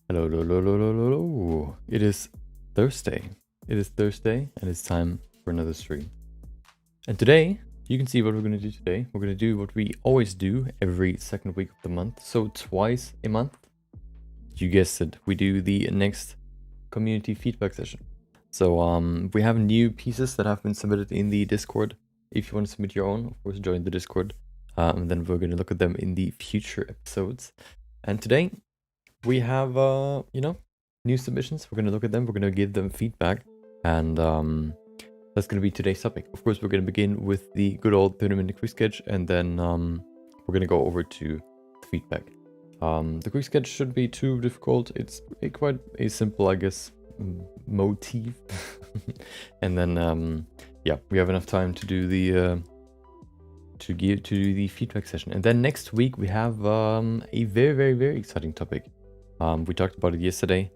Hello, hello, hello, hello, hello. It is Thursday. It is Thursday and it's time for another stream. And today, you can see what we're going to do today. We're going to do what we always do every second week of the month. So twice a month. You guessed it. We do the next community feedback session. So we have new pieces that have been submitted in the Discord. If you want to submit your own, of course, join the Discord. And then we're going to look at them in the future episodes. And today, we have, new submissions. We're going to look at them. We're going to give them feedback. And that's going to be today's topic. Of course, we're going to begin with the good old 30-minute quick sketch. And then we're going to go over to the feedback. The quick sketch shouldn't be too difficult. It's quite a simple, I guess, motif. And then, yeah, we have enough time to do the... to do the feedback session. And then next week we have a very, very, very exciting topic. We talked about it yesterday.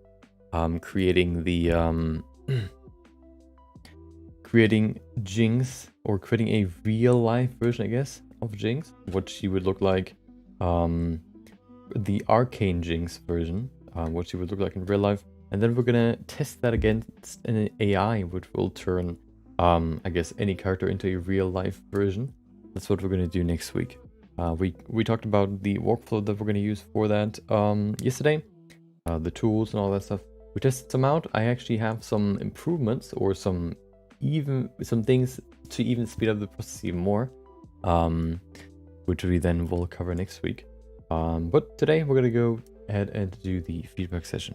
Creating the creating Jinx, or creating a real life version, I guess, of Jinx. What she would look like, the arcane Jinx version, what she would look like in real life. And then we're gonna test that against an AI, which will turn I guess any character into a real life version. That's what we're going to do next week. We talked about the workflow that we're going to use for that yesterday. The tools and all that stuff. We tested some out. I actually have some improvements or some things to even speed up the process even more. Which we then will cover next week. But today we're going to go ahead and do the feedback session.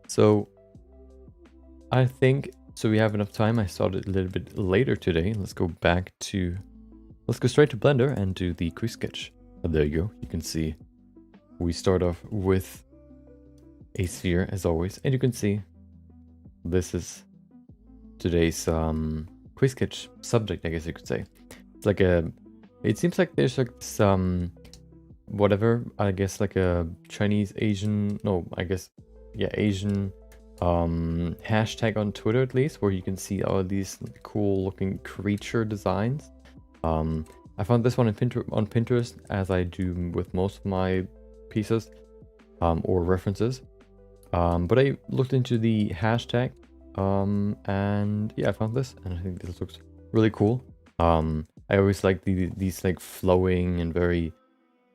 So I think, so we have enough time. I started a little bit later today. Let's go straight to Blender and do the quick sketch. There you go. You can see we start off with a sphere as always. And you can see this is today's quick sketch subject, I guess you could say. It's like it seems like there's like some, whatever, I guess like a Chinese, Asian, no, I guess, yeah, Asian hashtag on Twitter at least, where you can see all these cool looking creature designs. I found this one on Pinterest, as I do with most of my pieces or references. But I looked into the hashtag and yeah, I found this, and I think this looks really cool. I always like these like flowing and very,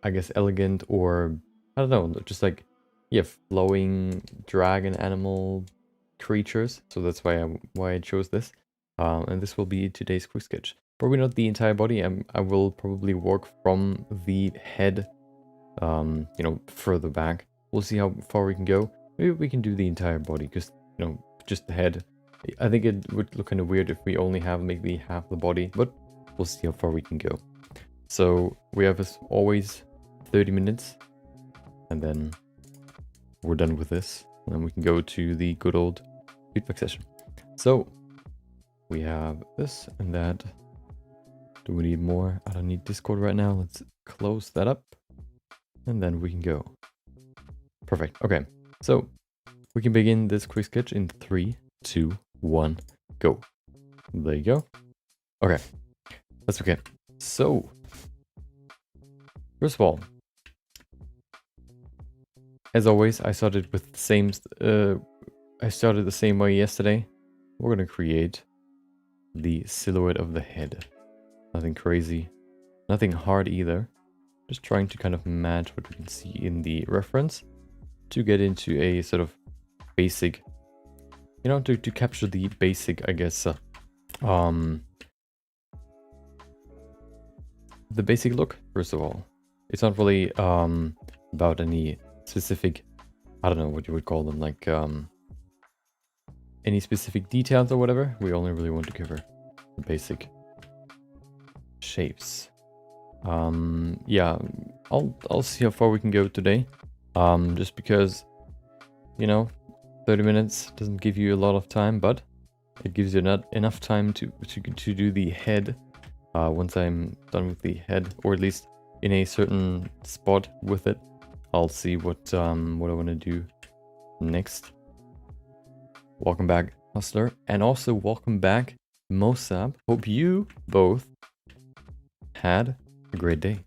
I guess, elegant, or I don't know, just like, yeah, flowing dragon animal creatures. So that's why I chose this. And this will be today's quick sketch. Probably not the entire body. I will probably work from the head, further back. We'll see how far we can go. Maybe we can do the entire body, because, just the head. I think it would look kind of weird if we only have maybe half the body, but we'll see how far we can go. So we have, as always, 30 minutes, and then we're done with this. And then we can go to the good old feedback session. So we have this and that. Do we need more? I don't need Discord right now. Let's close that up. And then we can go. Perfect. Okay. So we can begin this quick sketch in 3, 2, 1, go. There you go. Okay. That's okay. So, first of all, as always, I started with the same, I started the same way yesterday. We're going to create the silhouette of the head. Nothing crazy, nothing hard either. Just trying to kind of match what we can see in the reference to get into a sort of basic, you know, to capture the basic, I guess, the basic look, first of all. It's not really about any specific, I don't know what you would call them, like any specific details or whatever. We only really want to cover the basic shapes. Yeah, I'll see how far we can go today. Just because, you know, 30 minutes doesn't give you a lot of time, but it gives you not enough time to do the head. Once I'm done with the head, or at least in a certain spot with it, I'll see what I want to do next. Welcome back, Hustler, and also welcome back, Mosab. Hope you both had a great day.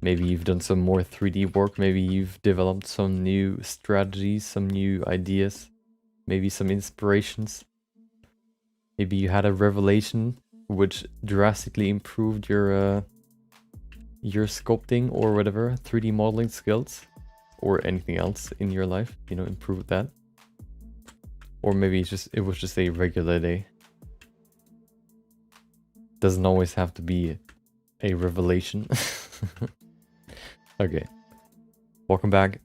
Maybe you've done some more 3D work, maybe you've developed some new strategies, some new ideas, maybe some inspirations. Maybe you had a revelation which drastically improved your sculpting or whatever, 3D modeling skills, or anything else in your life, you know, improved that. Or maybe it was just a regular day. Doesn't always have to be a revelation. Okay. Welcome back,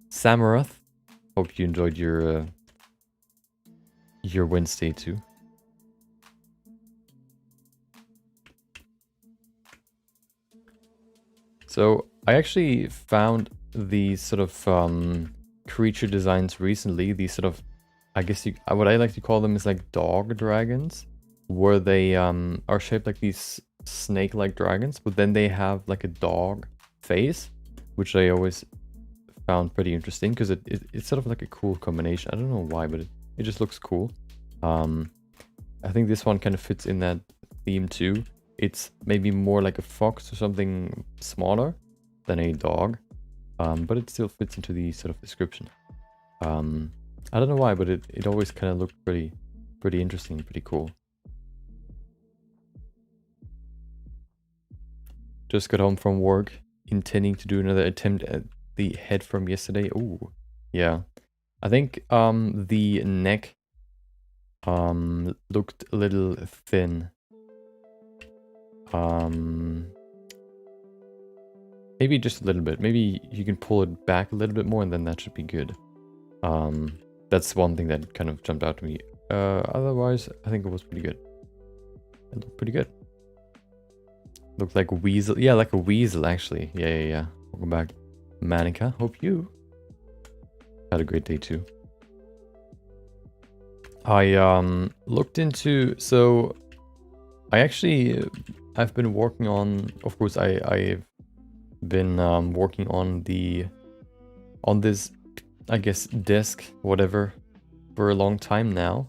Samarath. Hope you enjoyed your Wednesday too. So I actually found these sort of creature designs recently. These sort of, I guess what I like to call them is like dog dragons, where they are shaped like these snake-like dragons, but then they have like a dog face, which I always found pretty interesting because it's sort of like a cool combination. I don't know why, but it just looks cool. I think this one kind of fits in that theme too. It's maybe more like a fox or something smaller than a dog, but it still fits into the sort of description. I don't know why, but it always kind of looked pretty interesting, pretty cool. Just got home from work, intending to do another attempt at the head from yesterday. Ooh, yeah. I think the neck looked a little thin. Maybe just a little bit. Maybe you can pull it back a little bit more and then that should be good. That's one thing that kind of jumped out to me. Otherwise, I think it was pretty good. It looked pretty good. Looked like a weasel. Yeah, like a weasel, actually. Yeah. Welcome back, Manica. Hope you had a great day too. I looked into... So, I've been working on... Of course, I've been working on this, I guess, desk, whatever, for a long time now,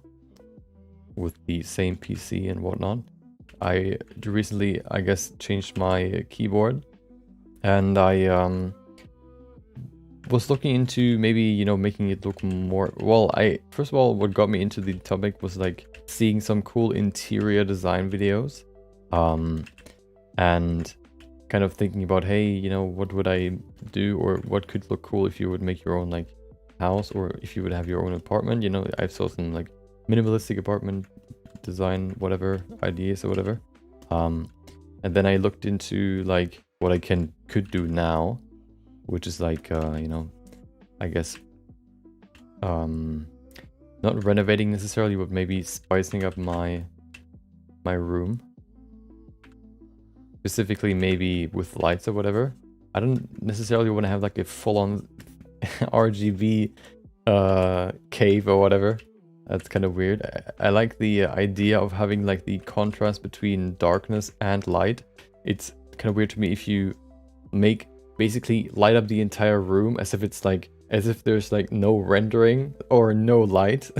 with the same PC and whatnot. I recently, I guess, changed my keyboard, and I was looking into maybe, you know, making it look more... Well, first of all, what got me into the topic was like seeing some cool interior design videos, and kind of thinking about, hey, you know, what would I do, or what could look cool if you would make your own like house, or if you would have your own apartment. You know, I saw some like minimalistic apartment design, whatever, ideas or whatever. And then I looked into like what I could do now, which is like, you know, I guess, not renovating necessarily, but maybe spicing up my room. Specifically, maybe with lights or whatever. I don't necessarily want to have like a full-on RGB cave or whatever. That's kind of weird. I like the idea of having like the contrast between darkness and light. It's kind of weird to me if you basically light up the entire room as if there's like no rendering or no light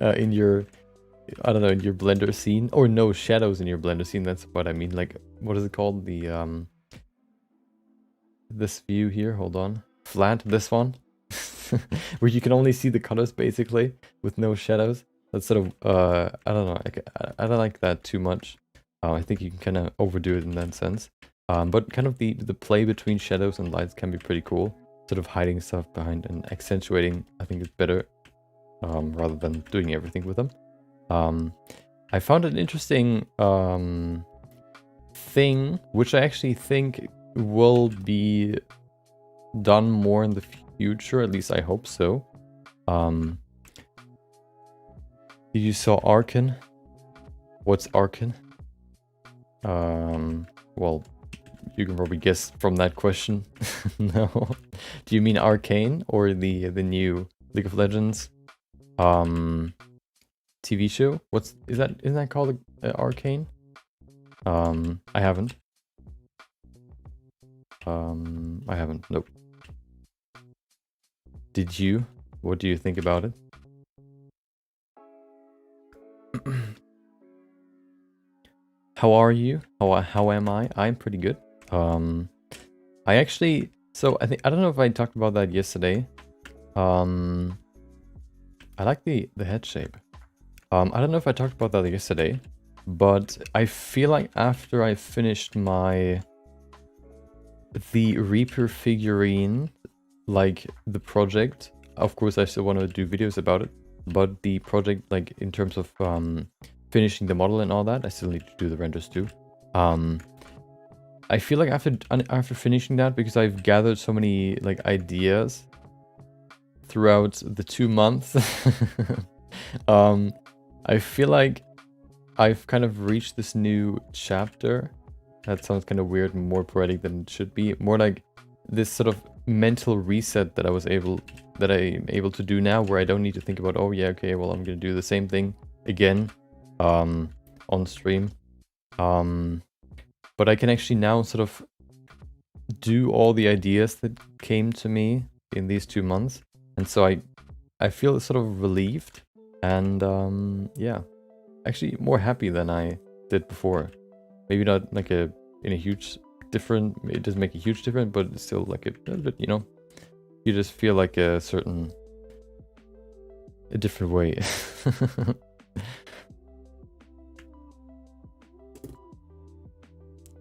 in your, I don't know, in your Blender scene, or no shadows in your Blender scene. That's what I mean. Like, what is it called? The this view here. Hold on. Flat. This one, where you can only see the colors basically with no shadows. That's sort of I don't know. I don't like that too much. I think you can kind of overdo it in that sense. But kind of the play between shadows and lights can be pretty cool. Sort of hiding stuff behind and accentuating, I think, is better rather than doing everything with them. I found an interesting thing, which I actually think will be done more in the future. At least I hope so. Did you saw Arcan? What's Arcan? Well, you can probably guess from that question. No. Do you mean Arcane or the new League of Legends TV show? Isn't that called Arcane? I haven't. I haven't. Nope. Did you? What do you think about it? How are you? How am I? I'm pretty good. I actually, so I don't know if I talked about that yesterday. I like the head shape. I don't know if I talked about that yesterday, but I feel like after I finished the Reaper figurine, like the project, of course I still want to do videos about it, but the project, like in terms of finishing the model and all that, I still need to do the renders too. I feel like after finishing that, because I've gathered so many like ideas throughout the 2 months, I feel like I've kind of reached this new chapter. That sounds kind of weird and more poetic than it should be. More like this sort of mental reset that I'm able to do now, where I don't need to think about, oh yeah, okay, well I'm gonna do the same thing again on stream. But I can actually now sort of do all the ideas that came to me in these 2 months. And so I feel sort of relieved and yeah, actually more happy than I did before. Maybe not like it doesn't make a huge difference, but it's still like a little bit, you know, you just feel like a different way.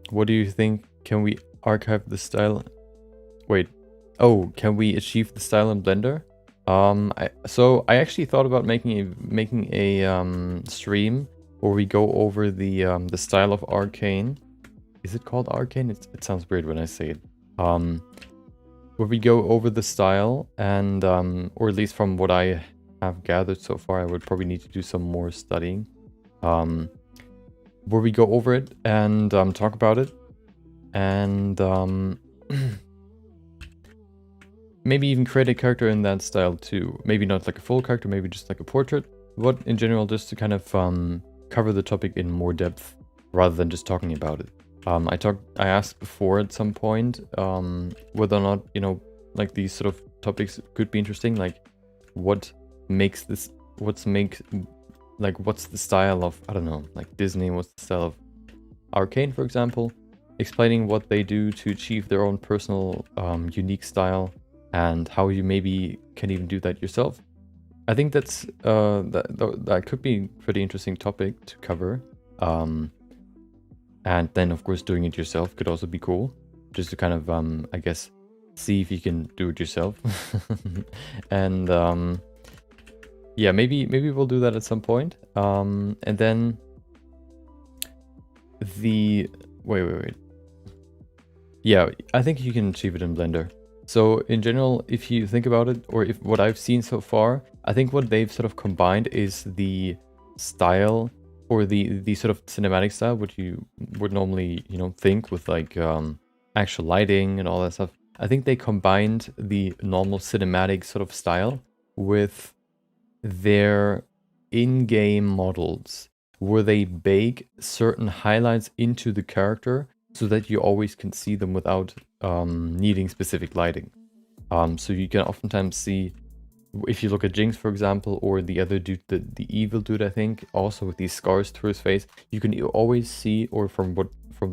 What do you think? Can we archive the style? Wait. Oh, can we achieve the style in Blender? So I actually thought about making a stream where we go over the style of Arcane. Is it called Arcane? It sounds weird when I say it. Where we go over the style and or at least from what I have gathered so far, I would probably need to do some more studying. Where we go over it and talk about it, and maybe even create a character in that style too. Maybe not like a full character, maybe just like a portrait, but in general just to kind of cover the topic in more depth rather than just talking about it. I asked before at some point whether or not, you know, like these sort of topics could be interesting, like what's the style of, I don't know, like Disney, what's the style of Arcane, for example, explaining what they do to achieve their own personal unique style and how you maybe can even do that yourself. I think that's that could be a pretty interesting topic to cover. And then of course doing it yourself could also be cool, just to kind of I guess see if you can do it yourself. And yeah, maybe we'll do that at some point. And then wait. Yeah, I think you can achieve it in Blender. So in general, if you think about it, or if what I've seen so far, I think what they've sort of combined is the style, or the sort of cinematic style, which you would normally, you know, think with like actual lighting and all that stuff. I think they combined the normal cinematic sort of style with their in-game models, where they bake certain highlights into the character so that you always can see them without needing specific lighting. So you can oftentimes see, if you look at Jinx, for example, or the other dude, the evil dude, I think, also with these scars through his face, you can always see, or from the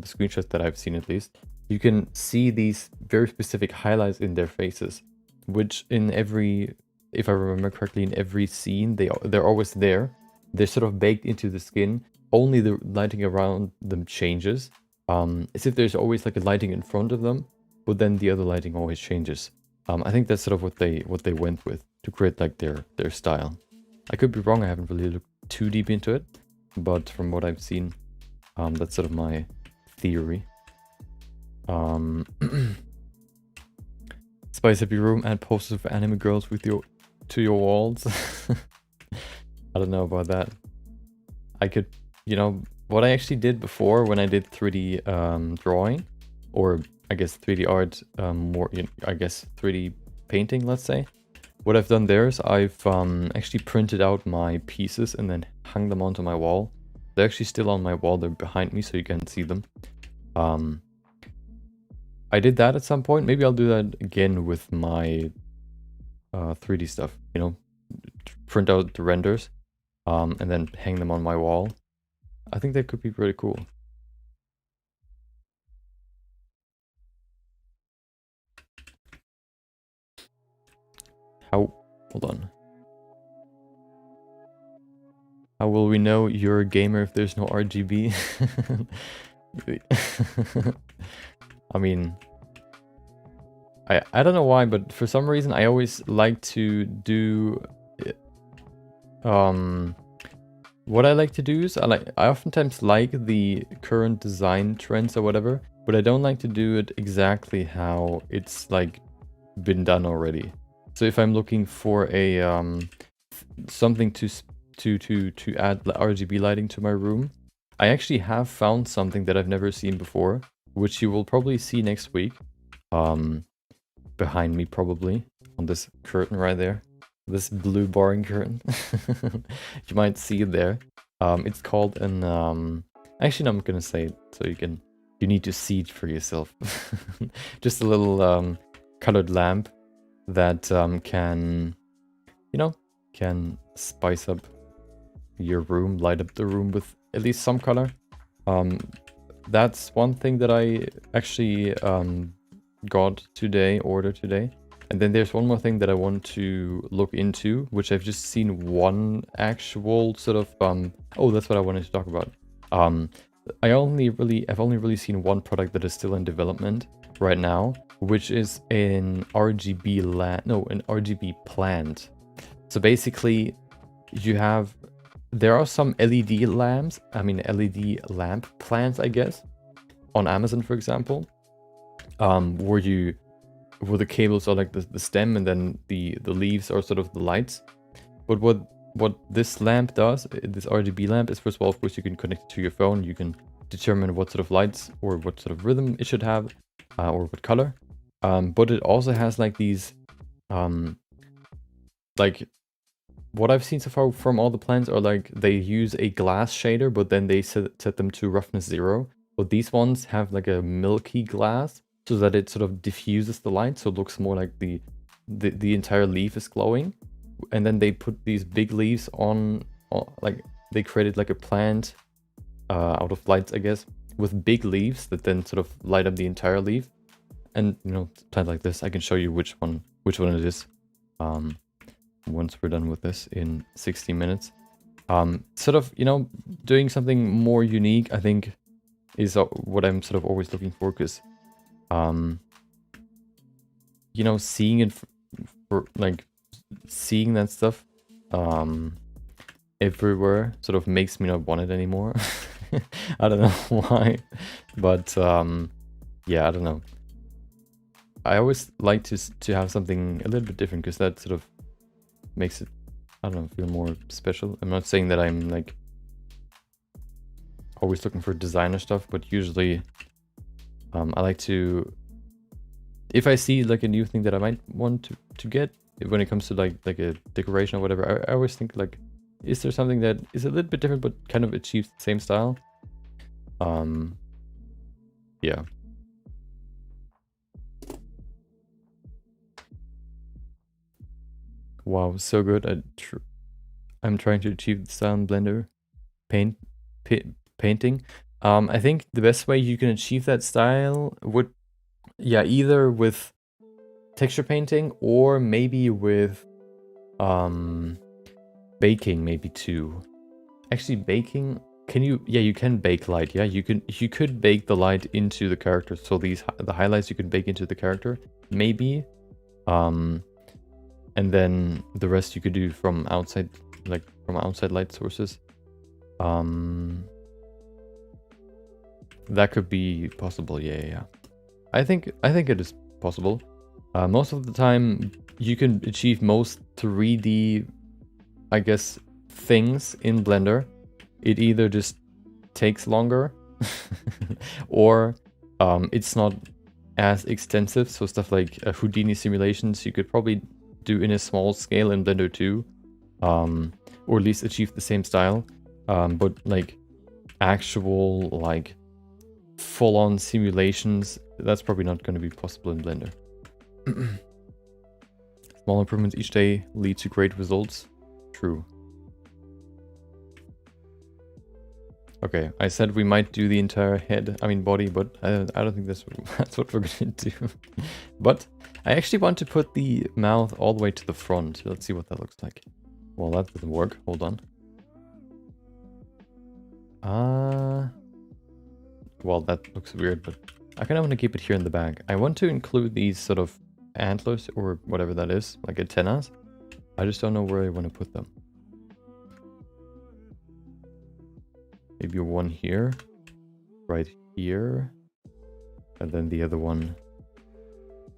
screenshots that I've seen at least, you can see these very specific highlights in their faces, which in every, if I remember correctly, in every scene, they're always there. They're sort of baked into the skin. Only the lighting around them changes. as if there's always like a lighting in front of them, but then the other lighting always changes. I think that's sort of what they went with to create like their style. I could be wrong, I haven't really looked too deep into it, but from what I've seen, that's sort of my theory. Spice up your room, add posters of anime girls to your walls. I don't know about that. I could, you know, what I actually did before when I did 3D drawing, or I guess 3D art, more, I guess 3D painting, let's say. What I've done there is I've actually printed out my pieces and then hung them onto my wall. They're actually still on my wall, they're behind me so you can see them. I did that at some point. Maybe I'll do that again with my 3D stuff, you know, print out the renders and then hang them on my wall. I think that could be pretty cool. Hold on. How will we know you're a gamer if there's no RGB? I mean, I don't know why, but for some reason I always like to do what I like to do is I oftentimes like the current design trends or whatever, but I don't like to do it exactly how it's like been done already. So if I'm looking for a something to add RGB lighting to my room, I actually have found something that I've never seen before, which you will probably see next week. Behind me probably, on this curtain right there. This blue boring curtain. You might see it there. It's called an actually no, I'm gonna say it so you need to see it for yourself. Just a little colored lamp that can, you know, can spice up your room, light up the room with at least some color. That's one thing that I actually ordered today. And then there's one more thing that I want to look into, which I've just seen one actual sort of oh, that's what I wanted to talk about. I've only really seen one product that is still in development right now, which is an RGB plant. So basically there are some LED lamps, LED lamp plants, I guess, on Amazon, for example, where the cables are like the stem and then the leaves are sort of the lights. But what this lamp does, this RGB lamp, is first of all, of course, you can connect it to your phone. You can determine what sort of lights or what sort of rhythm it should have, or what color. But it also has like these, like what I've seen so far from all the plants are like they use a glass shader, but then they set them to roughness 0. But these ones have like a milky glass, so that it sort of diffuses the light, so it looks more like the entire leaf is glowing. And then they put these big leaves on like they created like a plant out of lights, I guess, with big leaves that then sort of light up the entire leaf. And you know, plant like this, I can show you which one it is once we're done with this in 60 minutes. Sort of, you know, doing something more unique, I think, is what I'm sort of always looking for, because you know, seeing it seeing that stuff everywhere sort of makes me not want it anymore. I don't know why, but yeah, I don't know. I always like to have something a little bit different, because that sort of makes it, I don't know, feel more special. I'm not saying that I'm like always looking for designer stuff, but usually I like to, if I see like a new thing that I might want to get, when it comes to like a decoration or whatever, I always think like, is there something that is a little bit different but kind of achieves the same style? Yeah. Wow, so good. I'm trying to achieve the style in Blender painting. I think the best way you can achieve that style would, yeah, either with texture painting or maybe with baking, maybe too. Actually, baking, can you, yeah, you can bake light. Yeah, you could bake the light into the character. So the highlights you could bake into the character, maybe. And then the rest you could do from outside, like from outside light sources. That could be possible. Yeah. I think it is possible. Most of the time, you can achieve most 3D, I guess, things in Blender. It either just takes longer, or it's not as extensive. So stuff like Houdini simulations, you could probably do in a small scale in Blender 2, or at least achieve the same style. But like actual like full-on simulations, that's probably not going to be possible in Blender. Small improvements each day lead to great results. True. Okay, I said we might do the entire head, I mean body, but I don't think that's what we're gonna do. But I actually want to put the mouth all the way to the front. Let's see what that looks like. Well, that doesn't work. Hold on. Well, that looks weird, but I kind of want to keep it here in the back. I want to include these sort of antlers or whatever that is, like antennas. I just don't know where I want to put them. Maybe one here, right here, and then the other one.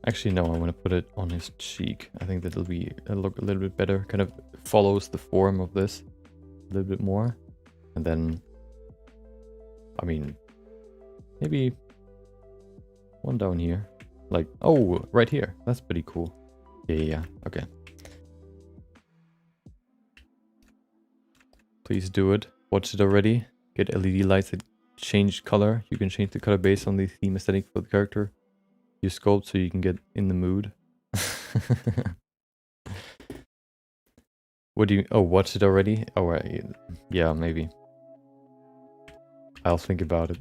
Actually, no, I want to put it on his cheek. I think that'll look a little bit better. Kind of follows the form of this a little bit more. And then, I mean, maybe one down here. Like, oh, right here. That's pretty cool. Yeah. Okay. Please do it. Watch it already. Get LED lights that change color. You can change the color based on the theme aesthetic for the character. Use sculpt so you can get in the mood. What do you... Oh, watch it already? Oh, right. Yeah, maybe. I'll think about it.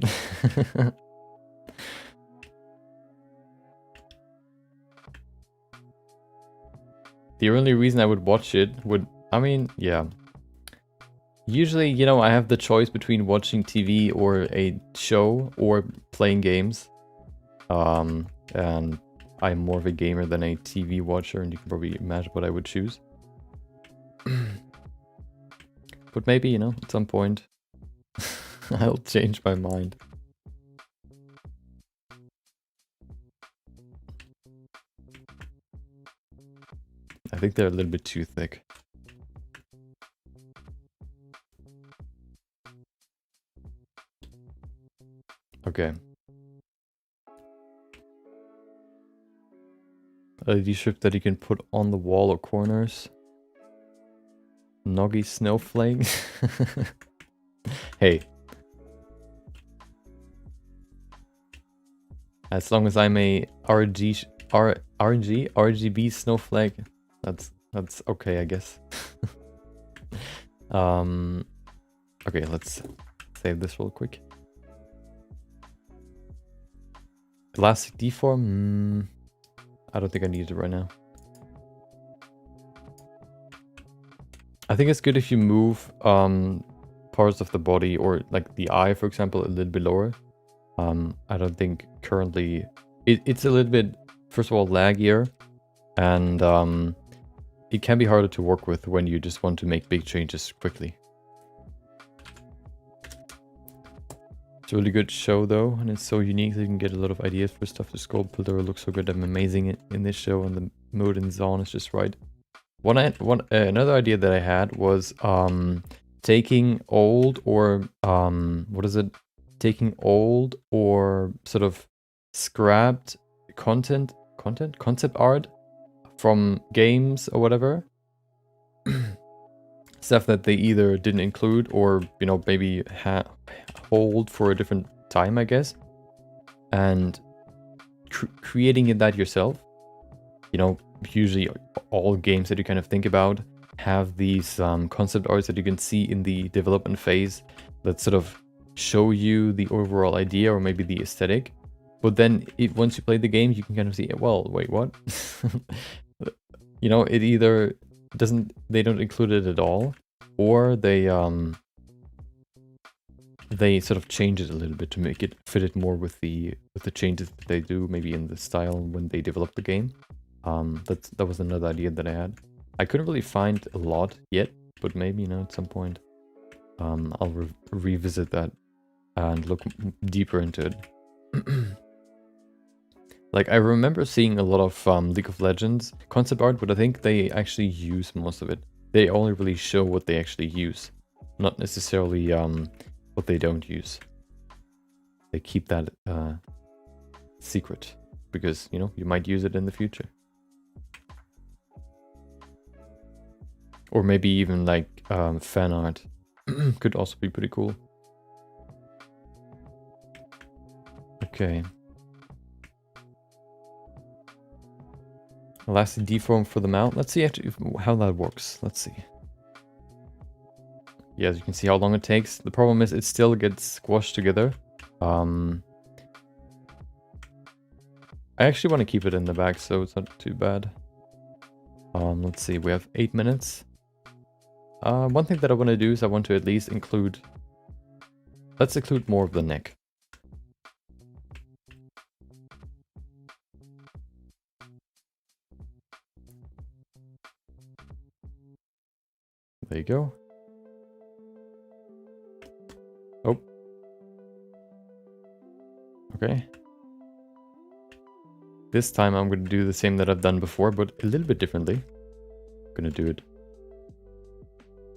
The only reason I would watch it would... I mean, yeah. Usually, you know, I have the choice between watching TV or a show or playing games. And I'm more of a gamer than a TV watcher, and you can probably imagine what I would choose. But maybe, you know, at some point, I'll change my mind. I think they're a little bit too thick. Okay. LED strip that you can put on the wall or corners. Noggy snowflake. Hey. As long as I'm a RGB snowflake, that's okay, I guess. Okay, let's save this real quick. Elastic deform? I don't think I need it right now. I think it's good if you move parts of the body, or like the eye, for example, a little bit lower. I don't think currently... It's a little bit, first of all, laggier, and it can be harder to work with when you just want to make big changes quickly. It's a really good show though, and it's so unique that you can get a lot of ideas for stuff to sculpt. Pillar looks so good. I'm amazing in this show, and the mood and zone is just right. Another idea that I had was taking old or taking old or sort of scrapped concept art from games or whatever. Stuff that they either didn't include or, you know, maybe hold for a different time, I guess. And creating that yourself. You know, usually all games that you kind of think about have these concept arts that you can see in the development phase that sort of show you the overall idea or maybe the aesthetic. But then once you play the game, you can kind of see, well, wait, what? You know, it either they don't include it at all, or they they sort of change it a little bit to make it fit it more with the changes that they do, maybe in the style when they develop the game. That was another idea that I had. I couldn't really find a lot yet, but maybe, you know, at some point I'll revisit that and look deeper into it. Like, I remember seeing a lot of League of Legends concept art, but I think they actually use most of it. They only really show what they actually use, not necessarily what they don't use. They keep that secret because, you know, you might use it in the future. Or maybe even like fan art could also be pretty cool. Okay. Elastic deform for the mount. Let's see actually how that works. Let's see. Yeah, as you can see how long it takes. The problem is it still gets squashed together. I actually want to keep it in the back, so it's not too bad. Let's see, we have 8 minutes. One thing that I want to do is I want to at least include... Let's include more of the neck. There you go. Oh. Okay. This time I'm going to do the same that I've done before, but a little bit differently. I'm going to do it.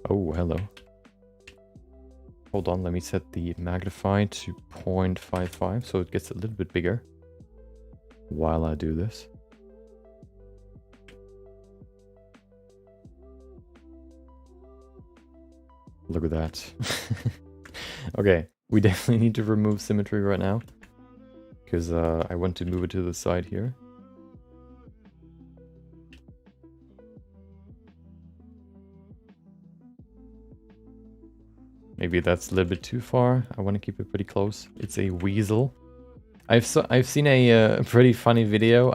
Oh, hello. Hold on, let me set the magnify to 0.55 so it gets a little bit bigger while I do this. Look at that. Okay, we definitely need to remove symmetry right now because I want to move it to the side here. Maybe that's a little bit too far. I want to keep it pretty close. It's a weasel. I've seen a pretty funny video.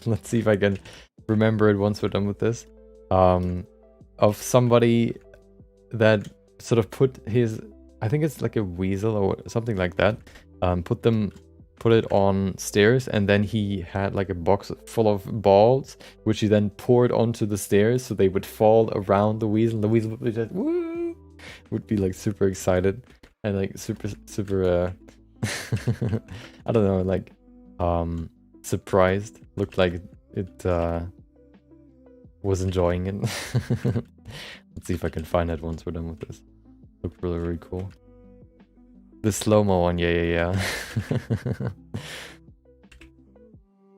Let's see if I can remember it once we're done with this. Of somebody that sort of put his, I think it's like a weasel or something like that. Put it on stairs, and then he had like a box full of balls, which he then poured onto the stairs, so they would fall around the weasel. The weasel would be just woo, would be like super excited and like super I don't know, like surprised. Looked like it was enjoying it. Let's see if I can find it once we're done with this. Looked really, really cool. The slow-mo one, yeah.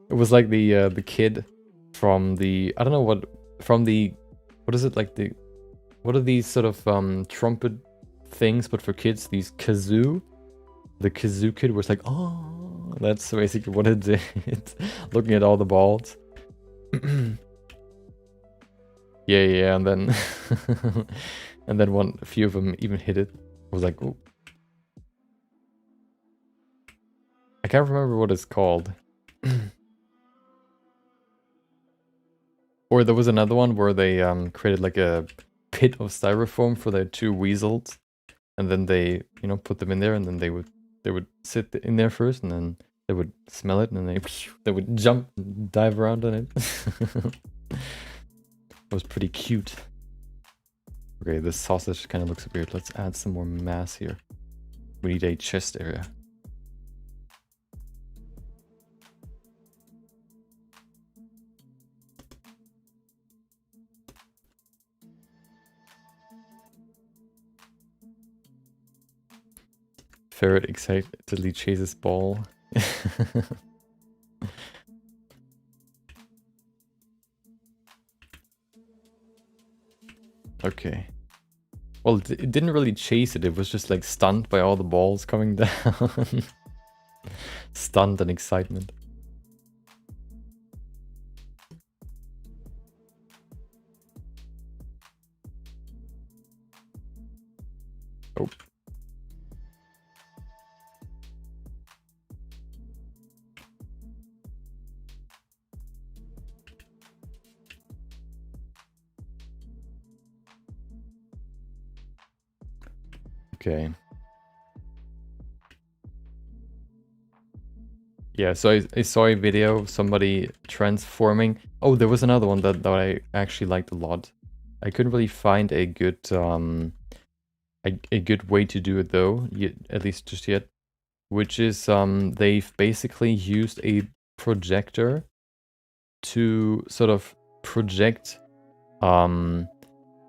It was like the kid from the, I don't know what, from the, what is it, like the, what are these sort of trumpet things but for kids, these kazoo? The kazoo kid was like, oh, that's basically what it did. Looking at all the balls. yeah, and then and then a few of them even hit it. I was like, oh. I can't remember what it's called. Or there was another one where they created like a pit of styrofoam for their two weasels, and then they, you know, put them in there, and then they would sit in there first, and then they would smell it, and then they would jump and dive around on it. It was pretty cute. Okay, this sausage kind of looks weird. Let's add some more mass here. We need a chest area. Ferret excitedly chases ball. Okay. Well, it didn't really chase it. It was just like stunned by all the balls coming down. Stunned and excitement. Oh. Okay. Yeah, so I saw a video of somebody transforming. Oh, there was another one that I actually liked a lot. I couldn't really find a good a good way to do it though, yet, at least just yet. Which is they've basically used a projector to sort of project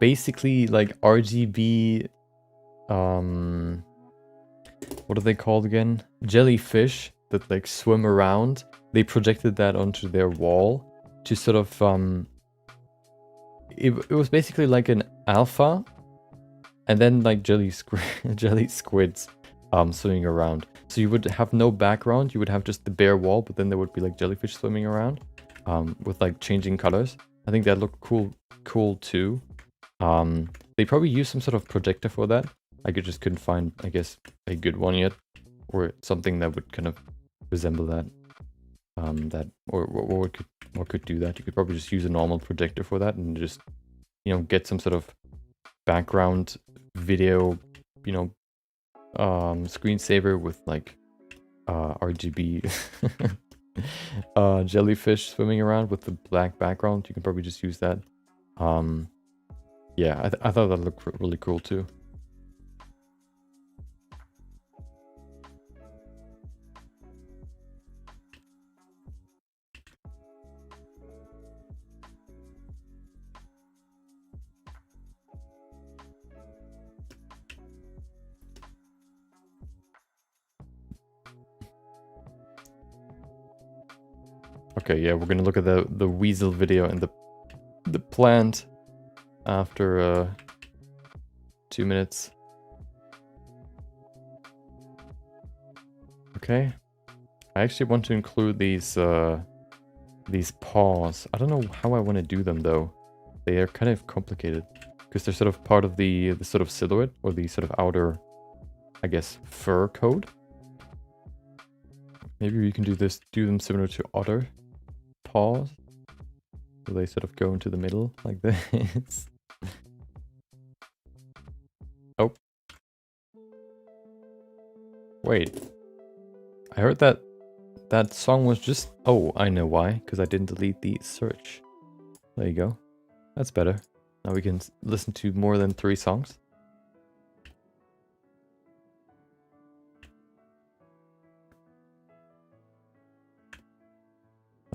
basically like RGB what are they called again? Jellyfish that like swim around. They projected that onto their wall to sort of it was basically like an alpha and then like jelly squids swimming around. So you would have no background, you would have just the bare wall, but then there would be like jellyfish swimming around with like changing colors. I think that looked cool too. They probably used some sort of projector for that. I just couldn't find, I guess, a good one yet, or something that would kind of resemble that. What could do that? You could probably just use a normal projector for that and just, you know, get some sort of background video, you know, screensaver with like RGB jellyfish swimming around with the black background. You can probably just use that. Yeah, I thought that looked really cool too. Okay, yeah, we're gonna look at the weasel video and the plant after 2 minutes. Okay, I actually want to include these paws. I don't know how I want to do them though. They are kind of complicated because they're sort of part of the sort of silhouette or the sort of outer, I guess, fur coat. Maybe we can do them similar to otter paws. So they sort of go into the middle like this. Oh. Wait. I heard that song was just... Oh, I know why. Because I didn't delete the search. There you go. That's better. Now we can listen to more than 3 songs.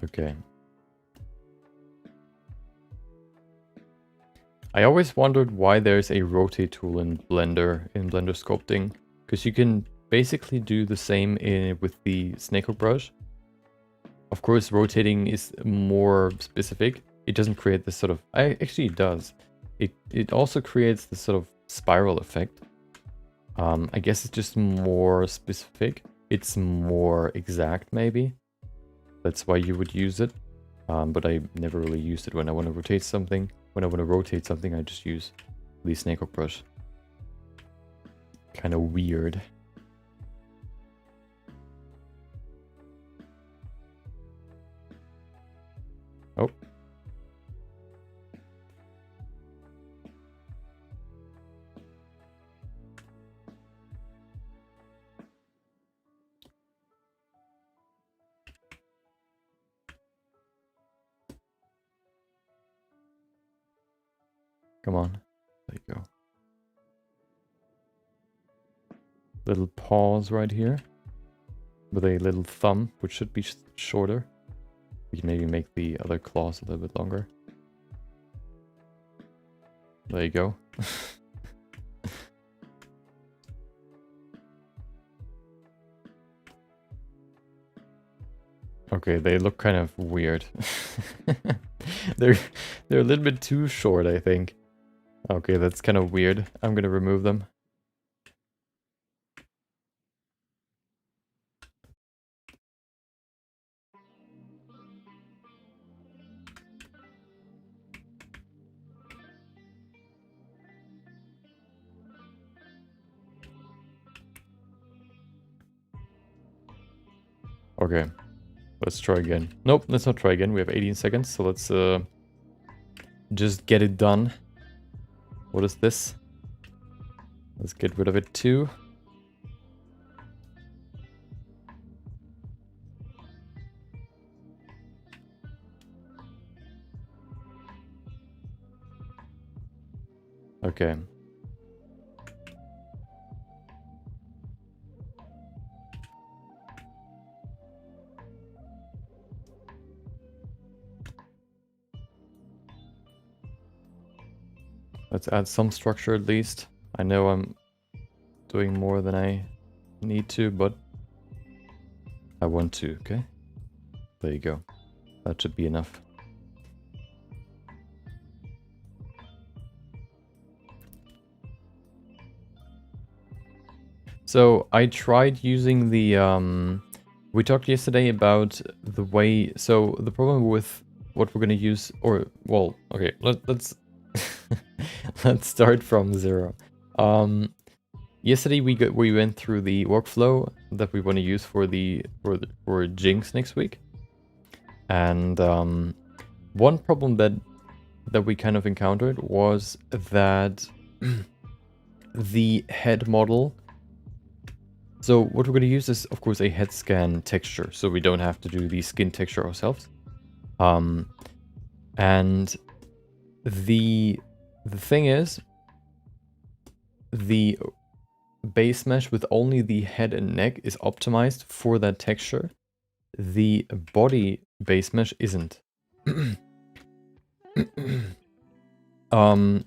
Okay. I always wondered why there's a rotate tool in Blender sculpting, because you can basically do the same with the snake brush. Of course, rotating is more specific. It doesn't create this sort of... Actually, it does. It also creates this sort of spiral effect. I guess it's just more specific. It's more exact, maybe. That's why you would use it. But I never really used it when I want to rotate something. When I want to rotate something, I just use the snake brush. Kind of weird. Oh. Come on. There you go. Little paws right here. With a little thumb, which should be shorter. We can maybe make the other claws a little bit longer. There you go. Okay, they look kind of weird. They're a little bit too short, I think. Okay, that's kind of weird. I'm gonna remove them. Okay, let's try again. Nope, let's not try again. We have 18 seconds, so let's just get it done. What is this? Let's get rid of it too. Okay. Let's add some structure at least. I know I'm doing more than I need to, but I want to, okay? There you go. That should be enough. So I tried using the we talked yesterday about the way, so the problem with what we're going to use, or well, okay, let's let's start from zero. Yesterday we went through the workflow that we want to use for Jinx next week. And one problem that we kind of encountered was that the head model. So what we're going to use is, of course, a head scan texture, so we don't have to do the skin texture ourselves. And the thing is, the base mesh with only the head and neck is optimized for that texture. The body base mesh isn't. That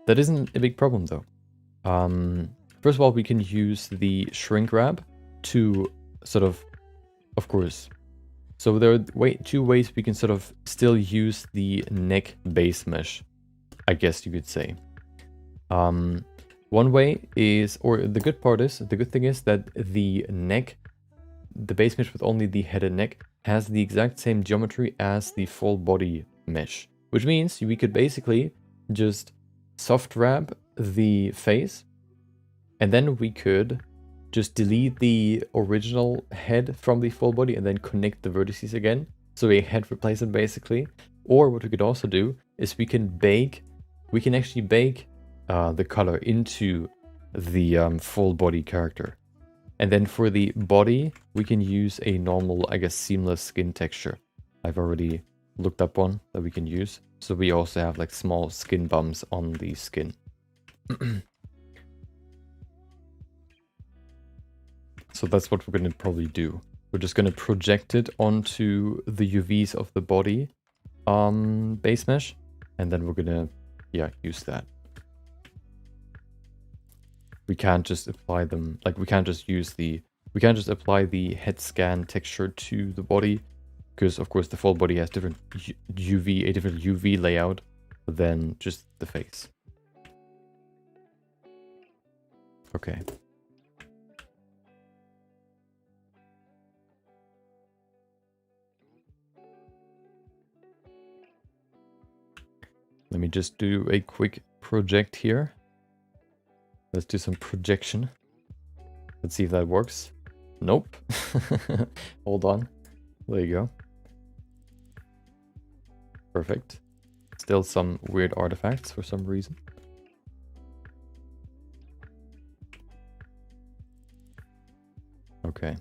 isn't a big problem though. First of all, we can use the shrink wrap to sort of course. So there are two ways we can sort of still use the neck base mesh, I guess you could say. One way is, or the good thing is that the neck, the base mesh with only the head and neck, has the exact same geometry as the full body mesh, which means we could basically just soft wrap the face, and then we could just delete the original head from the full body and then connect the vertices again. So a head replacement basically. Or what we could also do is we can actually bake the color into the full body character. And then for the body, we can use a normal, I guess, seamless skin texture. I've already looked up one that we can use. So we also have like small skin bumps on the skin. So that's what we're going to probably do. We're just going to project it onto the UVs of the body base mesh. And then we're going to, yeah, use that. We can't just apply them, like we can't just apply the head scan texture to the body, because of course the full body has different a different UV layout than just the face. Okay. Let me just do a quick project here. Let's do some projection. Let's see if that works. Nope. Hold on. There you go. Perfect. Still some weird artifacts for some reason. Okay.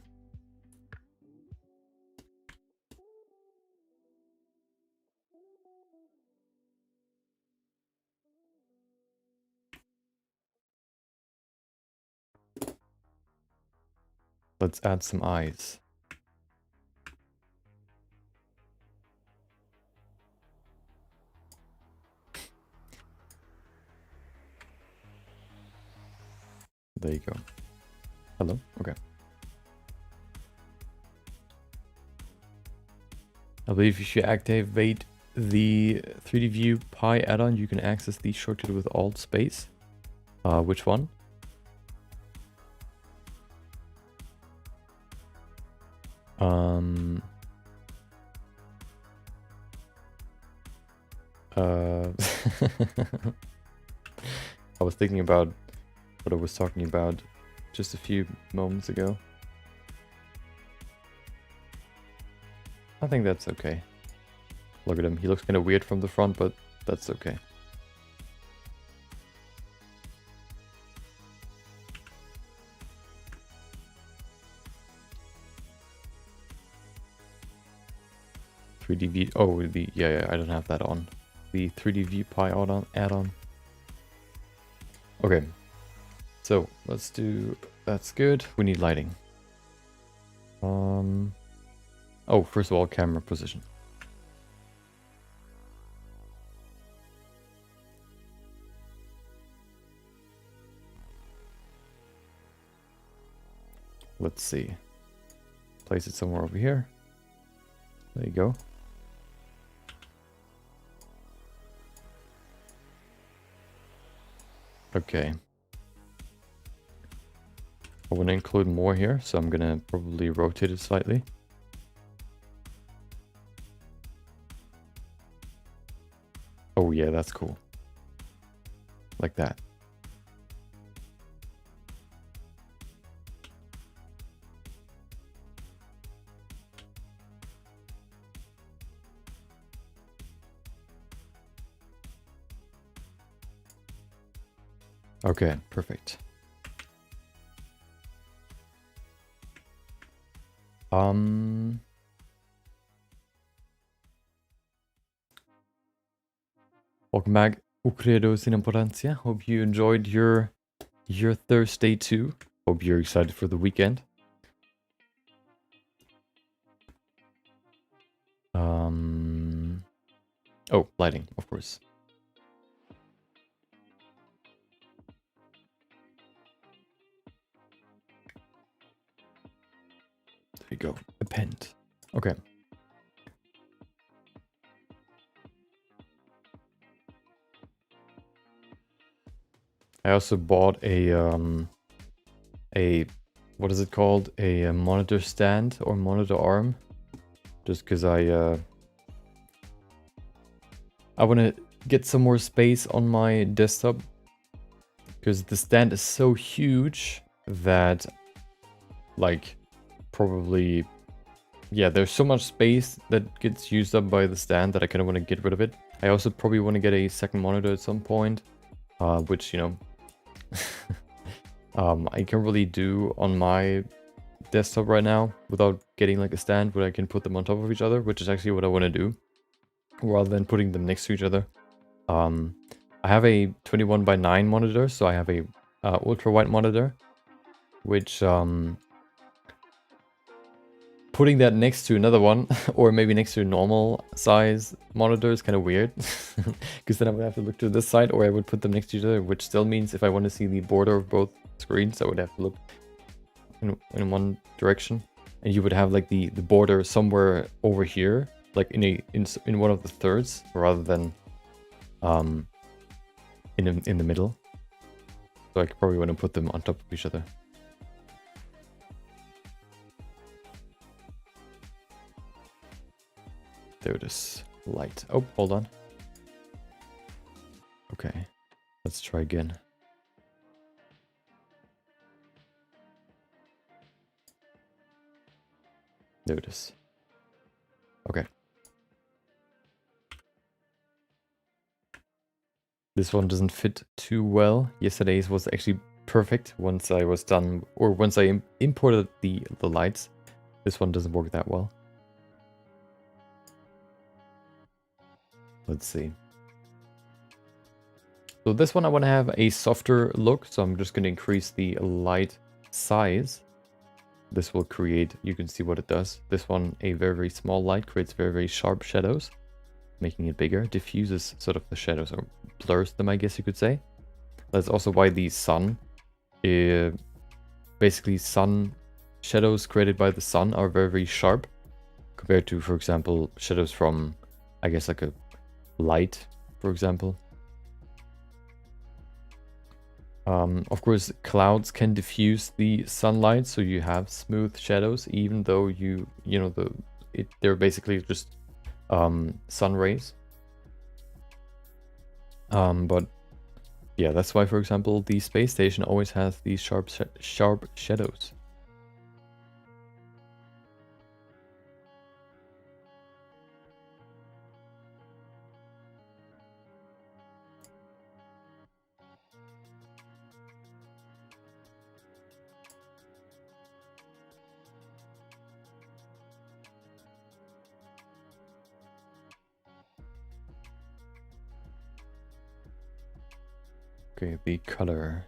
Let's add some eyes. There you go. Hello? Okay. I believe if you activate the 3D View Pi add-on, you can access the shortcut with Alt Space. Which one? I was thinking about what I was talking about just a few moments ago. I think that's okay. Look at him. He looks kind of weird from the front, but that's okay. Oh, yeah, I don't have that on. The 3D View Pi add-on. Okay, so let's do, that's good. We need lighting. Oh, first of all, camera position. Let's see. Place it somewhere over here. There you go. Okay. I want to include more here, so I'm going to probably rotate it slightly. Oh yeah, that's cool. Like that. Okay, perfect. Welcome back, Ucredos in Importancia. Hope you enjoyed your Thursday too. Hope you're excited for the weekend. Oh, lighting, of course. There you go. Append. Okay. I also bought a what is it called? A monitor stand or monitor arm. Just because I want to get some more space on my desktop. Because the stand is so huge that, like, probably, yeah, there's so much space that gets used up by the stand that I kind of want to get rid of it. I also probably want to get a second monitor at some point, which, you know, I can really do on my desktop right now without getting like a stand where I can put them on top of each other, which is actually what I want to do, rather than putting them next to each other. I have a 21:9 monitor, so I have a ultra wide monitor, which putting that next to another one, or maybe next to a normal size monitor is kind of weird, because then I would have to look to this side, or I would put them next to each other, which still means if I want to see the border of both screens, I would have to look in one direction, and you would have like the border somewhere over here, like in one of the thirds, rather than in the middle. So I could probably want to put them on top of each other. There it is. Light. Oh, hold on. Okay. Let's try again. There it is. Okay. This one doesn't fit too well. Yesterday's was actually perfect once I was done, or once I imported the lights. This one doesn't work that well. Let's see. So this one I want to have a softer look, so I'm just going to increase the light size. This will create, you can see what it does. This one, a very, very small light, creates very, very sharp shadows, making it bigger, diffuses sort of the shadows, or blurs them, I guess you could say. That's also why the sun, basically sun shadows created by the sun are very, very sharp, compared to, for example, shadows from, I guess, like a light, for example. Of course, clouds can diffuse the sunlight, so you have smooth shadows, even though you know, they're basically just sun rays. But yeah, that's why, for example, the space station always has these sharp shadows. Okay, the color.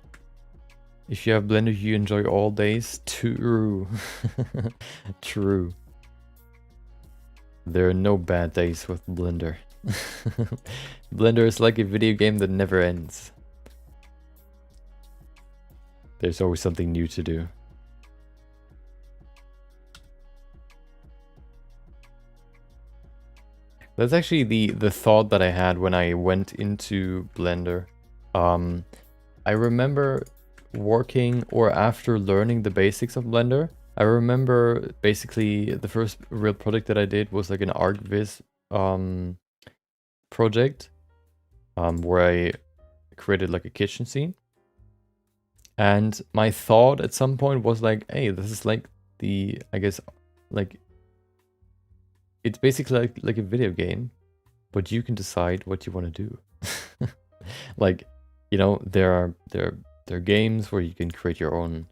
If you have Blender, you enjoy all days. True. True. There are no bad days with Blender. Blender is like a video game that never ends. There's always something new to do. That's actually the thought that I had when I went into Blender. I remember working, or after learning the basics of Blender, I remember basically the first real project that I did was like an ArcViz project where I created like a kitchen scene. And my thought at some point was like, hey, this is like the, I guess, like, it's basically like a video game, but you can decide what you want to do. Like, you know, there are games where you can create your own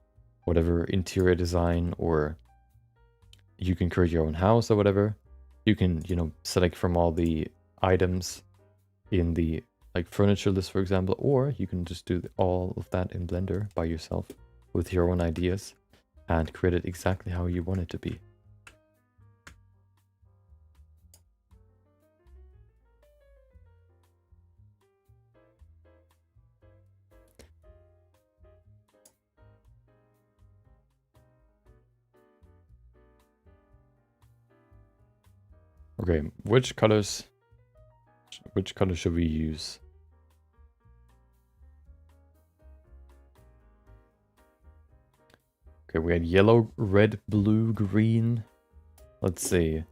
whatever interior design, or you can create your own house or whatever. You can, you know, select from all the items in the like furniture list, for example, or you can just do all of that in Blender by yourself with your own ideas and create it exactly how you want it to be. Okay, which colors should we use? Okay, we had yellow, red, blue, green. Let's see.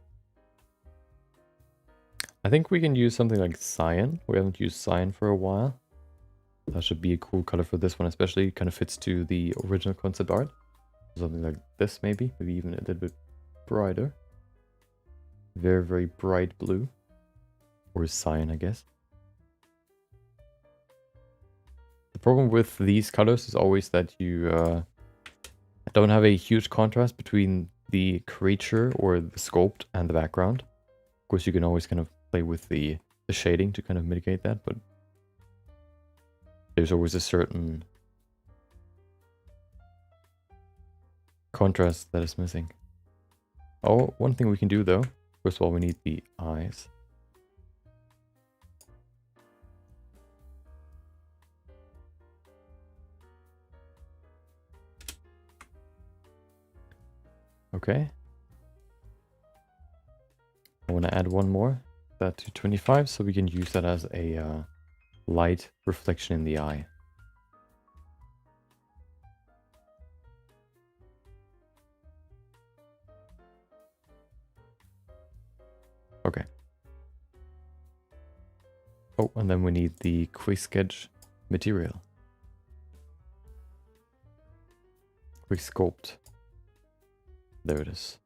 I think we can use something like cyan. We haven't used cyan for a while. That should be a cool color for this one, especially kind of fits to the original concept art. Something like this, maybe even a little bit brighter. Very, very bright blue. Or cyan, I guess. The problem with these colors is always that you don't have a huge contrast between the creature or the sculpt and the background. Of course, you can always kind of play with the shading to kind of mitigate that, but there's always a certain contrast that is missing. Oh, one thing we can do though. First of all, we need the eyes. Okay. I want to add one more, that to 25, so we can use that as a light reflection in the eye. Okay. Oh, and then we need the quick sketch material. Quick sculpt. There it is.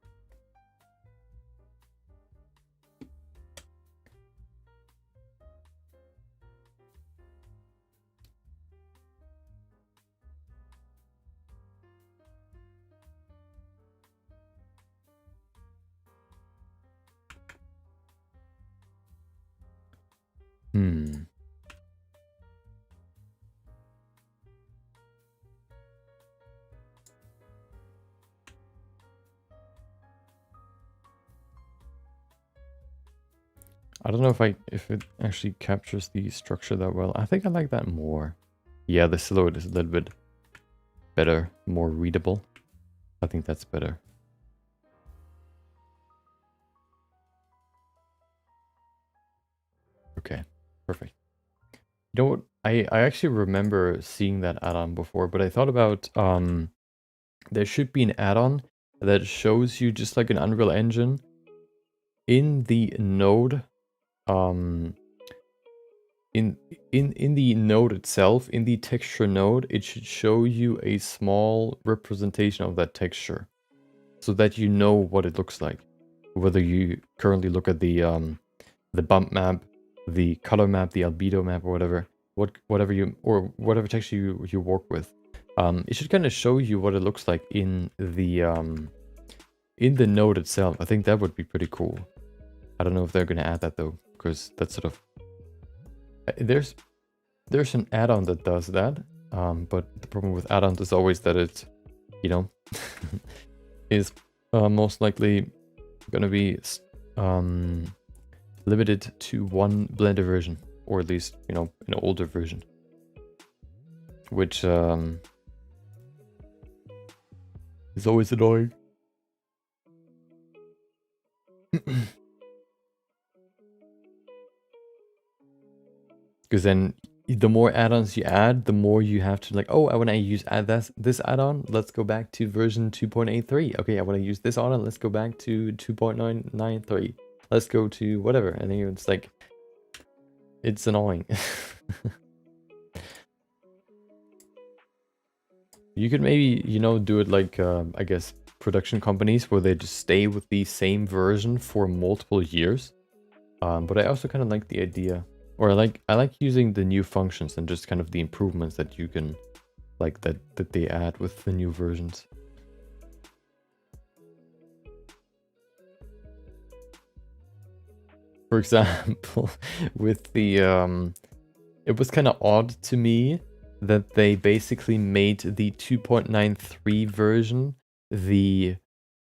I don't know if it actually captures the structure that well. I think I like that more. Yeah, the silhouette is a little bit better, more readable. I think that's better. Okay, perfect. You know what? I actually remember seeing that add-on before, but I thought about there should be an add-on that shows you just like an Unreal Engine in the node. In the node itself, in the texture node, it should show you a small representation of that texture, so that you know what it looks like. Whether you currently look at the bump map, the color map, the albedo map, or whatever texture you work with, it should kind of show you what it looks like in the node itself. I think that would be pretty cool. I don't know if they're gonna add that though, because that's sort of there's there's an add-on that does that, but the problem with add-ons is always that it, you know, is most likely gonna be limited to one Blender version, or at least, you know, an older version, which is always annoying. Because then the more add-ons you add, the more you have to like, oh, I want to add this add-on. Let's go back to version 2.83. Okay, I want to use this add-on. Let's go back to 2.993. Let's go to whatever. And then it's like, it's annoying. You could maybe, you know, do it like, I guess, production companies where they just stay with the same version for multiple years. But I also kind of like the idea, or I like using the new functions and just kind of the improvements that you can, like that they add with the new versions. For example, with the it was kind of odd to me that they basically made the 2.93 version the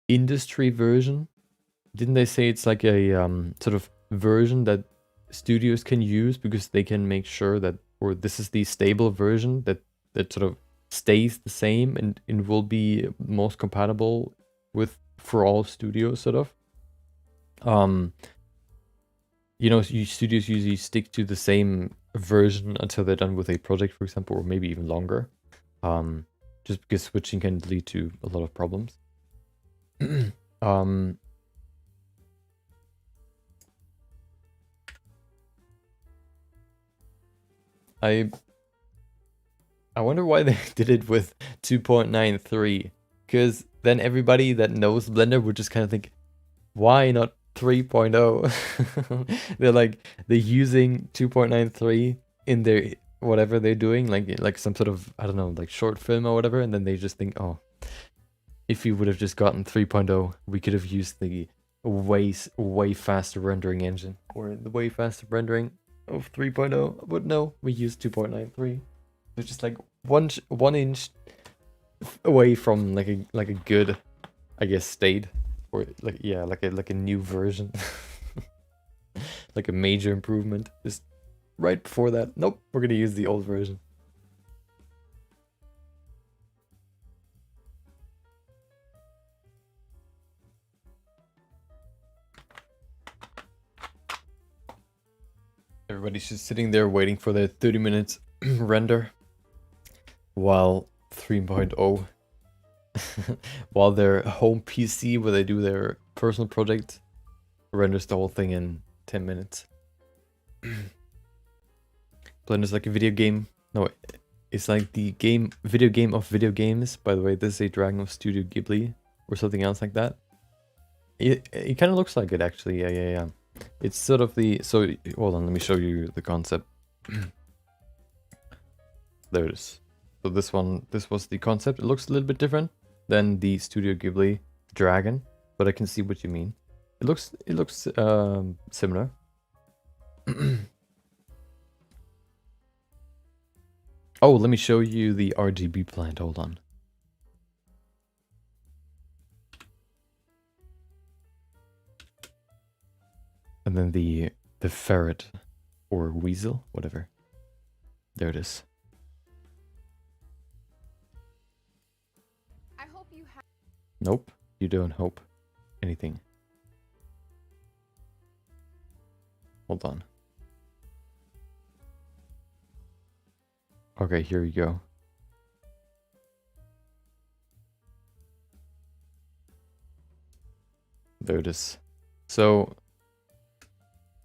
industry version. Didn't they say it's like a sort of version that studios can use because they can make sure that, or this is the stable version that sort of stays the same and will be most compatible with for all studios, sort of. You know, studios usually stick to the same version until they're done with a project, for example, or maybe even longer. Just because switching can lead to a lot of problems. I wonder why they did it with 2.93, because then everybody that knows Blender would just kind of think, why not 3.0? They're using 2.93 in their whatever they're doing, like some sort of, I don't know, like short film or whatever, and then they just think, oh, if we would have just gotten 3.0, we could have used the way faster rendering engine, or the way faster rendering of 3.0, but no, we used 2.93. It's just like one inch away from like a good, I guess, state, or like, yeah, like a new version. Like a major improvement. Just right before that, nope, we're gonna use the old version. Everybody's just sitting there waiting for their 30 minutes render, while 3.0, while their home PC where they do their personal project renders the whole thing in 10 minutes. Blender's like a video game. No, it's like the video game of video games. By the way, this is a Dragon of Studio Ghibli or something else like that. It kind of looks like it, actually. Yeah. It's sort of the, so hold on, let me show you the concept. There it is. So this was the concept. It looks a little bit different than the Studio Ghibli dragon, but I can see what you mean. It looks similar. Oh, let me show you the RGB plant. Hold on. And then the ferret or weasel, whatever. There it is. I hope you have. Nope, you don't hope anything. Hold on. Okay, here we go. There it is. So,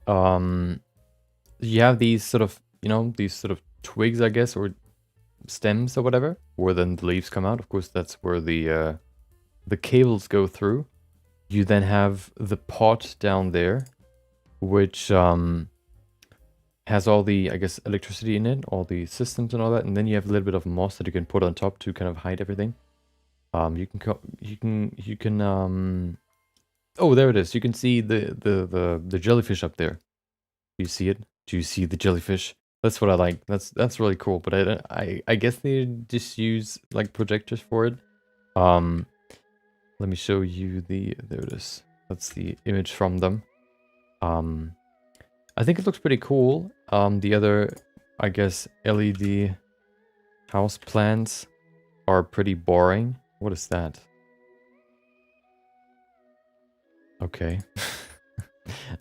you have these sort of, you know, these sort of twigs, I guess, or stems or whatever, where then the leaves come out. Of course, that's where the cables go through. You then have the pot down there, which has all the, I guess, electricity in it, all the systems and all that, and then you have a little bit of moss that you can put on top to kind of hide everything. You can oh, there it is. You can see the jellyfish up there. Do you see it? Do you see the jellyfish? That's what I like. That's really cool. But I guess they just use like projectors for it. Let me show you there it is. That's the image from them. I think it looks pretty cool. The other, I guess, LED house plants are pretty boring. What is that? Okay.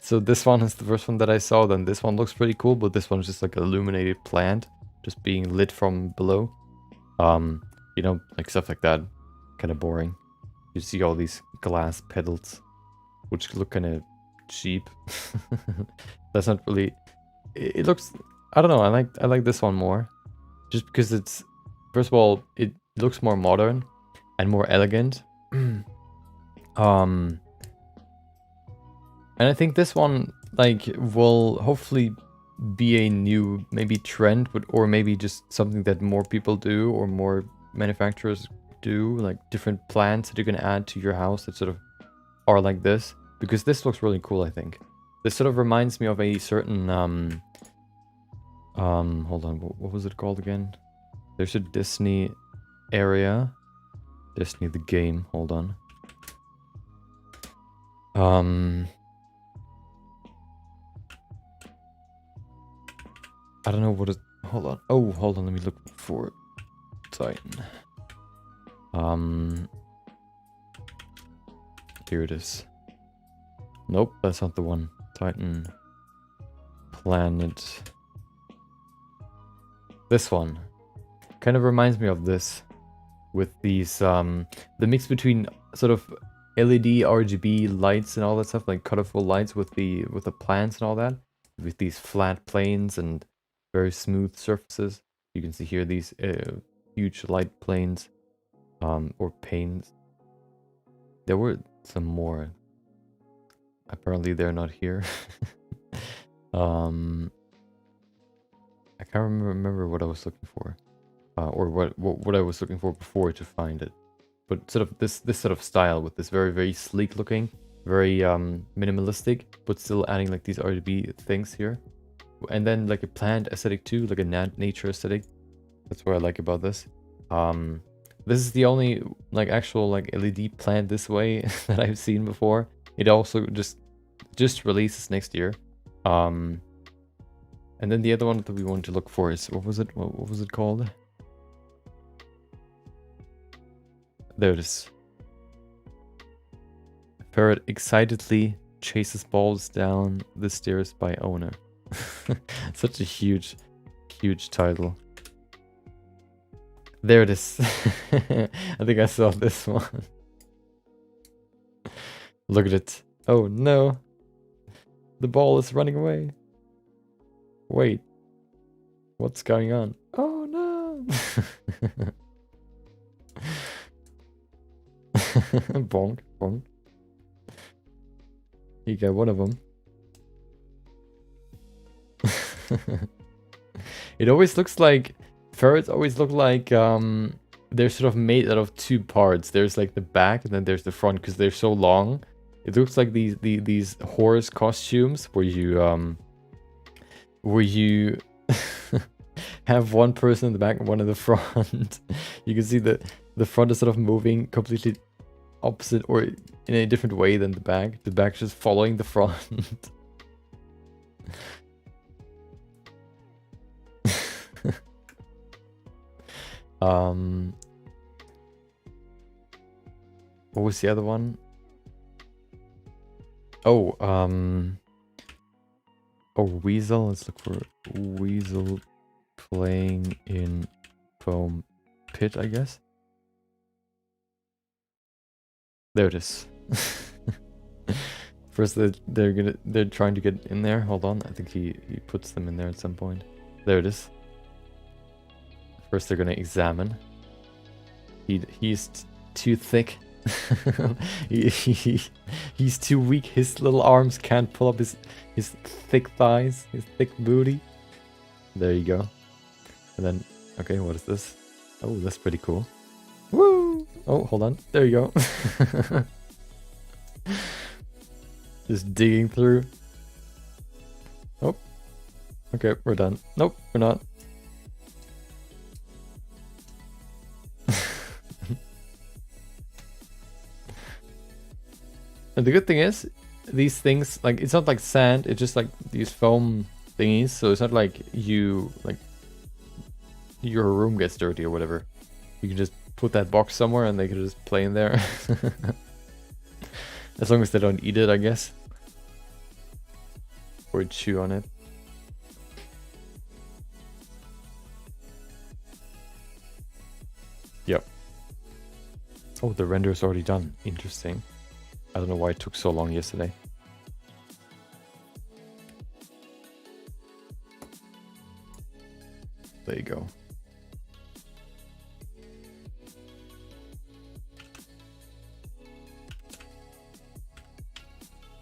So this one is the first one that I saw. Then this one looks pretty cool, but this one is just like an illuminated plant, just being lit from below. You know, like stuff like that. Kind of boring. You see all these glass petals, which look kind of cheap. That's not really. It looks. I don't know. I like this one more, just because it's. First of all, it looks more modern and more elegant. And I think this one, like, will hopefully be a new, maybe trend, but or maybe just something that more people do or more manufacturers do, like different plants that you can add to your house that sort of are like this. Because this looks really cool, I think. This sort of reminds me of a certain, hold on, what was it called again? There's a Disney area. Disney the game, hold on. I don't know what it... Hold on. Oh, hold on. Let me look for it. Titan. Here it is. Nope, that's not the one. Titan. Planet. This one. Kind of reminds me of this. With these, the mix between sort of LED, RGB lights and all that stuff, like colorful lights with the plants and all that. With these flat planes and very smooth surfaces. You can see here these huge light planes, or panes. There were some more. Apparently they're not here. I can't remember what I was looking for, or what I was looking for before to find it. But sort of this sort of style with this very sleek looking, very minimalistic, but still adding like these RGB things here. And then like a plant aesthetic too, like a nature aesthetic. That's what I like about this. This is the only like actual like LED plant this way that I've seen before. It also just releases next year. And then the other one that we want to look for is what was it called? There it is. Parrot excitedly chases balls down the stairs by owner. Such a huge title. There it is. I think I saw this one. Look at it. Oh no. The ball is running away. Wait. What's going on? Oh no. Bonk, bonk. You got one of them. It always looks like ferrets always look like they're sort of made out of two parts. There's like the back and then there's the front because they're so long. It looks like these horse costumes where you have one person in the back and one in the front. You can see the front is sort of moving completely opposite or in a different way than the back. The back just following the front. What was the other one? Oh, Weasel. Let's look for Weasel playing in foam pit, I guess. There it is. First, they're trying to get in there. Hold on, I think he puts them in there at some point. There it is. First, they're gonna examine. He's too thick. He's too weak. His little arms can't pull up his thick thighs, his thick booty. There you go. And then, okay, what is this? Oh, that's pretty cool. Woo! Oh, hold on. There you go. Just digging through. Oh. Okay, we're done. Nope, we're not. And the good thing is, these things, like, it's not like sand, it's just like these foam thingies, so it's not like your room gets dirty or whatever. You can just put that box somewhere and they can just play in there. As long as they don't eat it, I guess. Or chew on it. Yep. Oh, the render is already done. Interesting. I don't know why it took so long yesterday. There you go.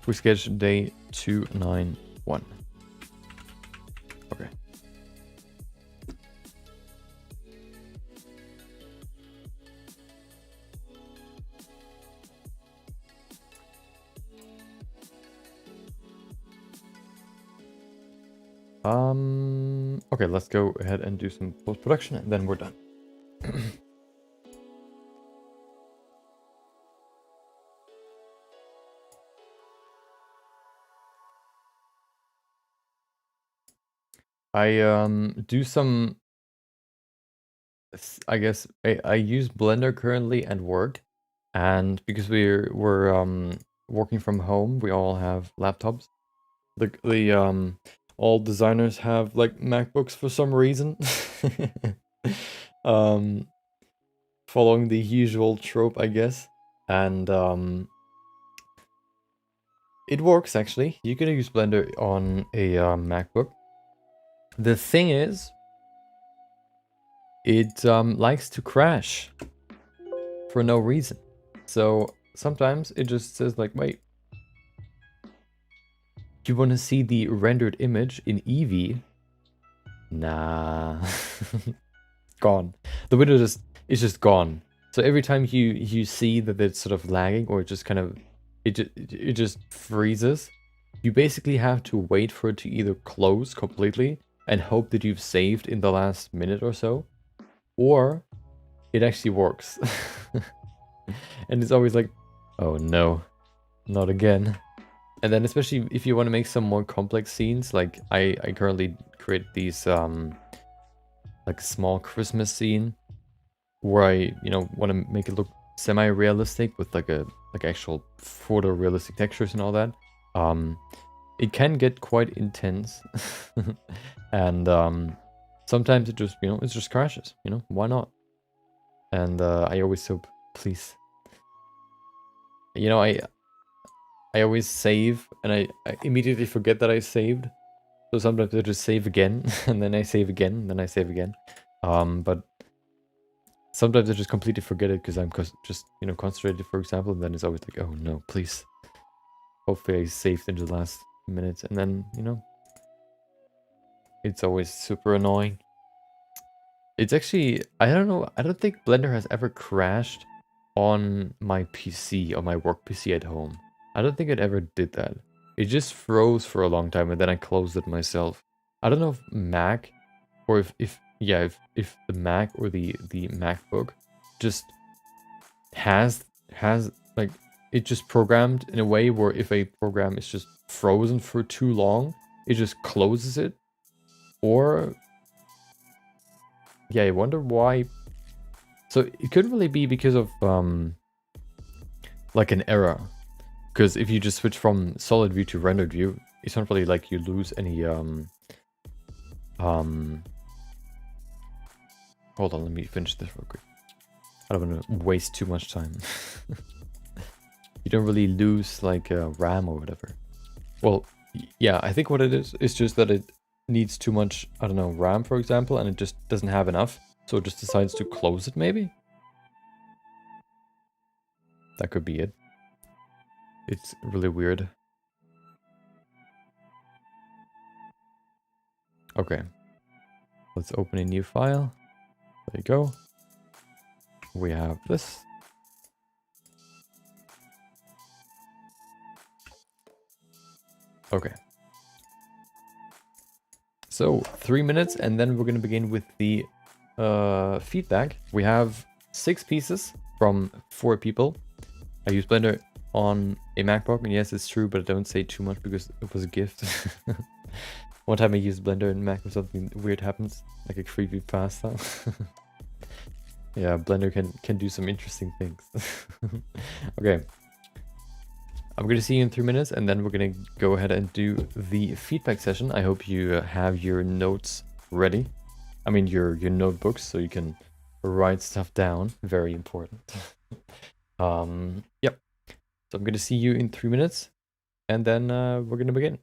We scheduled day 291. Okay. Okay, let's go ahead and do some post-production and then we're done. I do some, I guess I use Blender currently and work, and because we're working from home, we all have laptops. The all designers have like MacBooks for some reason. um Following the usual trope, I guess. And it works actually. You can use Blender on a MacBook. The thing is, it likes to crash for no reason. So sometimes it just says like, wait, you want to see the rendered image in Eevee? Nah. Gone. The window is just gone. So every time you see that it's sort of lagging or it just kind of it just freezes, you basically have to wait for it to either close completely and hope that you've saved in the last minute or so, or it actually works. And it's always like, oh no, not again. And then especially if you want to make some more complex scenes, like I currently create these like small Christmas scene where I, want to make it look semi-realistic with like actual photorealistic textures and all that. It can get quite intense. And sometimes it just, it just crashes, why not? And I always hope, please. I always save and I immediately forget that I saved. So sometimes I just save again and then I save again and then I save again. But sometimes I just completely forget it because I'm just, concentrated, for example, and then it's always like, oh no, please. Hopefully I saved into the last minute, and then, it's always super annoying. It's actually, I don't know, I don't think Blender has ever crashed on my PC, on my work PC at home. I don't think it ever did that. It just froze for a long time and then I closed it myself. I don't know if Mac or if the Mac or the MacBook just has like it just programmed in a way where if a program is just frozen for too long, it just closes it. Or yeah, I wonder why. So it couldn't really be because of like an error. Because if you just switch from solid view to rendered view, it's not really like you lose any hold on, let me finish this real quick. I don't want to waste too much time. You don't really lose like RAM or whatever. Well, yeah, I think what it is just that it needs too much, I don't know, RAM, for example, and it just doesn't have enough. So it just decides to close it, maybe? That could be it. It's really weird. Okay. Let's open a new file. There you go. We have this. Okay. So 3 minutes, and then we're gonna begin with the feedback. We have 6 pieces from 4 people. I use Blender on a MacBook, and yes, it's true, but I don't say too much because it was a gift. One time I used Blender in Mac, or something weird happens, like a creepy pasta. Yeah, Blender can do some interesting things. Okay. I'm gonna see you in 3 minutes, and then we're gonna go ahead and do the feedback session. I hope you have your notes ready. I mean your notebooks, so you can write stuff down. Very important. Yep. So I'm gonna see you in 3 minutes, and then we're gonna begin.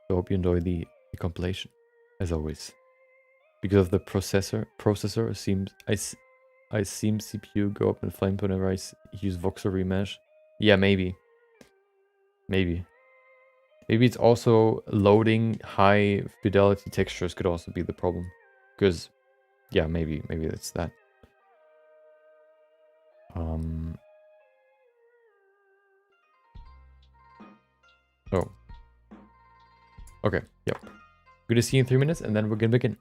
So I hope you enjoy the compilation, as always. Because of the processor seems I seem CPU go up in flames whenever I use voxel remesh. Yeah, maybe. Maybe it's also loading high fidelity textures could also be the problem. Because, yeah, maybe it's that. Oh. Okay, yep. Good to see you in 3 minutes, and then we're gonna begin.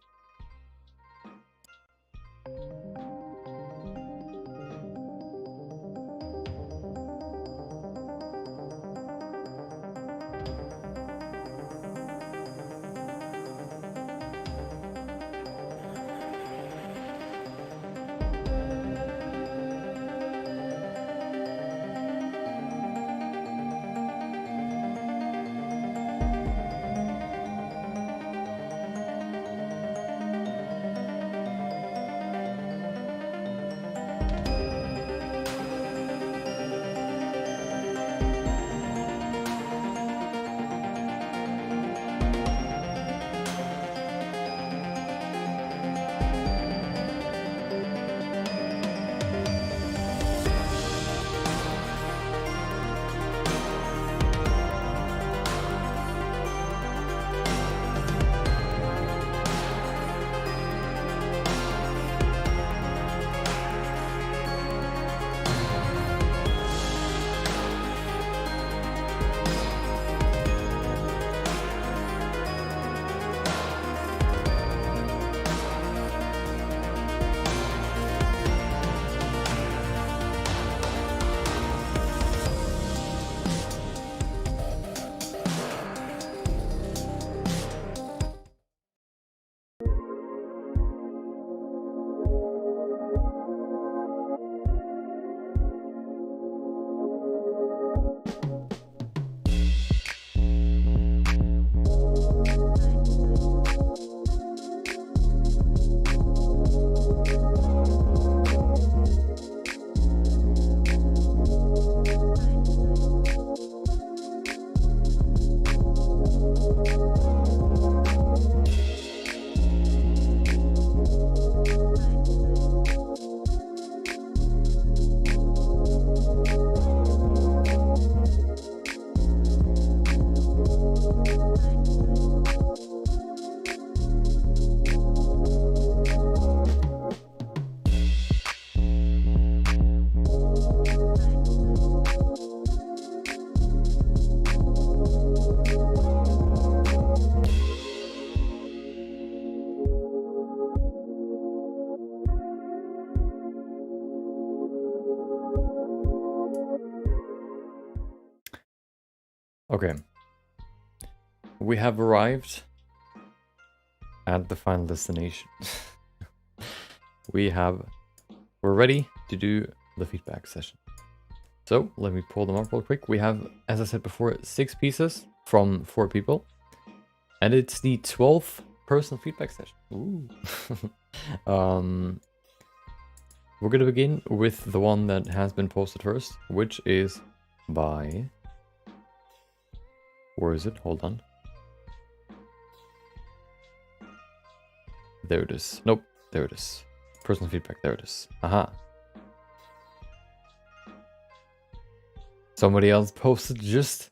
Okay. We have arrived at the final destination. We're ready to do the feedback session. So let me pull them up real quick. We have, as I said before, 6 pieces from 4 people. And it's the 12th personal feedback session. Ooh. We're gonna begin with the one that has been posted first, which is by... Where is it? Hold on. There it is. Nope. There it is. Personal feedback. There it is. Aha. Somebody else posted just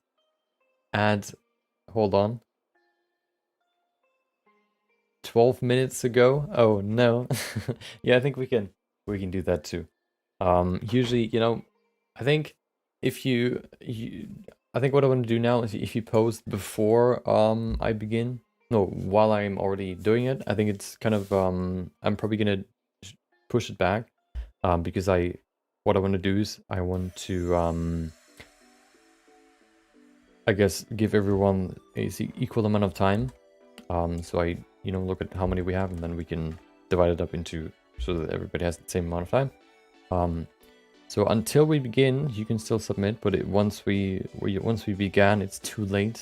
hold on. 12 minutes ago. Oh no. Yeah, I think we can do that too. Usually, you know, I think if I think what I want to do now is if you post before I begin, no, while I'm already doing it, I think it's kind of, I'm probably gonna push it back, because what I want to do is I want to, I guess, give everyone a equal amount of time. So I, look at how many we have, and then we can divide it up into so that everybody has the same amount of time. So until we begin, you can still submit, but once we began, it's too late.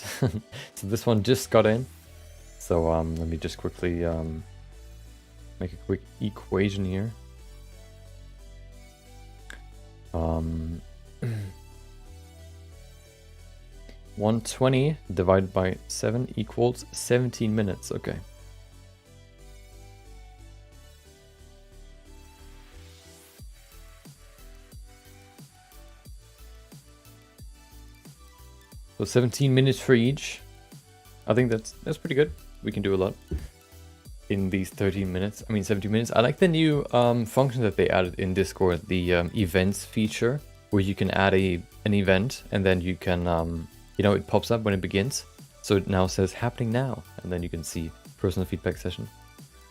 So this one just got in. So let me just quickly make a quick equation here. 120 divided by 7 equals 17 minutes. Okay. So 17 minutes for each. I think that's pretty good. We can do a lot in these 17 minutes. I like the new function that they added in Discord, the events feature, where you can add an event, and then you can, it pops up when it begins. So it now says happening now, and then you can see personal feedback session.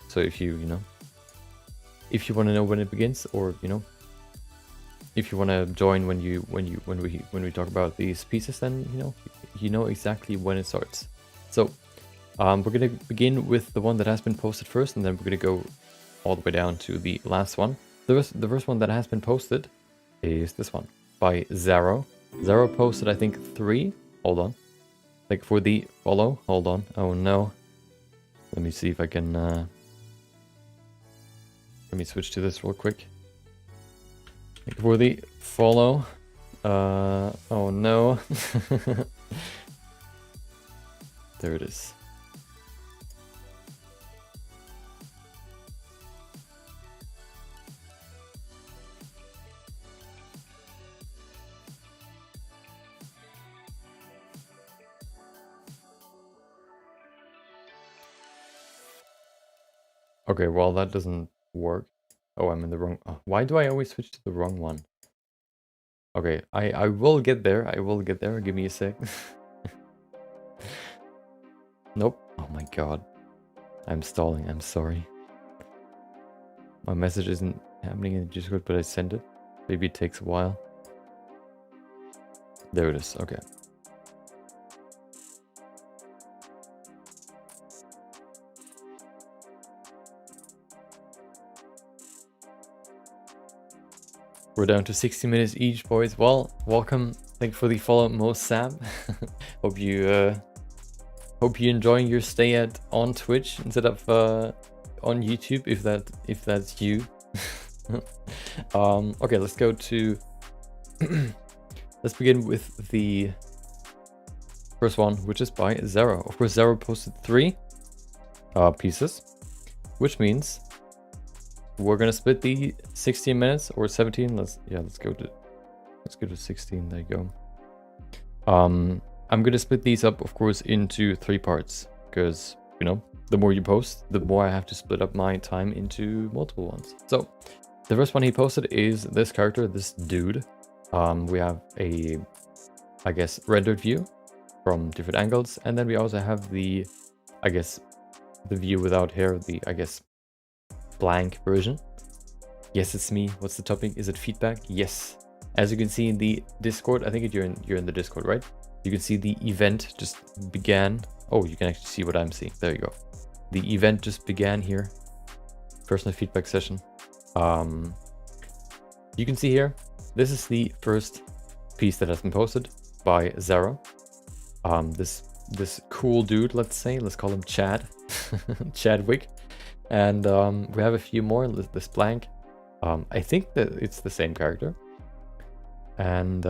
So if you want to know when it begins, or if you want to join when we talk about these pieces, then you know exactly when it starts. So we're gonna begin with the one that has been posted first, and then we're gonna go all the way down to the last one. The first one that has been posted is this one by Zaro. Zaro posted, I think, 3. Hold on. Like for the follow. Hold on. Oh no. Let me see if I can. Let me switch to this real quick. Like for the follow. Oh no. There it is. Okay, well that doesn't work. Oh, I'm in the wrong. Oh, why do I always switch to the wrong one? Okay, I will get there. I will get there. Give me a sec. Nope. Oh my god. I'm stalling. I'm sorry. My message isn't happening in Discord, but I sent it. Maybe it takes a while. There it is. Okay. We're down to 60 minutes each, boys. Well, welcome. Thanks for the follow, Most Sab. Hope you enjoying your stay on Twitch instead of on YouTube, if that's you. Okay, let's go to. Let's begin with the first one, which is by Zero. Of course, Zero posted 3 pieces, which means we're gonna split the 16 minutes or 17. Let's go to 16. There you go. I'm gonna split these up, of course, into 3 parts, because the more you post, the more I have to split up my time into multiple ones. So the first one he posted is this character, this dude. We have a, I guess, rendered view from different angles, and then we also have the, I guess, the view without hair, the, I guess, blank version. Yes, it's me. What's the topic? Is it feedback? Yes. As you can see in the Discord, I think you're in the Discord, right? You can see the event just began. Oh, you can actually see what I'm seeing. There you go. The event just began here. Personal feedback session. You can see here, this is the first piece that has been posted by Zero. This cool dude, let's call him Chad. Chadwick. And we have a few more. This blank. I think that it's the same character. And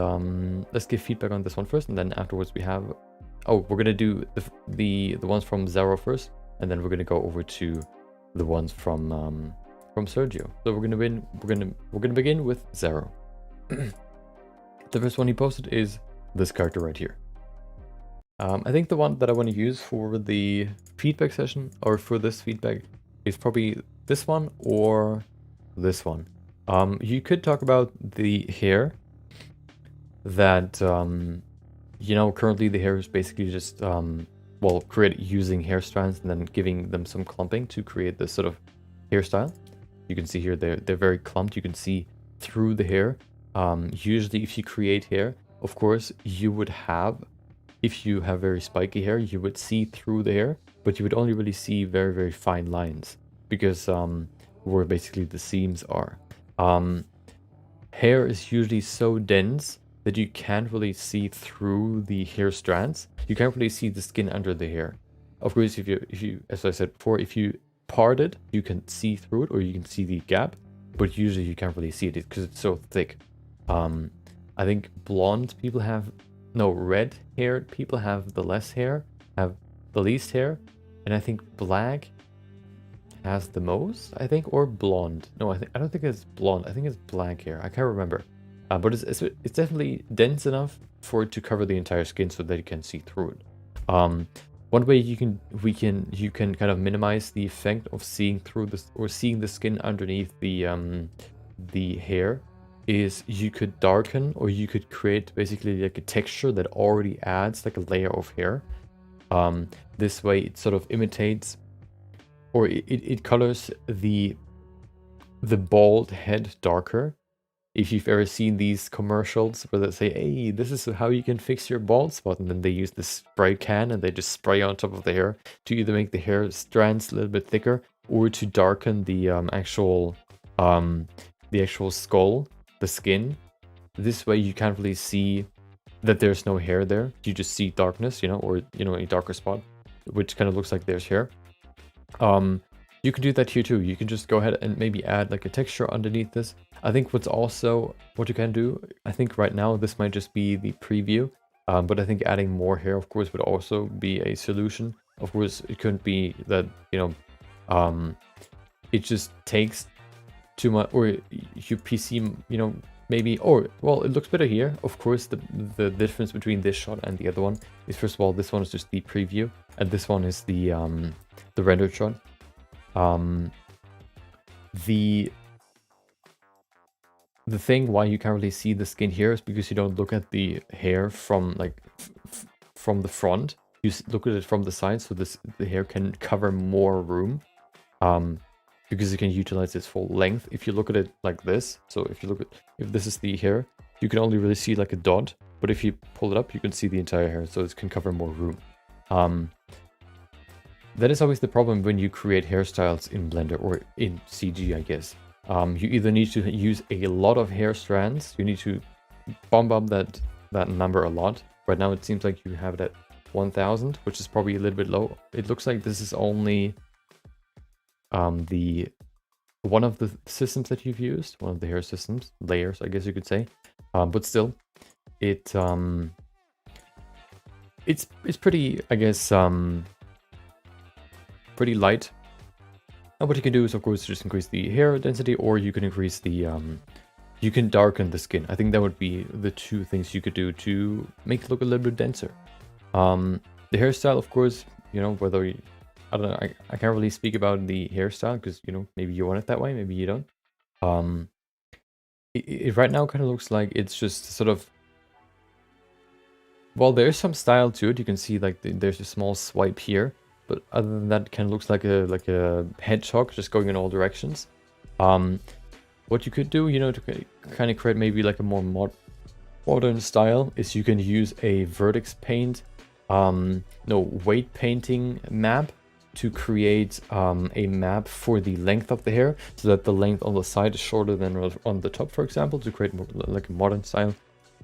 let's give feedback on this one first, and then afterwards we have. Oh, we're gonna do the ones from Zero first, and then we're gonna go over to the ones from Sergio. So we're gonna begin with Zero. The first one he posted is this character right here. I think the one that I want to use for the feedback session, or for this feedback, is probably this one or this one. You could talk about the hair. That currently the hair is basically just well, create using hair strands and then giving them some clumping to create this sort of hairstyle. You can see here they're very clumped. You can see through the hair. Usually if you create hair, of course, you would have, if you have very spiky hair, you would see through the hair, but you would only really see very, very fine lines because where basically the seams are. Hair is usually so dense that you can't really see through the hair strands. You can't really see the skin under the hair. Of course, if you, as I said before, if you part it, you can see through it or you can see the gap, but usually you can't really see it because it's so thick. I think blonde people have, no, red-haired people have the less hair, have the least hair, and I think black has the most, I think, or blonde. No, I don't think it's blonde. I think it's black hair. I can't remember. But it's definitely dense enough for it to cover the entire skin so that you can see through it. One way you can kind of minimize the effect of seeing through this or seeing the skin underneath the hair is you could darken or you could create basically like a texture that already adds like a layer of hair. This way it sort of imitates or it colors the bald head darker. If you've ever seen these commercials where they say, hey, this is how you can fix your bald spot, and then they use this spray can and they just spray on top of the hair to either make the hair strands a little bit thicker or to darken the actual skull, the skin. This way you can't really see that there's no hair there. You just see darkness, or a darker spot, which kind of looks like there's hair. You can do that here too. You can just go ahead and maybe add like a texture underneath this. I think what you can do, I think right now this might just be the preview, but I think adding more hair, of course, would also be a solution. Of course, it couldn't be that, it just takes too much, or your PC, maybe, or, well, it looks better here. Of course, the difference between this shot and the other one is, first of all, this one is just the preview, and this one is the rendered shot. The thing why you can't really see the skin here is because you don't look at the hair from like from the front. You look at it from the side, so the hair can cover more room, because you can utilize its full length. If you look at it like this, so if this is the hair, you can only really see like a dot, but if you pull it up, you can see the entire hair, so it can cover more room. That is always the problem when you create hairstyles in Blender or in CG, I guess. You either need to use a lot of hair strands, you need to bump up that number a lot. Right now it seems like you have it at 1000, which is probably a little bit low. It looks like this is only one of the systems that you've used, one of the hair systems, layers, I guess you could say. But still, it's pretty, I guess, pretty light. And what you can do is, of course, just increase the hair density, or you can increase the, you can darken the skin. I think that would be the two things you could do to make it look a little bit denser. The hairstyle, of course, whether you, I don't know, I can't really speak about the hairstyle because, maybe you want it that way, maybe you don't. It right now kind of looks like it's just sort of, well, there's some style to it. You can see like there's a small swipe here. But other than that, it kind of looks like a hedgehog just going in all directions. What you could do, to kind of create maybe like a more modern style is you can use a vertex paint, weight painting map to create a map for the length of the hair, so that the length on the side is shorter than on the top, for example, to create more like a modern style.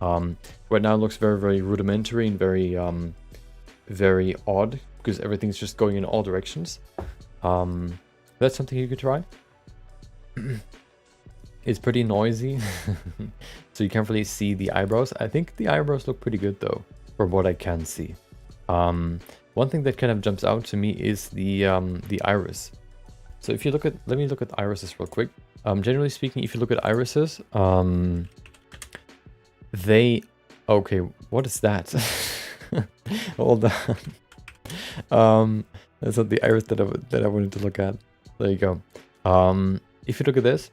Right now it looks very, very rudimentary and very, very odd, because everything's just going in all directions. That's something you could try. It's pretty noisy, so you can't really see the eyebrows. I think the eyebrows look pretty good though, from what I can see. One thing that kind of jumps out to me is the iris. So if you look at, let me look at irises real quick. Generally speaking, if you look at irises, okay, what is that? Hold on. That's not the iris that I wanted to look at. There you go. If you look at this,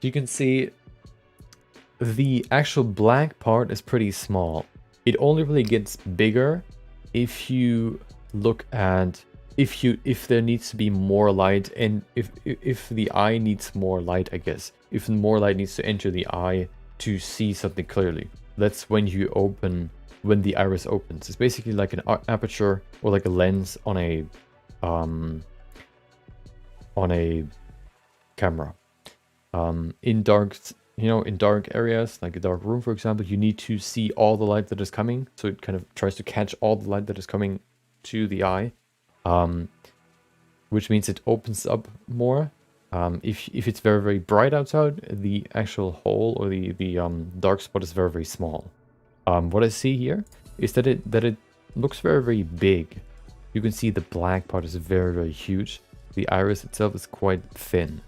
you can see the actual black part is pretty small. It only really gets bigger if you look at if there needs to be more light, and if the eye needs more light, I guess. If more light needs to enter the eye to see something clearly. That's when when the iris opens. It's basically like an aperture or like a lens on a camera. In dark, in dark areas, like a dark room, for example, you need to see all the light that is coming. So it kind of tries to catch all the light that is coming to the eye, which means it opens up more. If it's very, very bright outside, the actual hole or the dark spot is very, very small. What I see here is that it looks very, very big. You can see the black part is very, very huge. The iris itself is quite thin.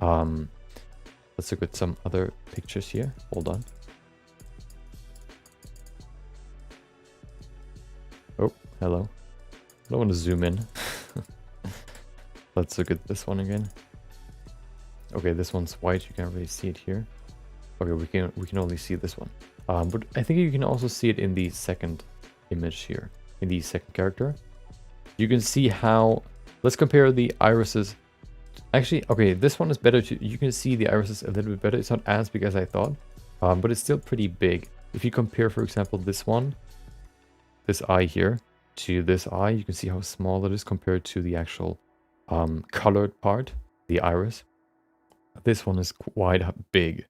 Let's look at some other pictures here. Hold on. Oh, hello. I don't want to zoom in. Let's look at this one again. Okay, this one's white. You can't really see it here. Okay, we can only see this one. But I think you can also see it in the second image here, in the second character. You can see how. Let's compare the irises. Actually, okay, this one is better. You can see the irises a little bit better. It's not as big as I thought, but it's still pretty big. If you compare, for example, this one, this eye here, to this eye, you can see how small it is compared to the actual colored part, the iris. This one is quite big.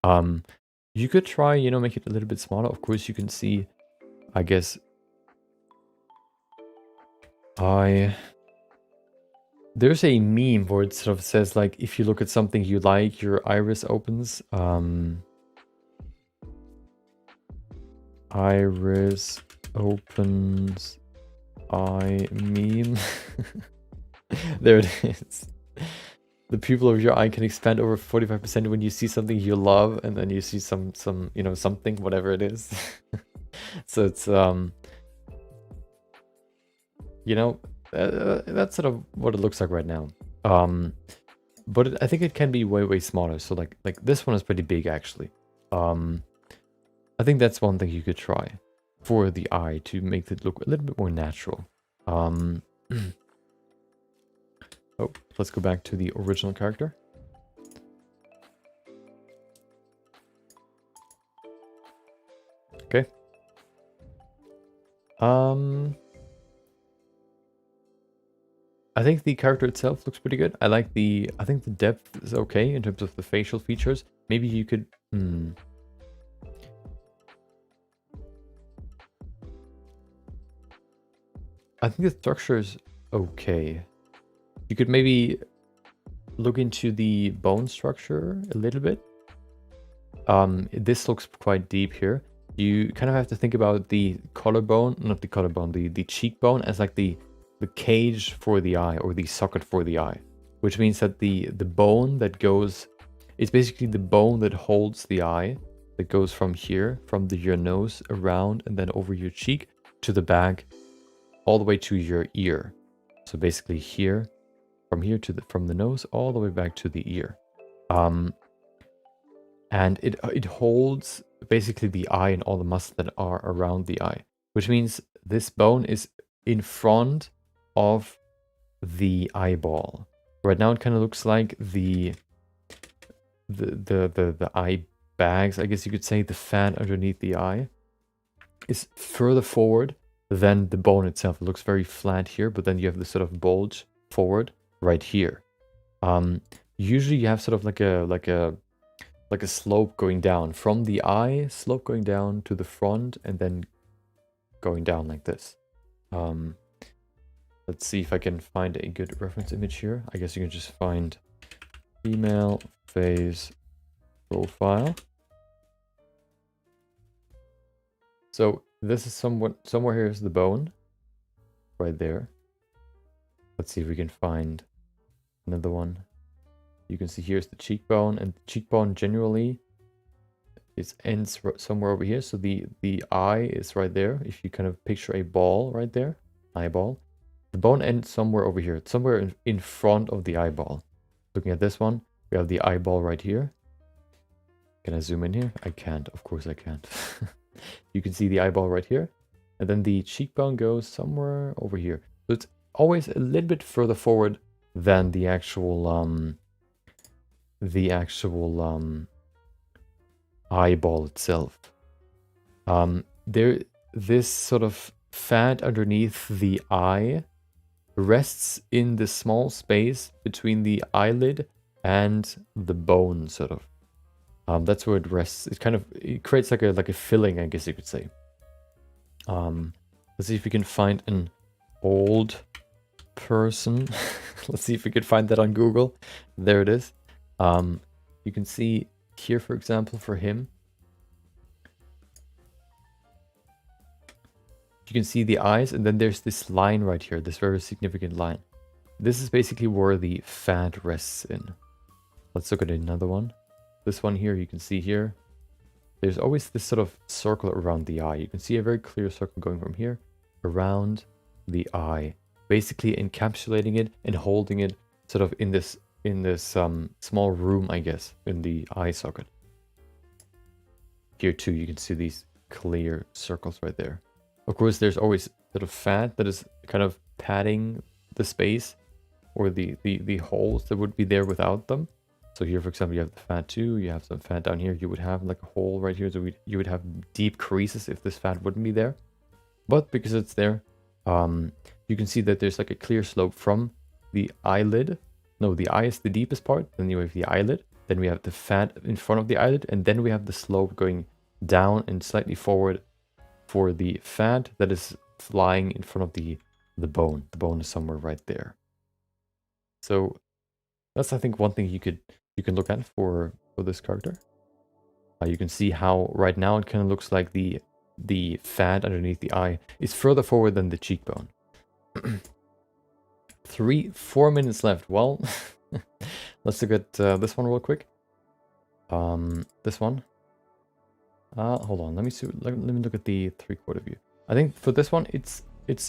You could try, make it a little bit smaller. Of course, you can see, I guess, there's a meme where it sort of says, like, if you look at something you like, your iris opens. Iris opens eye meme. There it is. The pupil of your eye can expand over 45% when you see something you love, and then you see some something, whatever it is. So it's that's sort of what it looks like right now. But I think it can be way, way smaller. So like this one is pretty big actually. I think that's one thing you could try for the eye to make it look a little bit more natural. Oh, let's go back to the original character. Okay. I think the character itself looks pretty good. I think the depth is okay in terms of the facial features. Maybe you could... I think the structure is okay. You could maybe look into the bone structure a little bit. This looks quite deep here. You kind of have to think about the collarbone, not the collarbone, the cheekbone as like the cage for the eye, or the socket for the eye, which means that the bone that goes, it's basically the bone that holds the eye, that goes from here, from your nose around and then over your cheek to the back, all the way to your ear. So basically here, from the nose all the way back to the ear, and it holds basically the eye and all the muscles that are around the eye, which means this bone is in front of the eyeball. Right now it kind of looks like the eye bags, I guess you could say. The fan underneath the eye is further forward than the bone itself. It looks very flat here, but then you have this sort of bulge forward right here. Usually you have sort of like a slope going down from the eye, slope going down to the front, and then going down like this. Let's see if I can find a good reference image here. I guess you can just find female face profile. So this is somewhere here is the bone, right there. Let's see if we can find another one. You can see here's the cheekbone, and the cheekbone generally ends somewhere over here. So the eye is right there. If you kind of picture a ball right there, eyeball, the bone ends somewhere over here. It's somewhere in front of the eyeball. Looking at this one, we have the eyeball right here. Can I zoom in here? I can't. Of course I can't. You can see the eyeball right here. And then the cheekbone goes somewhere over here. So it's always a little bit further forward than the actual eyeball itself. This sort of fat underneath the eye rests in the small space between the eyelid and the bone, sort of. That's where it rests. It creates like a filling, I guess you could say. Let's see if we can find an old person. Let's see if we can find that on Google. There it is. You can see here, for example, for him, you can see the eyes, and then there's this line right here, this very significant line. This is basically where the fat rests in. Let's look at another one. This one here, you can see here, there's always this sort of circle around the eye. You can see a very clear circle going from here around the eye, basically encapsulating it and holding it sort of in this small room, I guess, in the eye socket. Here too, you can see these clear circles right there. Of course, there's always sort of fat that is kind of padding the space or the holes that would be there without them. So here, for example, you have the fat too. You have some fat down here. You would have like a hole right here. So you would have deep creases if this fat wouldn't be there. But because it's there, you can see that there's like a clear slope from the eyelid. No, the eye is the deepest part. Then you have the eyelid. Then we have the fat in front of the eyelid. And then we have the slope going down and slightly forward for the fat that is lying in front of the bone. The bone is somewhere right there. So that's, I think, one thing you can look at for this character. You can see how right now it kind of looks like the fat underneath the eye is further forward than the cheekbone. 4 minutes left. Well, let's look at this one real quick. This one. Hold on. Let me see. Let me look at the 3/4 view. I think for this one, it's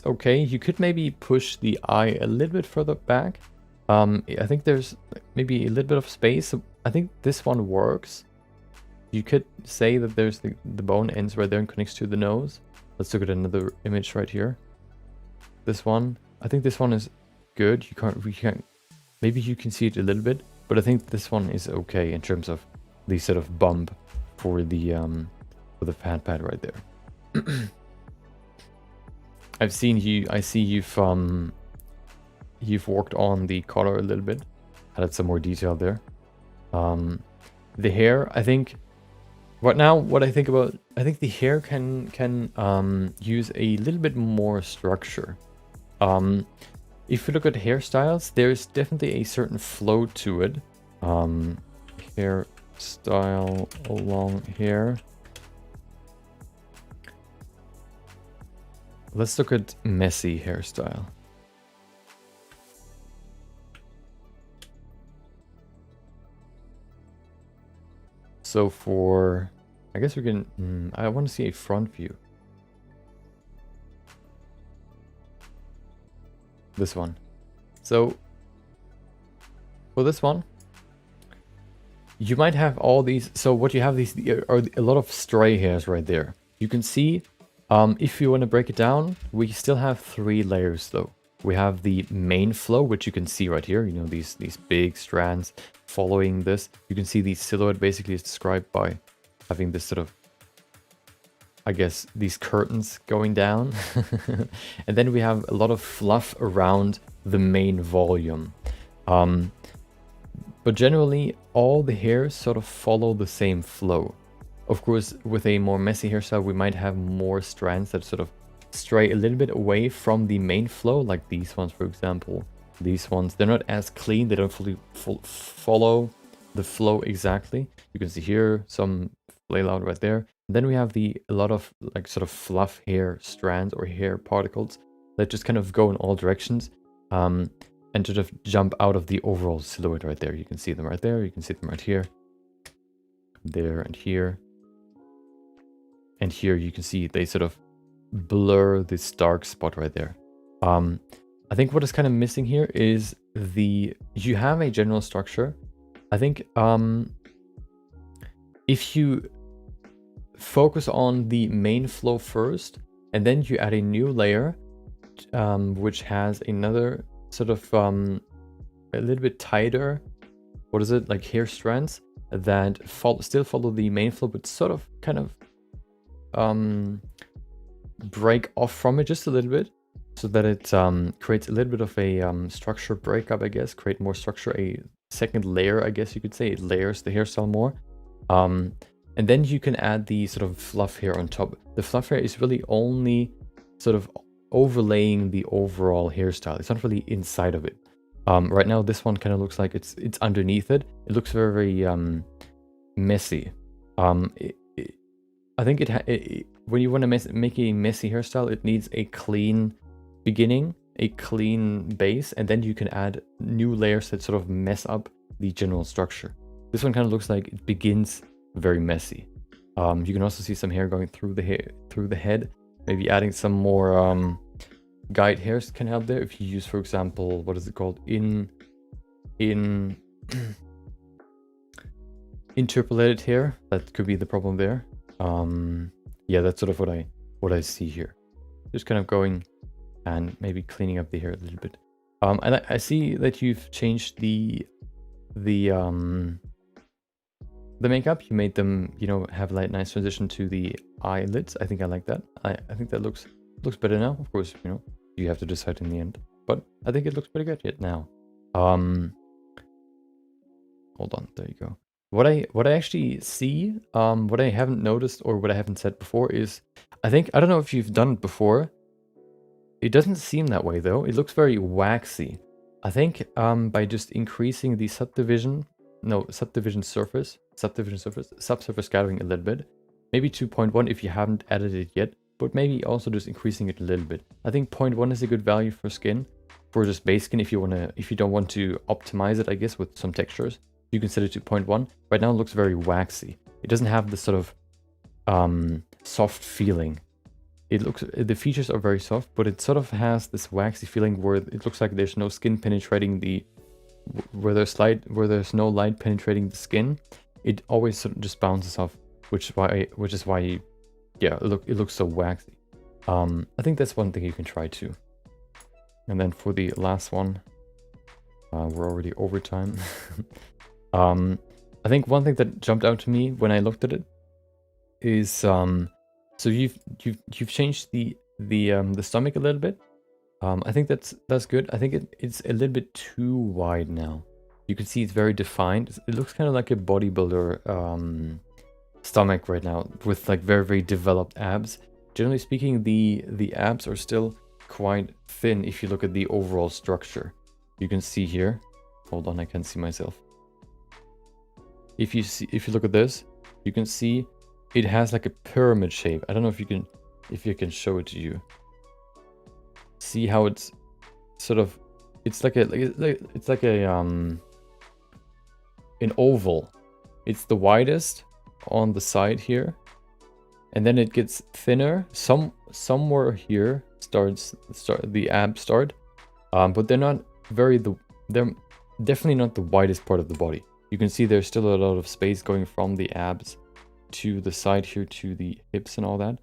okay. You could maybe push the eye a little bit further back. I think there's maybe a little bit of space. So I think this one works. You could say that there's the bone ends right there and connects to the nose. Let's look at another image right here. This one, I think this one is good. We can't. Maybe you can see it a little bit, but I think this one is okay in terms of the sort of bump for the fat pad right there. I see you've worked on the color a little bit, added some more detail there. The hair, I think, right now, what I think about, I think the hair can use a little bit more structure. If you look at hairstyles, there's definitely a certain flow to it. Hairstyle, long hair. Let's look at messy hairstyle. So for, I guess we can, I want to see a front view. This one. So for this one, you might have all these. So what you have, these are a lot of stray hairs right there. You can see, if you want to break it down, we still have 3 layers though. We have the main flow, which you can see right here. You know, these big strands following this. You can see the silhouette basically is described by having this sort of, I guess, these curtains going down. And then we have a lot of fluff around the main volume. But generally, all the hairs sort of follow the same flow. Of course, with a more messy hairstyle, we might have more strands that sort of stray a little bit away from the main flow, like these ones, for example. These ones, they're not as clean. They don't fully follow the flow exactly. You can see here some flail out right there. And then we have a lot of like sort of fluff hair strands or hair particles that just kind of go in all directions and sort of jump out of the overall silhouette right there. You can see them right there. You can see them right here, there, and here. And here you can see they sort of blur this dark spot right there. I think what is kind of missing here is you have a general structure. I think if you focus on the main flow first and then you add a new layer, which has another sort of a little bit tighter, what is it, like hair strands that still follow the main flow, but sort of kind of break off from it just a little bit, so that it creates a little bit of a structure breakup, I guess, create more structure, a second layer, I guess you could say. It layers the hairstyle more. And then you can add the sort of fluff hair on top. The fluff hair is really only sort of overlaying the overall hairstyle. It's not really inside of it. Right now, this one kind of looks like it's underneath it. It looks very, very messy. I think when you want to make a messy hairstyle, it needs a clean beginning, a clean base, and then you can add new layers that sort of mess up the general structure. This one kind of looks like it begins very messy. You can also see some hair going through the head. Maybe adding some more guide hairs can help there. If you use, for example, what is it called? Interpolated hair, that could be the problem there. Yeah, that's sort of what I see here. Just kind of going and maybe cleaning up the hair a little bit. And I see that you've changed the makeup. You made them, you know, have like nice transition to the eyelids. I think I like that. I think that looks better now. Of course, you know, you have to decide in the end, but I think it looks pretty good yet now. Hold on, there you go. What I actually see, what I haven't noticed or what I haven't said before is, I don't know if you've done it before. It doesn't seem that way though. It looks very waxy. I think by just increasing the subsurface scattering a little bit, maybe 2.1 if you haven't added it yet, but maybe also just increasing it a little bit. I think 0.1 is a good value for skin, for just base skin. If you don't want to optimize it, I guess, with some textures, you can set it to 0.1. Right now it looks very waxy. It doesn't have this sort of soft feeling. The features are very soft, but it sort of has this waxy feeling where it looks like there's no skin penetrating where there's no light penetrating the skin. It always sort of just bounces off, which is why yeah, it looks so waxy. I think that's one thing you can try too. And then for the last one, we're already over time. I think one thing that jumped out to me when I looked at it is so you've changed the stomach a little bit. I think that's good. I think it's a little bit too wide now. You can see it's very defined. It looks kind of like a bodybuilder stomach right now, with like very, very developed abs. Generally speaking, the abs are still quite thin if you look at the overall structure. You can see here. Hold on, I can't see myself. If you look at this, you can see it has like a pyramid shape. I don't know if you can show it to you. See how it's sort of, it's like an oval. It's the widest on the side here, and then it gets thinner. Somewhere here the abs start, but they're definitely not the widest part of the body. You can see there's still a lot of space going from the abs to the side here to the hips and all that.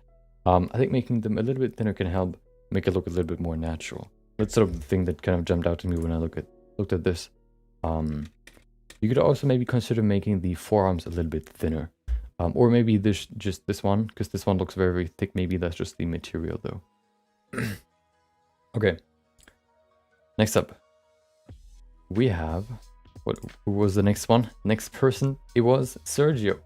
I think making them a little bit thinner can help make it look a little bit more natural. That's sort of the thing that kind of jumped out to me when I looked at this. You could also maybe consider making the forearms a little bit thinner, or maybe just this one, because this one looks very, very thick. Maybe that's just the material though. Okay. Next up, we have who was the next one? Next person, it was Sergio.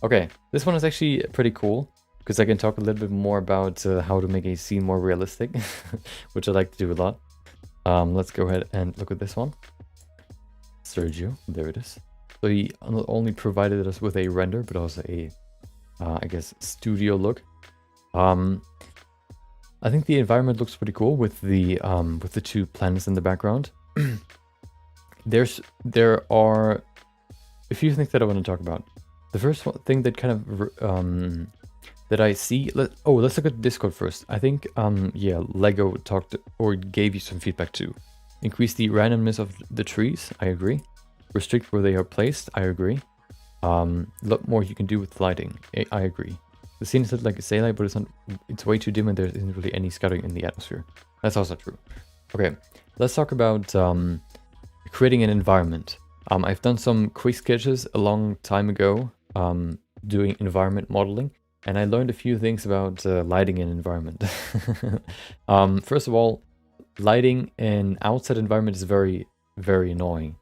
Okay, this one is actually pretty cool because I can talk a little bit more about how to make a scene more realistic, which I like to do a lot. Let's go ahead and look at this one. Sergio, there it is. So he not only provided us with a render, but also a, I guess, studio look. I think the environment looks pretty cool with the two planets in the background. There are a few things that I want to talk about. The first thing that kind of that I see. Let's look at Discord first. I think yeah, Lego talked or gave you some feedback too. Increase the randomness of the trees. I agree. Restrict where they are placed. I agree. A lot more you can do with lighting. I agree. The scene is like a daylight, but it's way too dim and there isn't really any scattering in the atmosphere. That's also true. Okay, let's talk about creating an environment. I've done some quick sketches a long time ago doing environment modeling, and I learned a few things about lighting an environment. First of all, lighting an outside environment is very, very annoying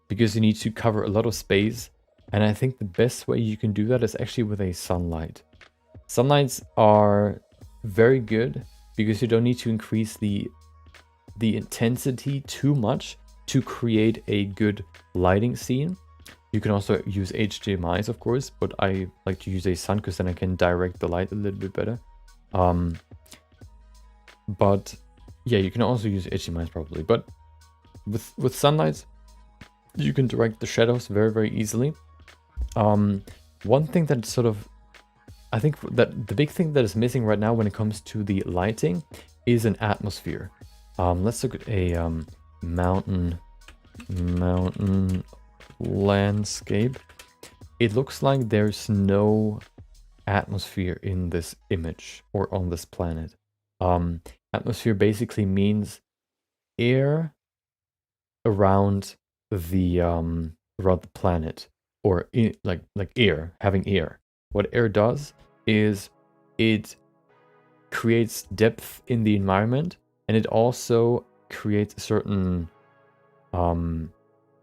because you need to cover a lot of space, and I think the best way you can do that is actually with a sunlight. Sunlights are very good because you don't need to increase the intensity too much to create a good lighting scene. You can also use HDMIs, of course, but I like to use a sun because then I can direct the light a little bit better. But yeah, you can also use HDMIs probably, but with sunlights, you can direct the shadows very, very easily. One thing that sort of, I think that the big thing that is missing right now when it comes to the lighting is an atmosphere. Let's look at a mountain landscape. It looks like there's no atmosphere in this image or on this planet. Atmosphere basically means air around the planet, or like air, having air. What air does is it creates depth in the environment, and it also creates a certain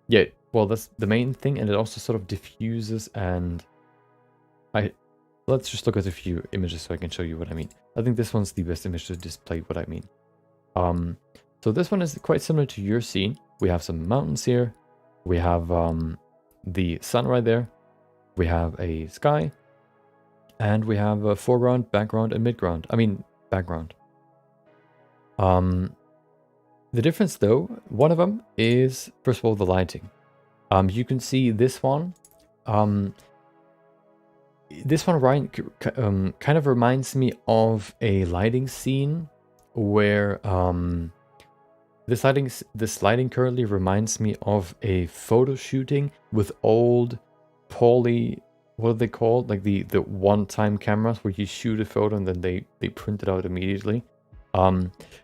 yeah, well, that's the main thing, and it also sort of diffuses. And let's just look at a few images so I can show you what I mean. I think this one's the best image to display what I mean. So this one is quite similar to your scene. We have some mountains here. We have the sun right there. We have a sky. And we have a foreground, background, and midground. I mean, background. The difference, though, one of them is, first of all, the lighting. You can see this one. This one kind of reminds me of a lighting scene where this lighting currently reminds me of a photo shooting with old what are they called? Like the one-time cameras where you shoot a photo and then they print it out immediately.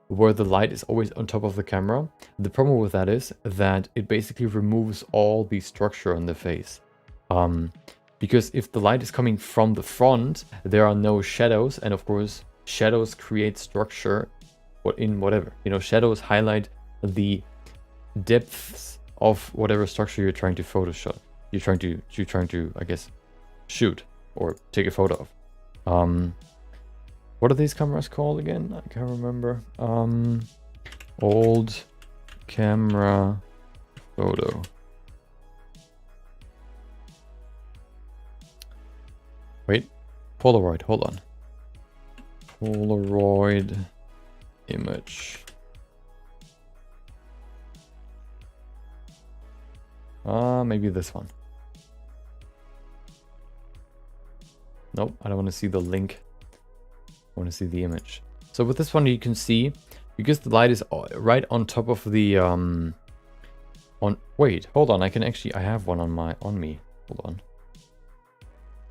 Where the light is always on top of the camera. The problem with that is that it basically removes all the structure on the face. Because if the light is coming from the front, there are no shadows, and of course, shadows create structure in whatever. You know, shadows highlight the depths of whatever structure you're trying to Photoshop. You're trying to, I guess, shoot or take a photo of. What are these cameras called again? I can't remember. Old camera photo. Wait, Polaroid, hold on. Polaroid image. Maybe this one. Nope, I don't want to see the link. I want to see the image. So with this one, you can see, because the light is right on top of the wait, hold on, I have one on me. Hold on.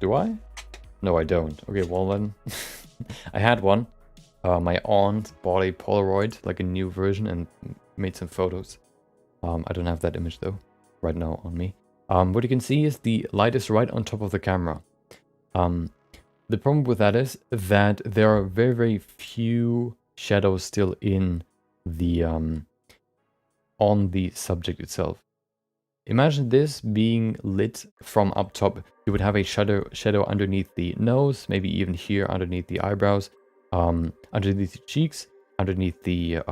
Do I? No, I don't. Okay, well then. I had one. My aunt bought a Polaroid, like a new version, and made some photos. I don't have that image though, right now on me. What you can see is the light is right on top of the camera. The problem with that is that there are very, very few shadows still in the on the subject itself. Imagine this being lit from up top. You would have a shadow underneath the nose, maybe even here underneath the eyebrows, underneath the cheeks, underneath the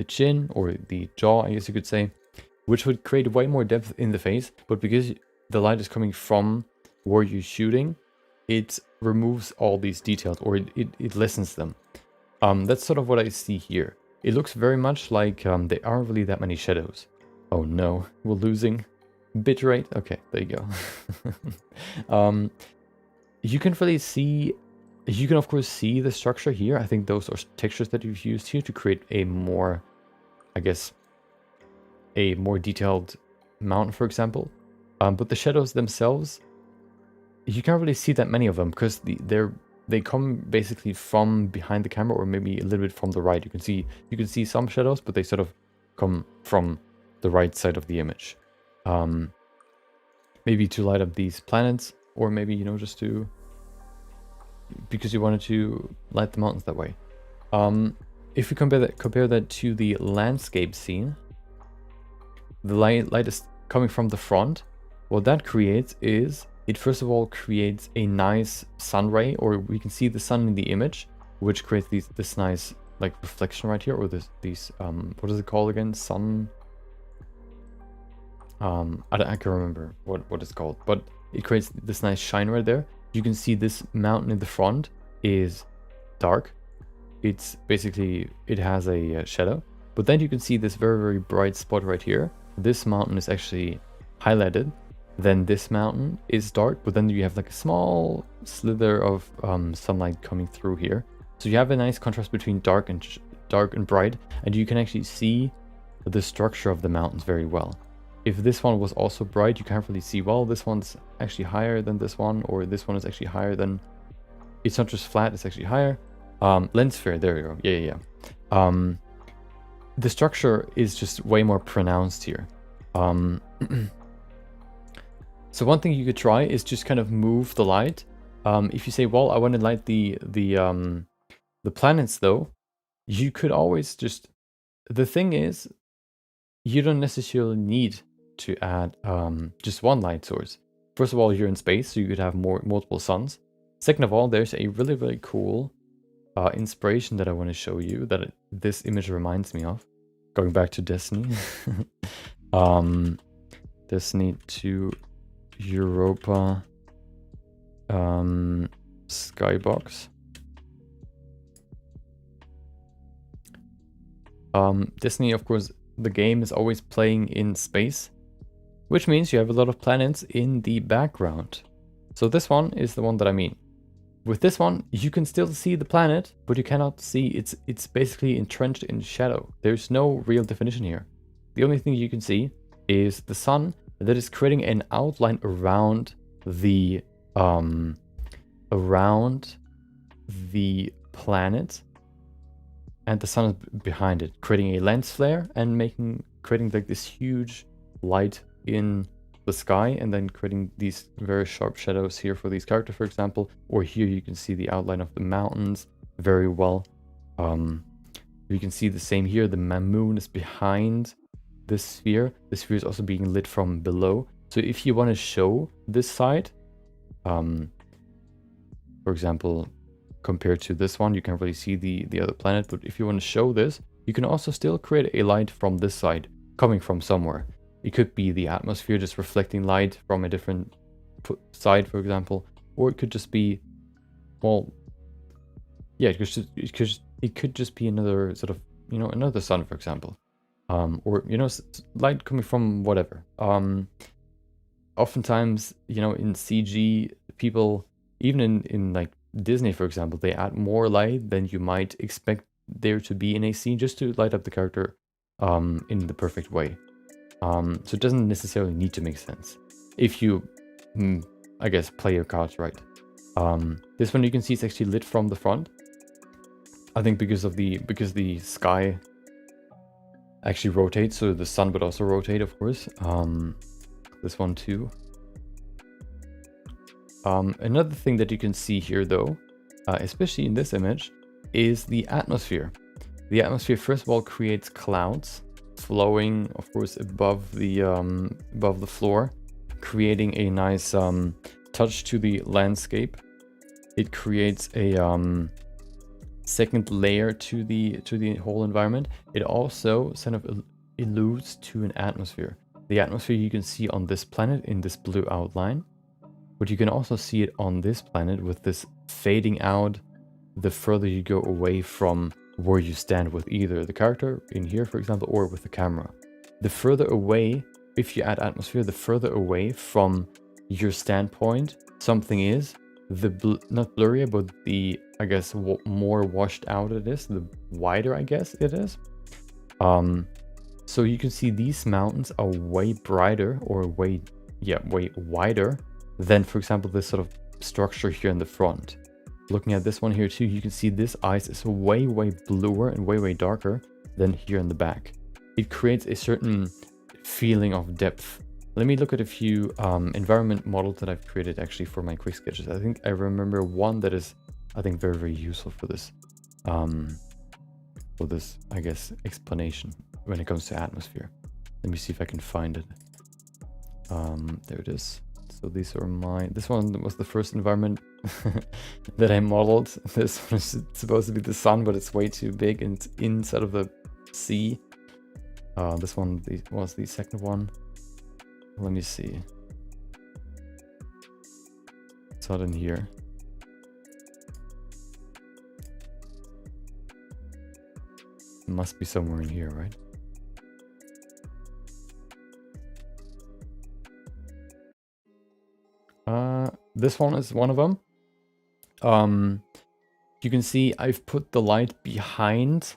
chin or the jaw, I guess you could say, which would create way more depth in the face. But because the light is coming from where you're shooting, it removes all these details, or it lessens them. That's sort of what I see here. It looks very much like there aren't really that many shadows. Oh no, we're losing bitrate. Okay, there you go. You can really see, you can of course see the structure here. I think those are textures that you've used here to create a more, I guess, a more detailed mountain, for example. But the shadows themselves, you can't really see that many of them because they're they come basically from behind the camera, or maybe a little bit from the right. You can see some shadows, but they sort of come from the right side of the image. Maybe to light up these planets, or maybe, you know, just to, because you wanted to light the mountains that way. If we compare that to the landscape scene, the light is coming from the front. What that creates is, it first of all creates a nice sun ray, or we can see the sun in the image, which creates this nice like reflection right here, or these what is it called again? Sun. I can't remember what it's called, but it creates this nice shine right there. You can see this mountain in the front is dark. It's basically, it has a shadow, but then you can see this very, very bright spot right here. This mountain is actually highlighted. Then this mountain is dark, but then you have like a small slither of sunlight coming through here. So you have a nice contrast between dark and bright, and you can actually see the structure of the mountains very well. If this one was also bright, you can't really see, well, this one's actually higher than this one, or this one is actually higher than, it's not just flat, it's actually higher. Lens flare, there you go. Yeah. The structure is just way more pronounced here. So one thing you could try is just kind of move the light. If you say, well, I want to light the planets though, you could always just, the thing is, you don't necessarily need to add just one light source. First of all, you're in space, so you could have multiple suns. Second of all, there's a really, really cool inspiration that I want to show you that this image reminds me of. Going back to Destiny. Destiny 2 Europa Skybox. Destiny, of course, the game is always playing in space, which means you have a lot of planets in the background. So this one is the one that I mean. With this one, you can still see the planet, but you cannot see, it's basically entrenched in shadow. There's no real definition here. The only thing you can see is the sun that is creating an outline around the planet, and the sun is behind it, creating a lens flare and creating like this huge light in the sky, and then creating these very sharp shadows here for these characters, for example. Or here you can see the outline of the mountains very well. You can see the same here. The moon is behind this sphere. The sphere is also being lit from below. So if you want to show this side, for example, compared to this one, you can't really see the other planet. But if you want to show this, you can also still create a light from this side, coming from somewhere. It could be the atmosphere just reflecting light from a different side, for example, or it could just be, well, yeah, it could just be another sort of, you know, another sun, for example, or, you know, light coming from whatever. Oftentimes, you know, in CG, people, even in like Disney, for example, they add more light than you might expect there to be in a scene, just to light up the character in the perfect way. So it doesn't necessarily need to make sense if you, I guess, play your cards right. This one you can see it's actually lit from the front. I think because the sky actually rotates, so the sun would also rotate, of course. This one too. Another thing that you can see here, though, especially in this image, is the atmosphere. The atmosphere, first of all, creates clouds flowing, of course, above the floor, creating a nice touch to the landscape. It creates a second layer to the whole environment. It also kind of alludes to an atmosphere. The atmosphere you can see on this planet in this blue outline, but you can also see it on this planet with this fading out the further you go away from where you stand with either the character in here, for example, or with the camera. The further away, if you add atmosphere, the further away from your standpoint something is, the not blurrier, but the, I guess, more washed out it is, the wider, I guess, it is. So you can see these mountains are way brighter, or way wider than, for example, this sort of structure here in the front. looking at this one here too, you can see this ice is way bluer and way darker than here in the back. It creates a certain feeling of depth. Let me look at a few environment models that I've created actually for my quick sketches. I think I remember one that is, I think, very useful for this, I guess, explanation when it comes to atmosphere. Let me see if I can find it. There it is. So these are this one was the first environment that I modeled. This one is supposed to be the sun, but it's way too big and it's inside of the sea. This one was the second one. Let me see. It's not in here. It must be somewhere in here, right? This one is one of them. You can see I've put the light behind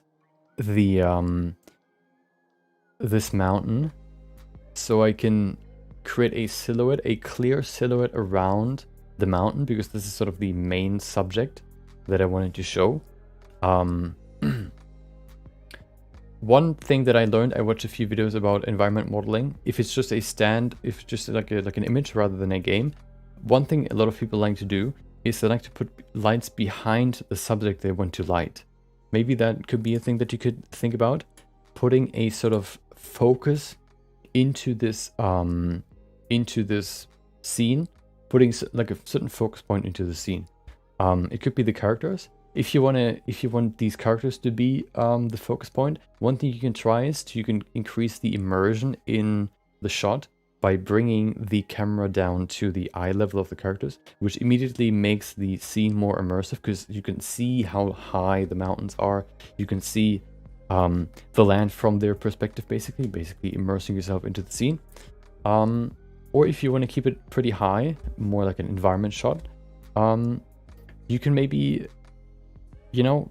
the this mountain, so I can create a silhouette, a clear silhouette around the mountain, because this is sort of the main subject that I wanted to show. One thing that I learned, I watched a few videos about environment modeling. If it's just a stand, if it's just like an image rather than a game, one thing a lot of people like to do is they like to put lights behind the subject they want to light. Maybe that could be a thing that you could think about, putting a sort of focus into this scene, putting like a certain focus point into the scene. It could be the characters. If you want these characters to be the focus point, one thing you can try is you can increase the immersion in the shot by bringing the camera down to the eye level of the characters, which immediately makes the scene more immersive, because you can see how high the mountains are. You can see the land from their perspective, basically immersing yourself into the scene. Or if you want to keep it pretty high, more like an environment shot, you can maybe, you know,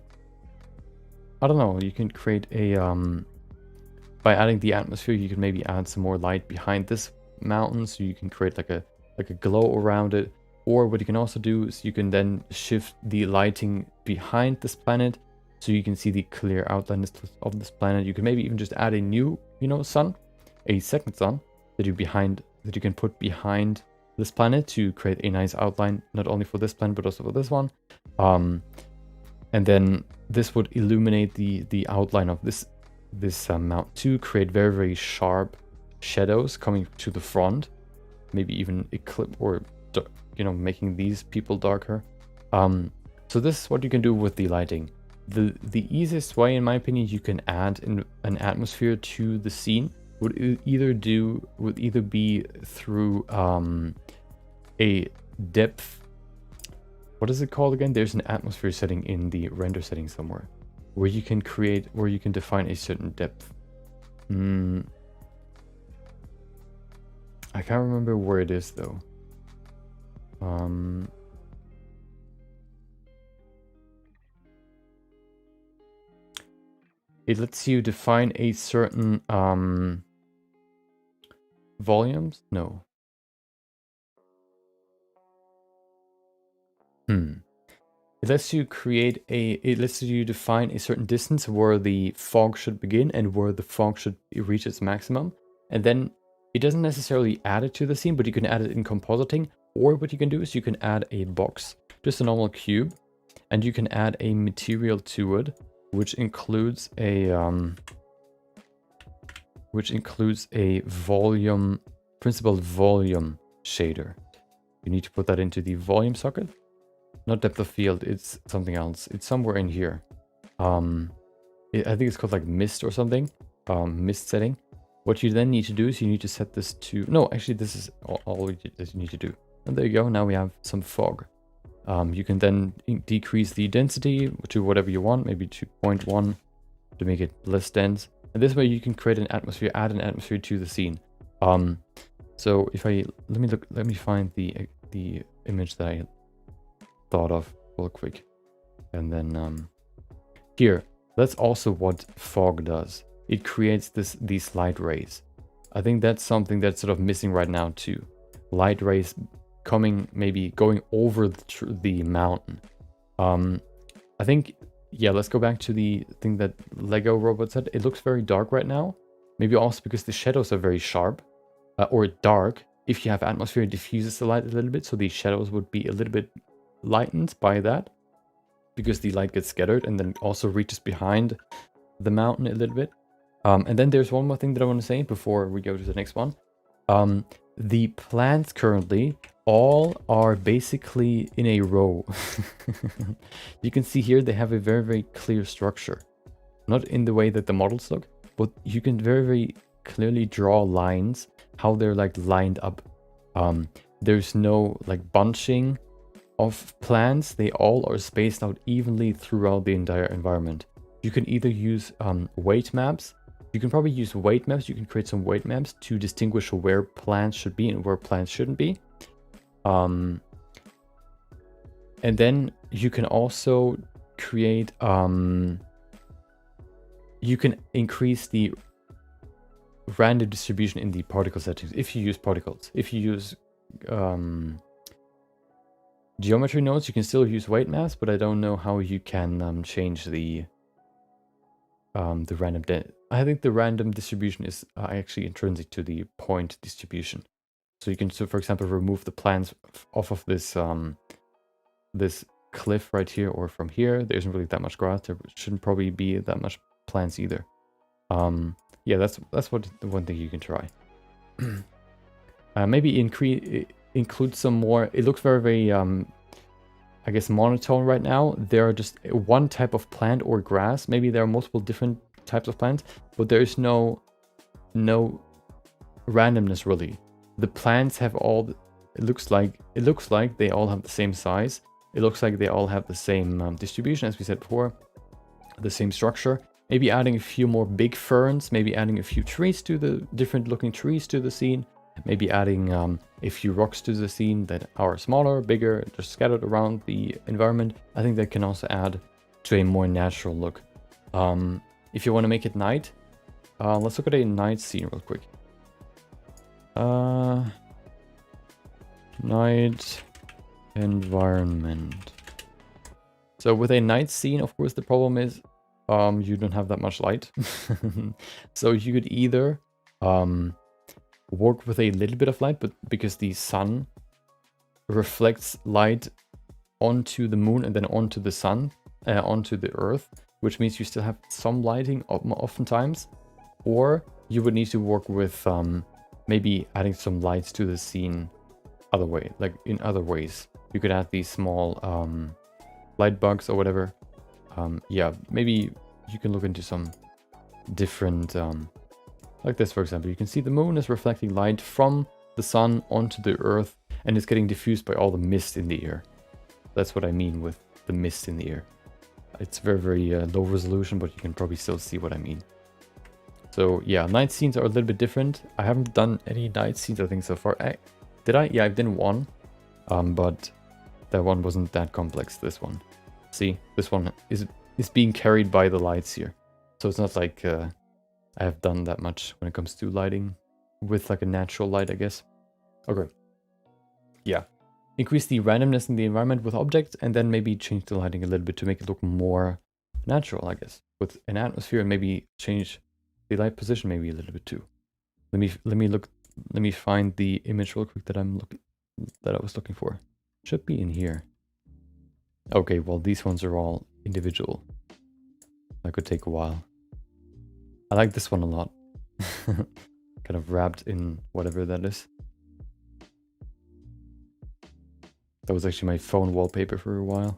I don't know, you can create a by adding the atmosphere, you can maybe add some more light behind this mountain, so you can create like a glow around it. Or what you can also do is you can then shift the lighting behind this planet, so you can see the clear outline of this planet. You can maybe even just add a new, sun, a second sun that you can put behind this planet to create a nice outline, not only for this planet but also for this one. And then this would illuminate the outline of this mountain to create very sharp shadows coming to the front, maybe even eclipse or making these people darker. So this is what you can do with the lighting. The easiest way, in my opinion, you can add an atmosphere to the scene would either be through a depth. What is it called again? There's an atmosphere setting in the render setting somewhere where you can define a certain depth. I can't remember where it is though. It lets you define a certain volumes? No. It lets you define a certain distance where the fog should begin and where the fog should reach its maximum. And then it doesn't necessarily add it to the scene, but you can add it in compositing. Or what you can do is you can add a box, just a normal cube, and you can add a material to it, which includes a principal volume shader. You need to put that into the volume socket. Not depth of field, it's something else. It's somewhere in here. I think it's called like mist or something. Mist setting. What you then need to do is you need to set this to... No, actually this is all you need to do. And there you go, now we have some fog. You can then decrease the density to whatever you want, maybe 2.1 to make it less dense. And this way you can create an atmosphere, add an atmosphere to the scene. So if let me find the image that I thought of real quick. And then here, that's also what fog does. It creates these light rays. I think that's something that's sort of missing right now too. Light rays going over the mountain. I think, yeah, let's go back to the thing that Lego robot said. It looks very dark right now. Maybe also because the shadows are very sharp or dark. If you have atmosphere, it diffuses the light a little bit, so the shadows would be a little bit lightened by that, because the light gets scattered and then also reaches behind the mountain a little bit. And then there's one more thing that I want to say before we go to the next one. The plants currently all are basically in a row. You can see here they have a very, very clear structure. Not in the way that the models look, but you can very, very clearly draw lines, how they're like lined up. There's no like bunching of plants. They all are spaced out evenly throughout the entire environment. You can either use weight maps. You can probably use weight maps. You can create some weight maps to distinguish where plants should be and where plants shouldn't be. And then you can also create, you can increase the random distribution in the particle settings if you use particles. If you use geometry nodes, you can still use weight maps, but I don't know how you can change the random. I think the random distribution is actually intrinsic to the point distribution. So you can, so for example, remove the plants off of this this cliff right here or from here. There isn't really that much grass. There shouldn't probably be that much plants either. Yeah, that's what the one thing you can try. Maybe include some more. It looks very, very I guess monotone right now. There are just one type of plant or grass. Maybe there are multiple different types of plants, but there is no randomness really. The plants have all, it looks like they all have the same size. It looks like they all have the same distribution, as we said before, the same structure. Maybe adding a few more big ferns, maybe adding a few trees to the different looking trees to the scene, maybe adding a few rocks to the scene that are smaller, bigger, just scattered around the environment. I think that can also add to a more natural look. If you want to make it night, let's look at a night scene real quick. Night environment. So with a night scene, of course, the problem is you don't have that much light. So you could either work with a little bit of light, but because the sun reflects light onto the moon and then onto the sun, onto the earth, which means you still have some lighting oftentimes, or you would need to work with maybe adding some lights to the scene other way, like in other ways. You could add these small light bugs or whatever. Yeah, maybe you can look into some different, like this, for example. You can see the moon is reflecting light from the sun onto the earth, and it's getting diffused by all the mist in the air. That's what I mean with the mist in the air. It's very, very low resolution, but you can probably still see what I mean. So yeah, night scenes are a little bit different. I haven't done any night scenes, I think, so far. Did I? Yeah, I've done one, but that one wasn't that complex. This one, see, this one is being carried by the lights here. So it's not like I have done that much when it comes to lighting with like a natural light, I guess. Okay. Yeah. Increase the randomness in the environment with objects, and then maybe change the lighting a little bit to make it look more natural, I guess, with an atmosphere, and maybe change the light position maybe a little bit too. Let me find the image real quick that I was looking for. Should be in here. Okay, well, these ones are all individual. That could take a while. I like this one a lot. Kind of wrapped in whatever that is. That was actually my phone wallpaper for a while.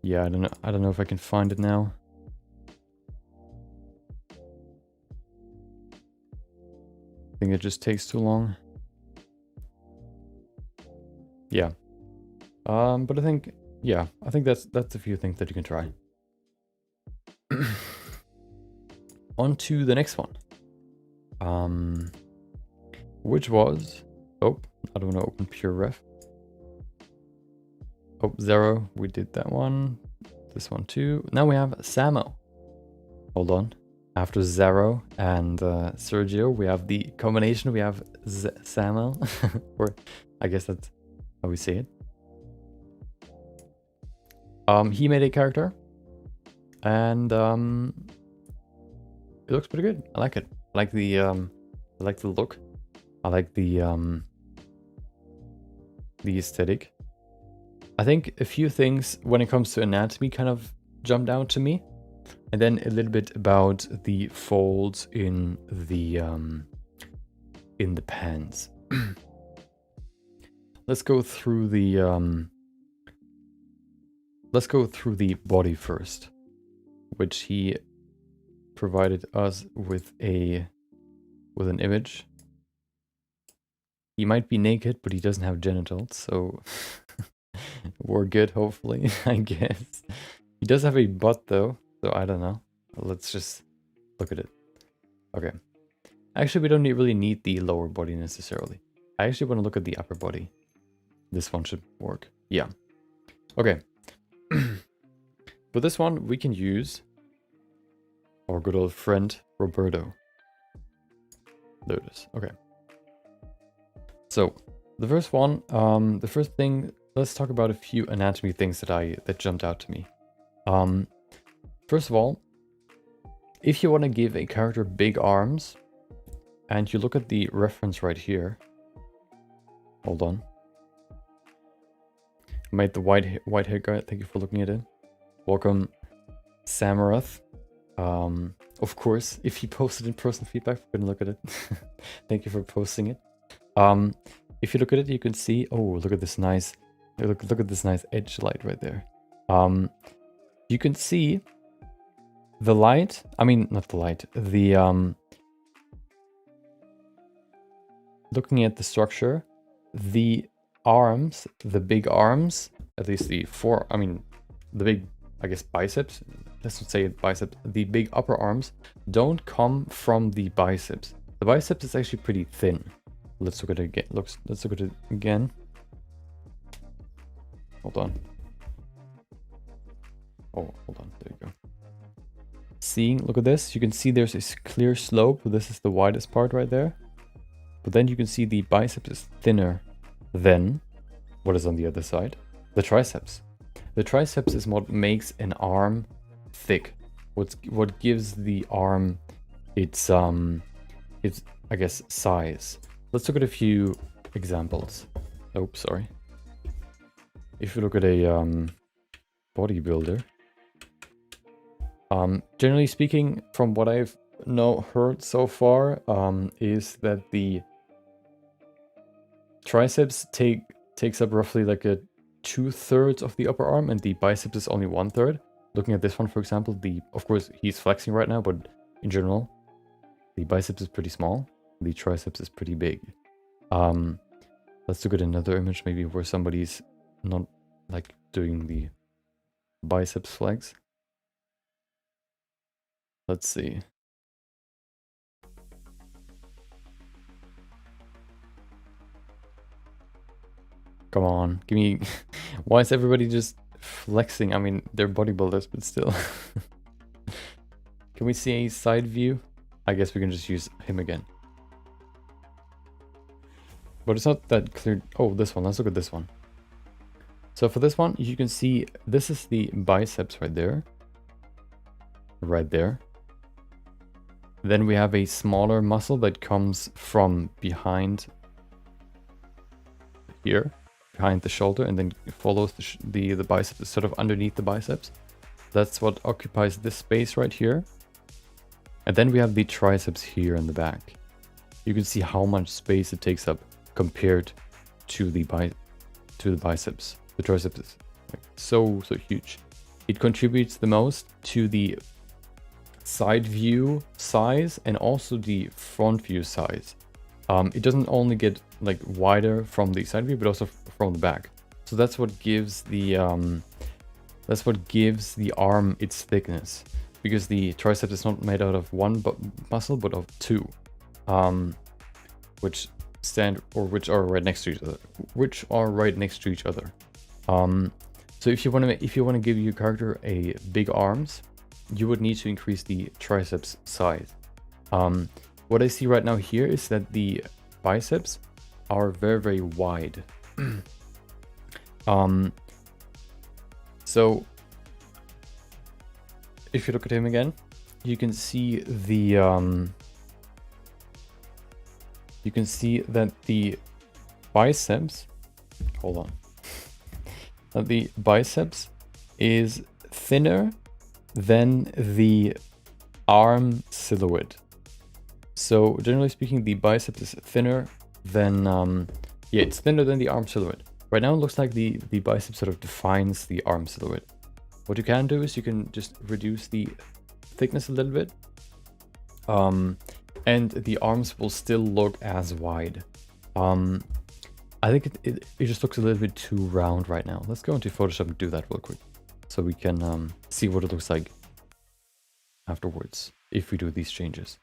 Yeah, I don't know if I can find it now. I think it just takes too long. Yeah. But I think, yeah, I think that's a few things that you can try. On to the next one. Which was, oh, I don't want to open pure ref. Oh, 0, we did that one. This one too. Now we have Samo. Hold on. After Zaro and Sergio, we have the combination. We have Samuel, or I guess that's how we say it. He made a character, and it looks pretty good. I like it. I like the look. I like the aesthetic. I think a few things when it comes to anatomy kind of jumped out to me. And then a little bit about the folds in the pants. Let's go through the body first, which he provided us with an image. He might be naked, but he doesn't have genitals, so we're good, hopefully, I guess. He does have a butt though. So I don't know. Let's just look at it. Okay. Actually, we don't really need the lower body necessarily. I actually want to look at the upper body. This one should work. Yeah. Okay. For this one, we can use our good old friend, Roberto. There it is. Okay. So, the first one, the first thing, let's talk about a few anatomy things that jumped out to me. First of all, if you want to give a character big arms, and you look at the reference right here. Hold on. I made the white hair guy. Thank you for looking at it. Welcome, Samarath. Of course, if you posted in-person feedback, we're gonna look at it. Thank you for posting it. If you look at it, you can see. Oh, look at this nice. Look at this nice edge light right there. You can see. The light, I mean, not the light, the, looking at the structure, the arms, the big arms, at least the big, I guess, biceps, let's not say it biceps, the big upper arms don't come from the biceps. The biceps is actually pretty thin. Let's look at it again. Let's look at it again. Hold on. Oh, hold on, there you go. Look at this, you can see there's a clear slope. This is the widest part right there. But then you can see the biceps is thinner than what is on the other side, the triceps. The triceps is what makes an arm thick. What gives the arm its I guess size. Let's look at a few examples. Oh, sorry. If you look at a bodybuilder. Generally speaking, from what I've heard so far, is that the triceps takes up roughly like a 2/3 of the upper arm, and the biceps is only 1/3. Looking at this one, for example, of course he's flexing right now, but in general, the biceps is pretty small, the triceps is pretty big. Let's look at another image, maybe where somebody's not like doing the biceps flex. Let's see. Come on, give me... Why is everybody just flexing? I mean, they're bodybuilders, but still. Can we see a side view? I guess we can just use him again. But it's not that clear. Oh, this one. Let's look at this one. So for this one, you can see this is the biceps right there. Right there. Then we have a smaller muscle that comes from behind here, behind the shoulder, and then follows the biceps, sort of underneath the biceps. That's what occupies this space right here. And then we have the triceps here in the back. You can see how much space it takes up compared to the biceps. The triceps is like so huge. It contributes the most to the side view size and also the front view size. It doesn't only get like wider from the side view, but also from the back. So that's what gives the arm its thickness, because the triceps is not made out of one muscle but of two, which are right next to each other. So if you want to give your character a big arms, you would need to increase the triceps size. What I see right now here is that the biceps are very, very wide. So if you look at him again, you can see the you can see that the biceps, hold on, that the biceps is thinner than the arm silhouette. So generally speaking, the biceps is thinner than, yeah, it's thinner than the arm silhouette. Right now it looks like the bicep sort of defines the arm silhouette. What you can do is you can just reduce the thickness a little bit. And the arms will still look as wide. I think it just looks a little bit too round right now. Let's go into Photoshop and do that real quick, so we can see what it looks like afterwards if we do these changes.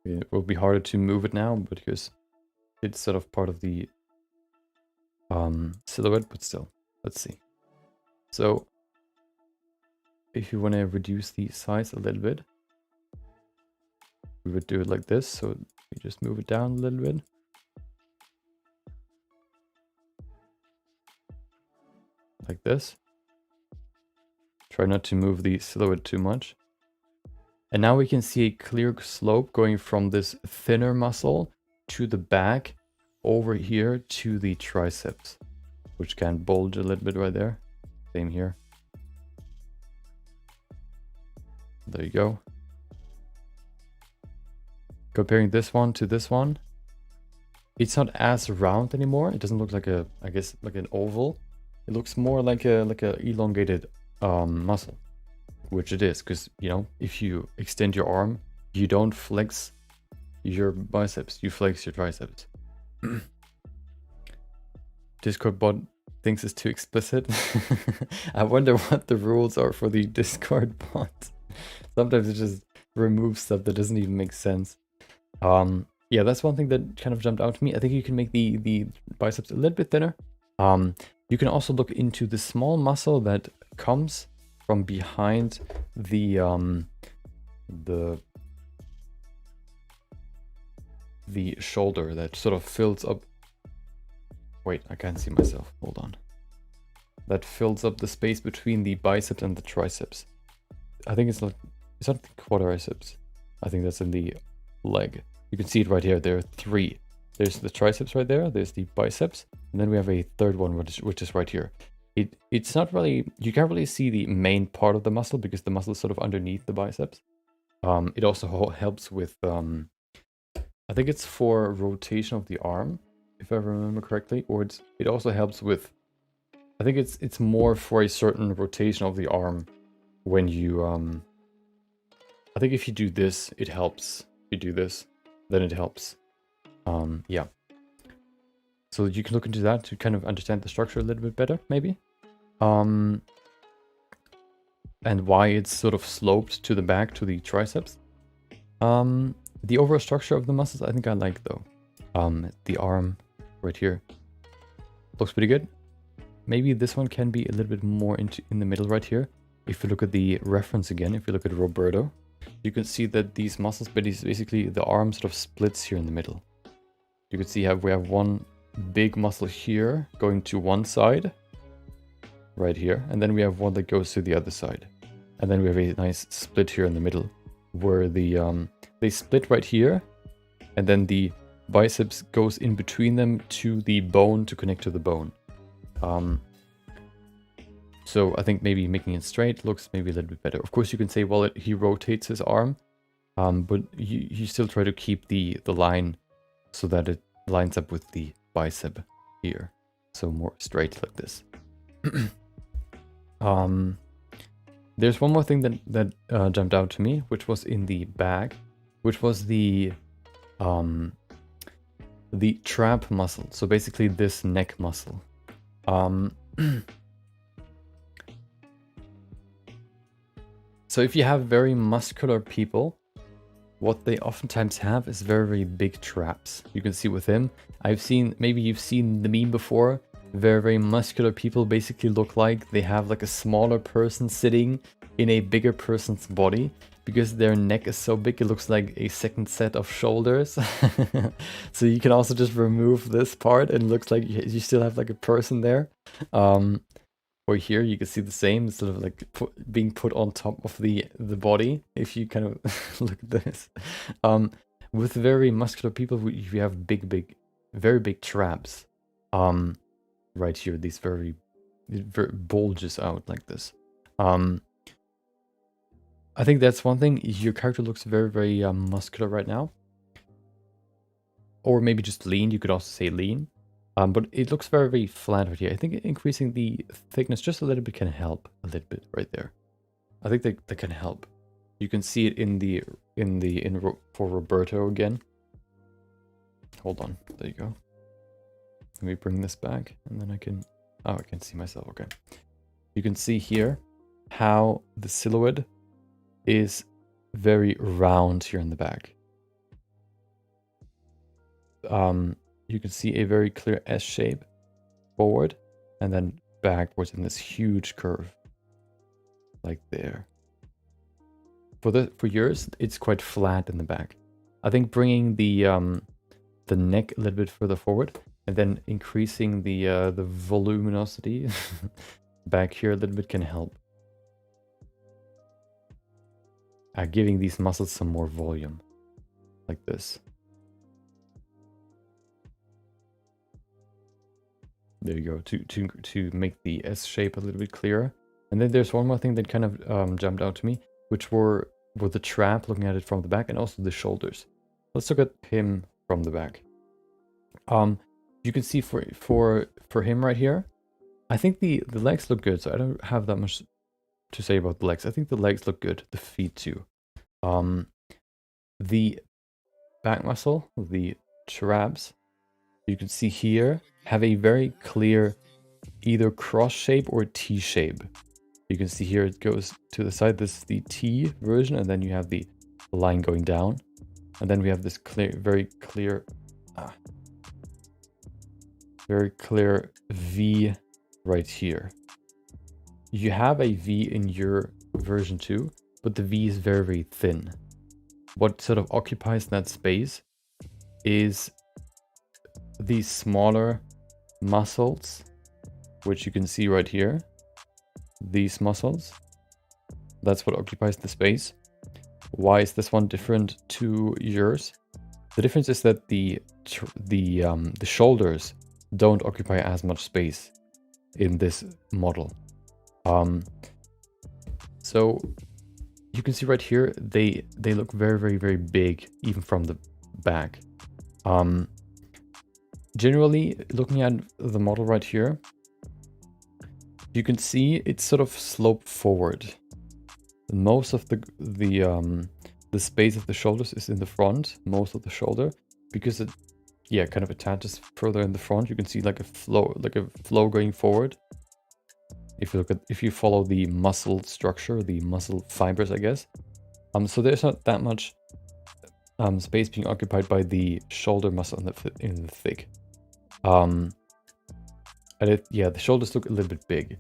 It will be harder to move it now because it's sort of part of the silhouette, but still, let's see. So if you want to reduce the size a little bit, we would do it like this. So we just move it down a little bit. Like this. Try not to move the silhouette too much. And now we can see a clear slope going from this thinner muscle to the back over here to the triceps, which can bulge a little bit right there. Same here. There you go. Comparing this one to this one, it's not as round anymore. It doesn't look like a, I guess, like an oval. It looks more like a elongated muscle, which it is, because, you know, if you extend your arm, you don't flex your biceps, you flex your triceps. Discord bot thinks it's too explicit. I wonder what the rules are for the Discord bot. Sometimes it just removes stuff that doesn't even make sense. Yeah, that's one thing that kind of jumped out to me. I think you can make the biceps a little bit thinner. You can also look into the small muscle that comes from behind the shoulder, that sort of fills up. Wait, I can't see myself. Hold on. That fills up the space between the biceps and the triceps. I think it's not the quadriceps. I think that's in the leg. You can see it right here. There are three. There's the triceps right there. There's the biceps, and then we have a third one, which is right here. It's not really, you can't really see the main part of the muscle because the muscle is sort of underneath the biceps. It also helps with, I think it's for rotation of the arm, if I remember correctly, or it also helps with, I think it's more for a certain rotation of the arm when you, I think if you do this, it helps. If you do this, then it helps. Yeah. So you can look into that to kind of understand the structure a little bit better, maybe. And why it's sort of sloped to the back, to the triceps. The overall structure of the muscles, I think I like though. The arm right here looks pretty good. Maybe this one can be a little bit more in the middle right here. If you look at the reference again, if you look at Roberto, you can see that these muscles, but basically the arm sort of splits here in the middle. You can see how we have one big muscle here going to one side, right here, and then we have one that goes to the other side, and then we have a nice split here in the middle, where the they split right here, and then the biceps goes in between them to the bone to connect to the bone. So I think maybe making it straight looks maybe a little bit better. Of course, you can say, well, he rotates his arm, but you still try to keep the line so that it lines up with the bicep here. So more straight like this. There's one more thing that jumped out to me, which was in the back, which was the trap muscle. So basically this neck muscle. So if you have very muscular people, what they oftentimes have is very, very big traps. You can see with him, I've seen, maybe you've seen the meme before, very, very muscular people basically look like they have like a smaller person sitting in a bigger person's body because their neck is so big it looks like a second set of shoulders. So you can also just remove this part and it looks like you still have like a person there. Or here you can see the same, it's sort of like being put on top of the body, if you kind of look at this. With very muscular people, we have very big traps. Right here, these very bulges out like this. I think that's one thing. Your character looks very, very muscular right now. Or maybe just lean, you could also say lean. But it looks very, very flat right here. I think increasing the thickness just a little bit can help a little bit right there. I think that can help. You can see it for Roberto again. Hold on, there you go. Let me bring this back and then I can see myself, okay. You can see here how the silhouette is very round here in the back. You can see a very clear S shape forward and then backwards in this huge curve, like there. For yours, it's quite flat in the back. I think bringing the neck a little bit further forward and then increasing the voluminosity back here a little bit can help. Giving these muscles some more volume, like this. There you go, to make the S shape a little bit clearer. And then there's one more thing that kind of jumped out to me, which were the trap, looking at it from the back, and also the shoulders. Let's look at him from the back. You can see for him right here, I think the legs look good, so I don't have that much to say about the legs. I think the legs look good, the feet too. The back muscle, the traps, you can see here, have a very clear either cross shape or T shape. You can see here it goes to the side. This is the T version, and then you have the line going down. And then we have this very clear V right here. You have a V in your version too, but the V is very, very thin. What sort of occupies that space is these smaller muscles, which you can see right here. These muscles, that's what occupies the space. Why is this one different to yours? The difference is that the shoulders don't occupy as much space in this model. So you can see right here, they look very, very, very big, even from the back. Generally, looking at the model right here, you can see it's sort of sloped forward. Most of the space of the shoulders is in the front, most of the shoulder, because it, yeah, kind of attaches further in the front. You can see like a flow going forward. If you follow the muscle structure, the muscle fibers, I guess. So there's not that much space being occupied by the shoulder muscle in the thick. Yeah, the shoulders look a little bit big.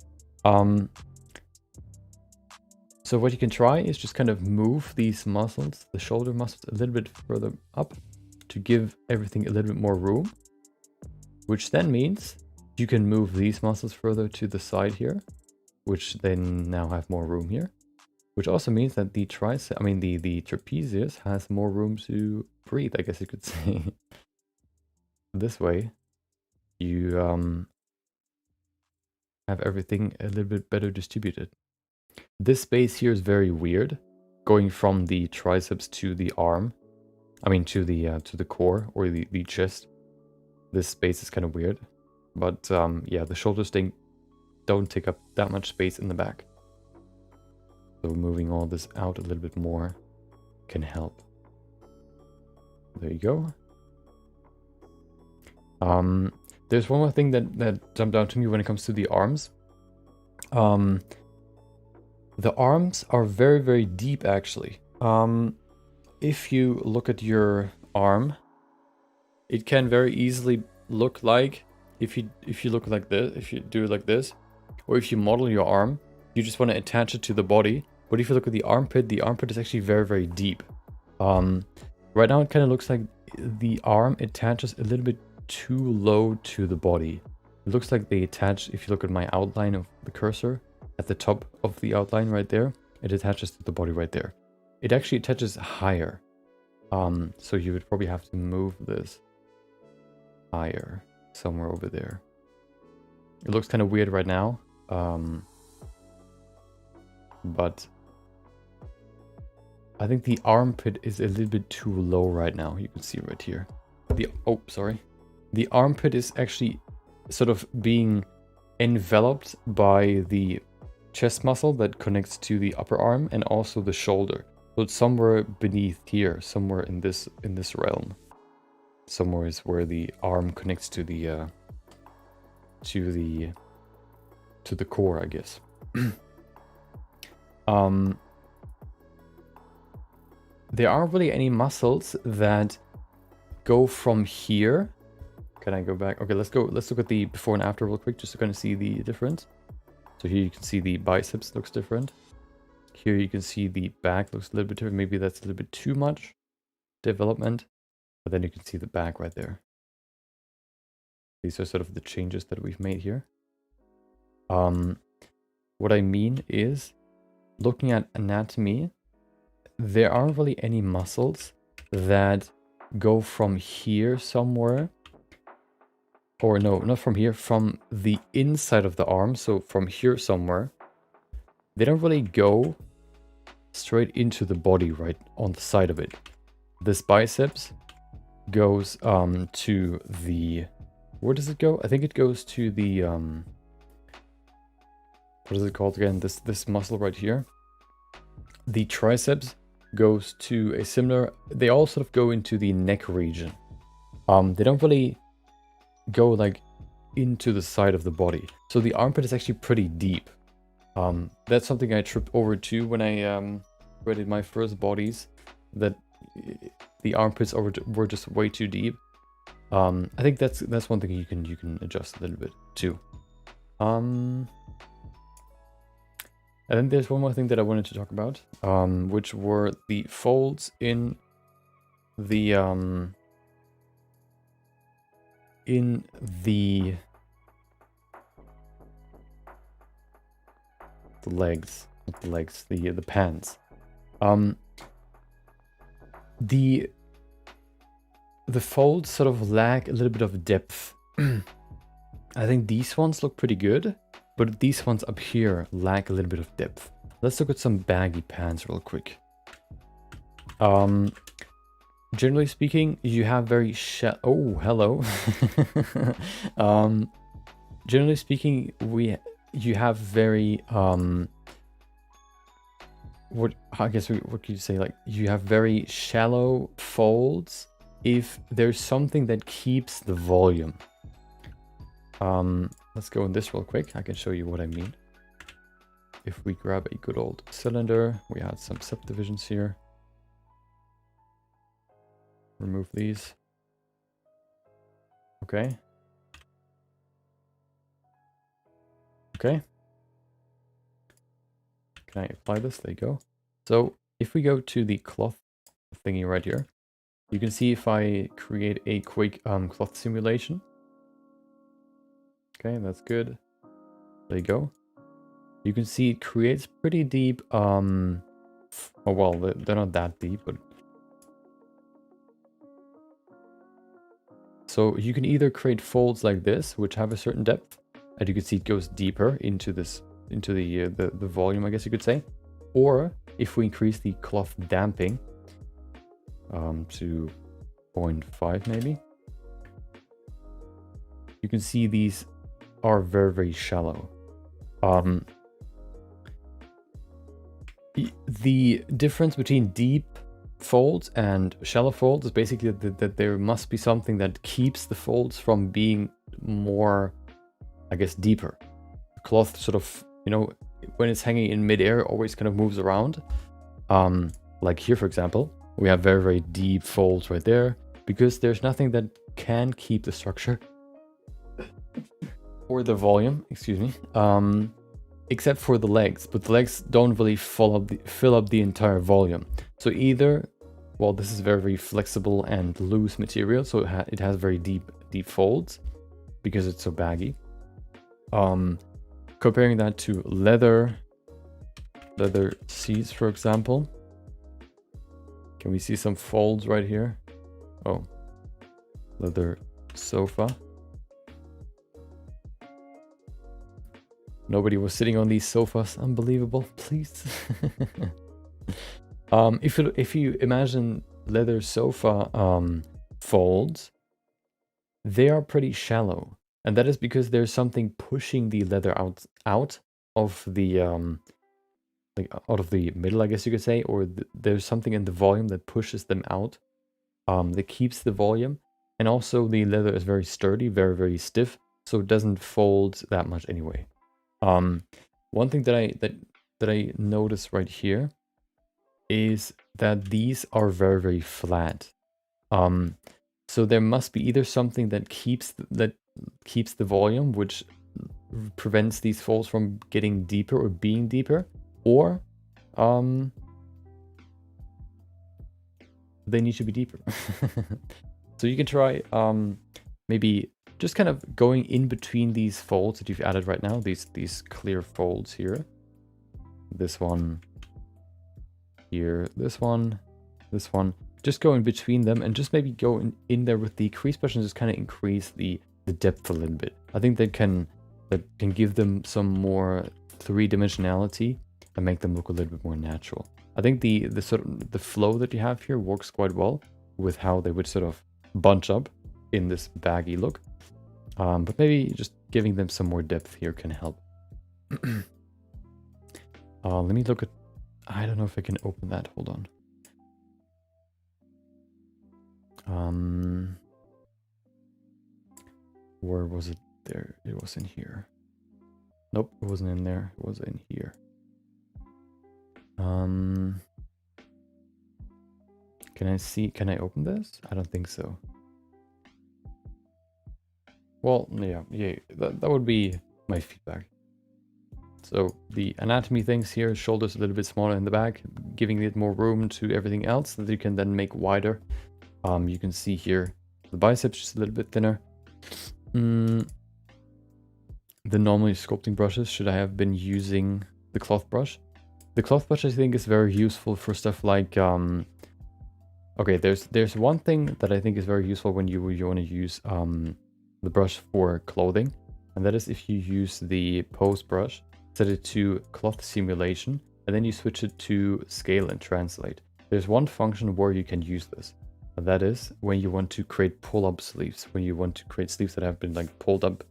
So what you can try is just kind of move these muscles, the shoulder muscles, a little bit further up to give everything a little bit more room, which then means you can move these muscles further to the side here, which then now have more room here, which also means that the trapezius has more room to breathe, I guess you could say. This way, you have everything a little bit better distributed. This space here is very weird, going from the triceps to the arm. I mean, to the core or the chest. This space is kind of weird, but yeah, the shoulders don't take up that much space in the back. So moving all this out a little bit more can help. There you go. There's one more thing that jumped out to me when it comes to the arms. The arms are very, very deep, actually. if you look at your arm, it can very easily look like, if you look like this, if you do it like this, or if you model your arm, you just want to attach it to the body. But if you look at the armpit is actually very, very deep. Right now it kind of looks like the arm attaches a little bit too low to the body. It looks like they attach, if you look at my outline of the cursor, at the top of the outline right there, it attaches to the body right there. It actually attaches higher. So you would probably have to move this higher, somewhere over there. It looks kind of weird right now. But I think the armpit is a little bit too low right now. You can see right here. The armpit is actually sort of being enveloped by the chest muscle that connects to the upper arm and also the shoulder. So it's somewhere beneath here, somewhere in this realm. Somewhere is where the arm connects to the core, I guess. There aren't really any muscles that go from here. Can I go back? Okay, let's look at the before and after real quick, just to kind of see the difference. So here you can see the biceps looks different. Here you can see the back looks a little bit different. Maybe that's a little bit too much development. But then you can see the back right there. These are sort of the changes that we've made here. What I mean is, looking at anatomy, there aren't really any muscles that go from here somewhere. Or no, not from here, from the inside of the arm, so from here somewhere. They don't really go straight into the body right on the side of it. This biceps goes to the... Where does it go? I think it goes to the... what is it called again? This muscle right here. The triceps goes to a similar... They all sort of go into the neck region. They don't really go like into the side of the body. So the armpit is actually pretty deep. That's something I tripped over too when I created my first bodies, that the armpits were just way too deep. I think that's one thing you can adjust a little bit too. And then there's one more thing that I wanted to talk about, which were the folds in the legs, not the legs, the pants. The folds sort of lack a little bit of depth. I think these ones look pretty good, but these ones up here lack a little bit of depth. Let's look at some baggy pants real quick. Generally speaking, you have very oh, hello. Generally speaking, you have very what could you say, like, you have very shallow folds if there's something that keeps the volume. Let's go in this real quick. I can show you what I mean. If we grab a good old cylinder, we had some subdivisions here. Remove these. Okay. Okay. Can I apply this? There you go. So if we go to the cloth thingy right here, you can see if I create a quick cloth simulation. Okay, that's good. There you go. You can see it creates pretty deep, oh well, they're not that deep, but... So you can either create folds like this, which have a certain depth, and you can see it goes deeper into this, into the volume, I guess you could say. Or if we increase the cloth damping to 0.5 maybe, you can see these are very, very shallow. The difference between deep folds and shallow folds is basically that there must be something that keeps the folds from being more, I guess, deeper. The cloth sort of, you know, when it's hanging in midair, always kind of moves around. Like here, for example, We have very, very deep folds right there because there's nothing that can keep the structure or the volume, excuse me, except for the legs. But the legs don't really fill up the entire volume. So either, well, this is very, very flexible and loose material, so it has very deep folds because it's so baggy. Comparing that to leather seats, for example. Can we see some folds right here? Oh, leather sofa. Nobody was sitting on these sofas. Unbelievable, please. If you imagine leather sofa folds, they are pretty shallow, and that is because there's something pushing the leather out of the like out of the middle, I guess you could say, or there's something in the volume that pushes them out, that keeps the volume, and also the leather is very sturdy, very, very stiff, so it doesn't fold that much anyway. One thing that I notice right here is that these are very, very flat. So there must be either something that keeps the volume, which prevents these folds from getting deeper or being deeper, or they need to be deeper. So you can try maybe just kind of going in between these folds that you've added right now, these clear folds here. This one here, this one. Just go in between them and just maybe go in there with the crease brush and just kind of increase the depth a little bit. I think that can give them some more three-dimensionality and make them look a little bit more natural. I think the sort of the flow that you have here works quite well with how they would sort of bunch up in this baggy look. But maybe just giving them some more depth here can help. Let me look at, I don't know if I can open that. Hold on. Where was it? There, it was in here. Nope, it wasn't in there. It was in here. Can I open this? I don't think so. Well, yeah, that would be my feedback. So the anatomy things here, shoulders a little bit smaller in the back, giving it more room to everything else that you can then make wider. You can see here the biceps just a little bit thinner. The normally sculpting brushes, should I have been using the cloth brush? The cloth brush I think is very useful for stuff like okay, there's one thing that I think is very useful when you want to use the brush for clothing, and that is if you use the pose brush, set it to cloth simulation, and then you switch it to scale and translate. There's one function where you can use this, and that is when you want to create pull-up sleeves, when you want to create sleeves that have been like pulled up.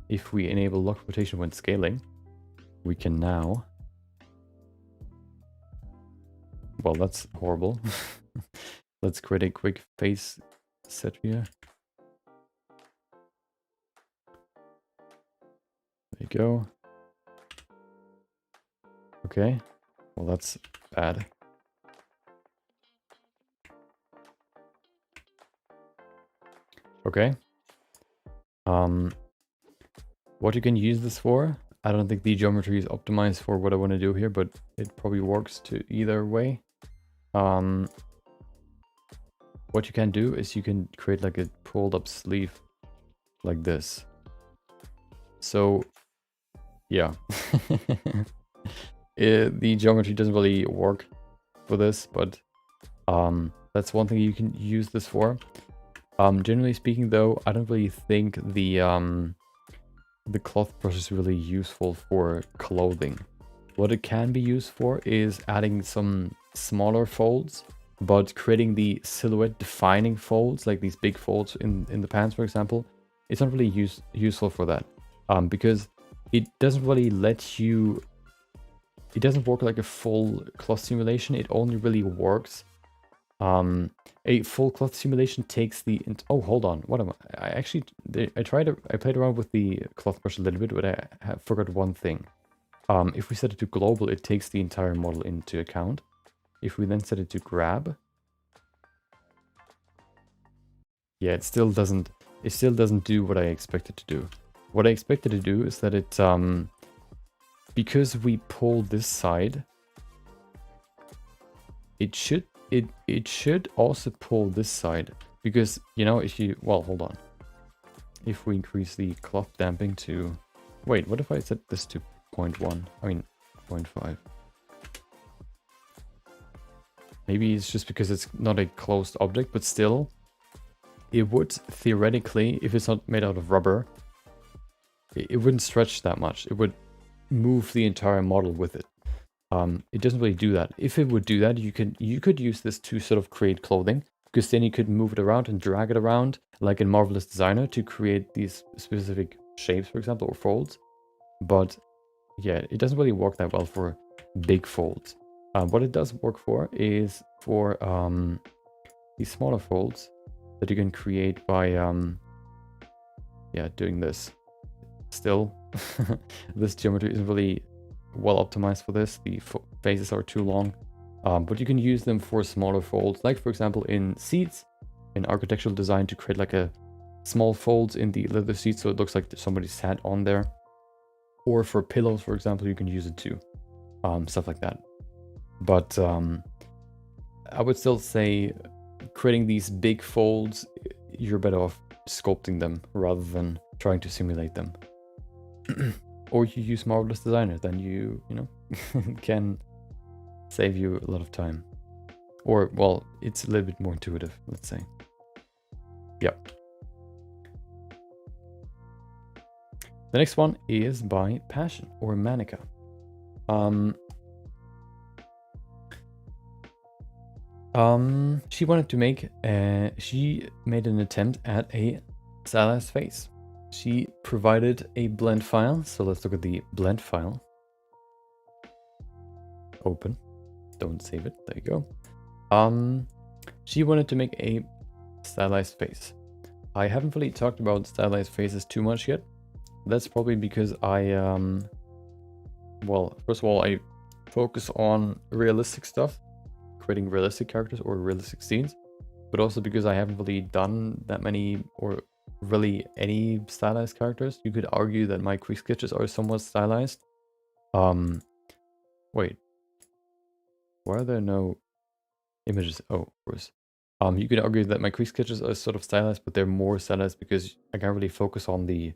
If we enable lock rotation when scaling, we can now, well, that's horrible. Let's create a quick face set here. There you go. Okay, well, that's bad. Okay. What you can use this for, I don't think the geometry is optimized for what I want to do here, but it probably works to either way. What you can do is you can create like a pulled up sleeve like this. So yeah, the geometry doesn't really work for this, but that's one thing you can use this for. Generally speaking though, I don't really think the cloth brush is really useful for clothing. What it can be used for is adding some smaller folds, but creating the silhouette defining folds, like these big folds in the pants, for example. It's not really useful for that, because it doesn't really let you, it doesn't work like a full cloth simulation. It only really works, a full cloth simulation takes the, oh, hold on, what am I played around with the cloth brush a little bit, but I forgot one thing. If we set it to global, it takes the entire model into account. If we then set it to grab, yeah, it still doesn't do what I expected to do. What I expected to do is that it, because we pull this side, it should also pull this side. Because, you know, if you, well, hold on. If we increase the cloth damping to, wait, what if I set this to 0.1? I mean, 0.5. Maybe it's just because it's not a closed object, but still, it would theoretically, if it's not made out of rubber, it wouldn't stretch that much. It would move the entire model with it. It doesn't really do that. If it would do that, you could use this to sort of create clothing, because then you could move it around and drag it around, like in Marvelous Designer, to create these specific shapes, for example, or folds. But yeah, it doesn't really work that well for big folds. What it does work for is for these smaller folds that you can create by yeah, doing this. Still, this geometry isn't really well optimized for this. The faces are too long, but you can use them for smaller folds, like for example in seats, in architectural design, to create like a small folds in the leather seat so it looks like somebody sat on there. Or for pillows, for example, you can use it too. Stuff like that. But I would still say creating these big folds, you're better off sculpting them rather than trying to simulate them. Or you use Marvelous Designer, then you know, can save you a lot of time. Or, well, it's a little bit more intuitive, let's say. Yep. The next one is by Passion, or Manica. She wanted to make, she made an attempt at a stylized face. She provided a blend file, so let's look at the blend file. Open, don't save it, there you go. She wanted to make a stylized face. I haven't really talked about stylized faces too much yet. That's probably because I, well, first of all, I focus on realistic stuff, creating realistic characters or realistic scenes, but also because I haven't really done that many or really any stylized characters. You could argue that my quick sketches are somewhat stylized. Wait, why are there no images? Oh, of course. You could argue that my quick sketches are sort of stylized, but they're more stylized because I can't really focus on the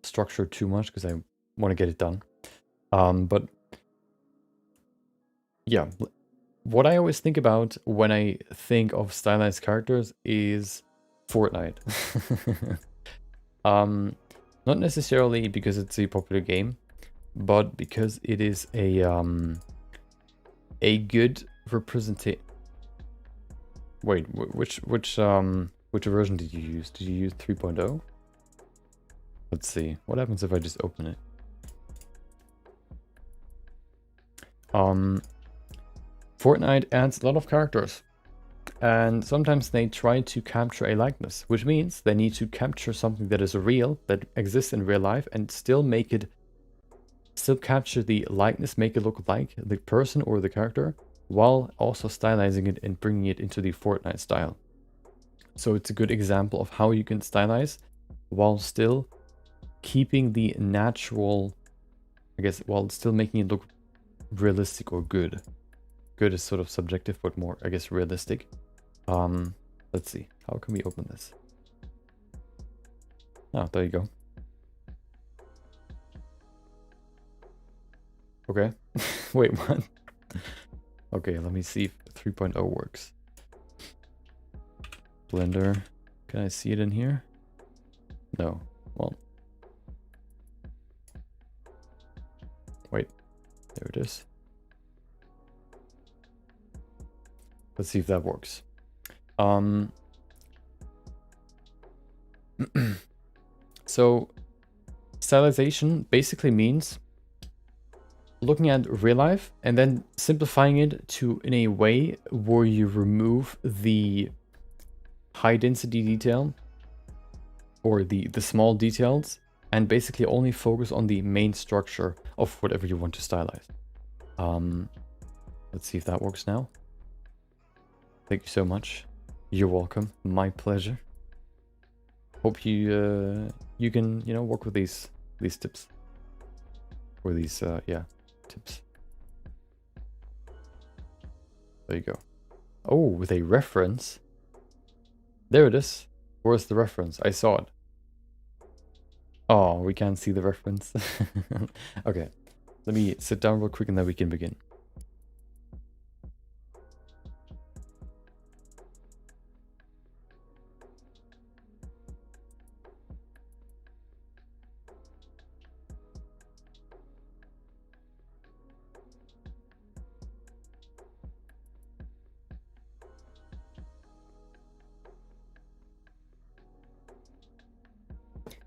structure too much because I want to get it done. But yeah, what I always think about when I think of stylized characters is Fortnite. Not necessarily because it's a popular game, but because it is a good representation. Wait, which version did you use? Did you use 3.0? Let's see. What happens if I just open it? Fortnite adds a lot of characters, and sometimes they try to capture a likeness, which means they need to capture something that is real, that exists in real life, and still capture the likeness, make it look like the person or the character, while also stylizing it and bringing it into the Fortnite style. So it's a good example of how you can stylize while still keeping the natural, I guess, while still making it look realistic or good. Good is sort of subjective, but more, I guess, realistic. Let's see. How can we open this? Oh, there you go. Okay. Wait, what? Okay, let me see if 3.0 works. Blender. Can I see it in here? No. Well. Wait. There it is. Let's see if that works. So, stylization basically means looking at real life and then simplifying it to in a way where you remove the high density detail or the small details and basically only focus on the main structure of whatever you want to stylize. Let's see if that works now. Thank you so much. You're welcome. My pleasure. Hope you you can, you know, work with these tips. Or these yeah, tips. There you go. Oh, with a reference. There it is. Where's the reference? I saw it. Oh, we can't see the reference. Okay. Let me sit down real quick and then we can begin.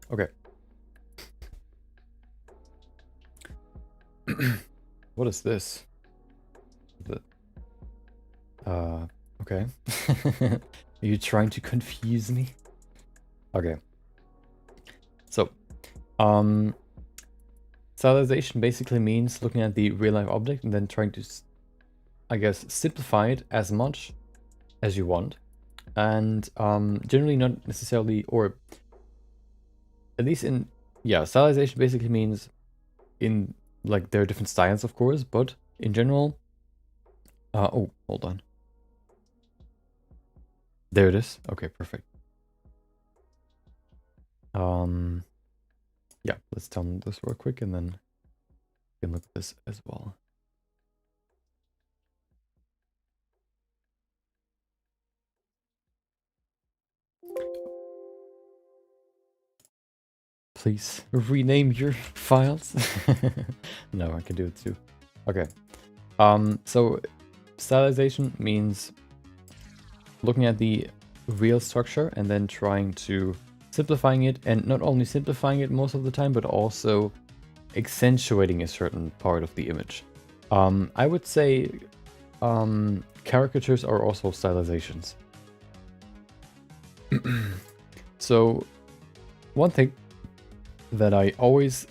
Okay. What is this? Okay. Are you trying to confuse me? Okay. So, stylization basically means looking at the real life object and then trying to, I guess, simplify it as much as you want. And generally not necessarily, or at least in, yeah, stylization basically means in, like, there are different styles, of course, but in general, oh, hold on. There it is. Okay, perfect. Yeah, let's download this real quick and then we can look at this as well. Please rename your files. No, I can do it too. Okay. So stylization means looking at the real structure and then trying to simplifying it, and not only simplifying it most of the time, but also accentuating a certain part of the image. I would say caricatures are also stylizations. So one thing that I always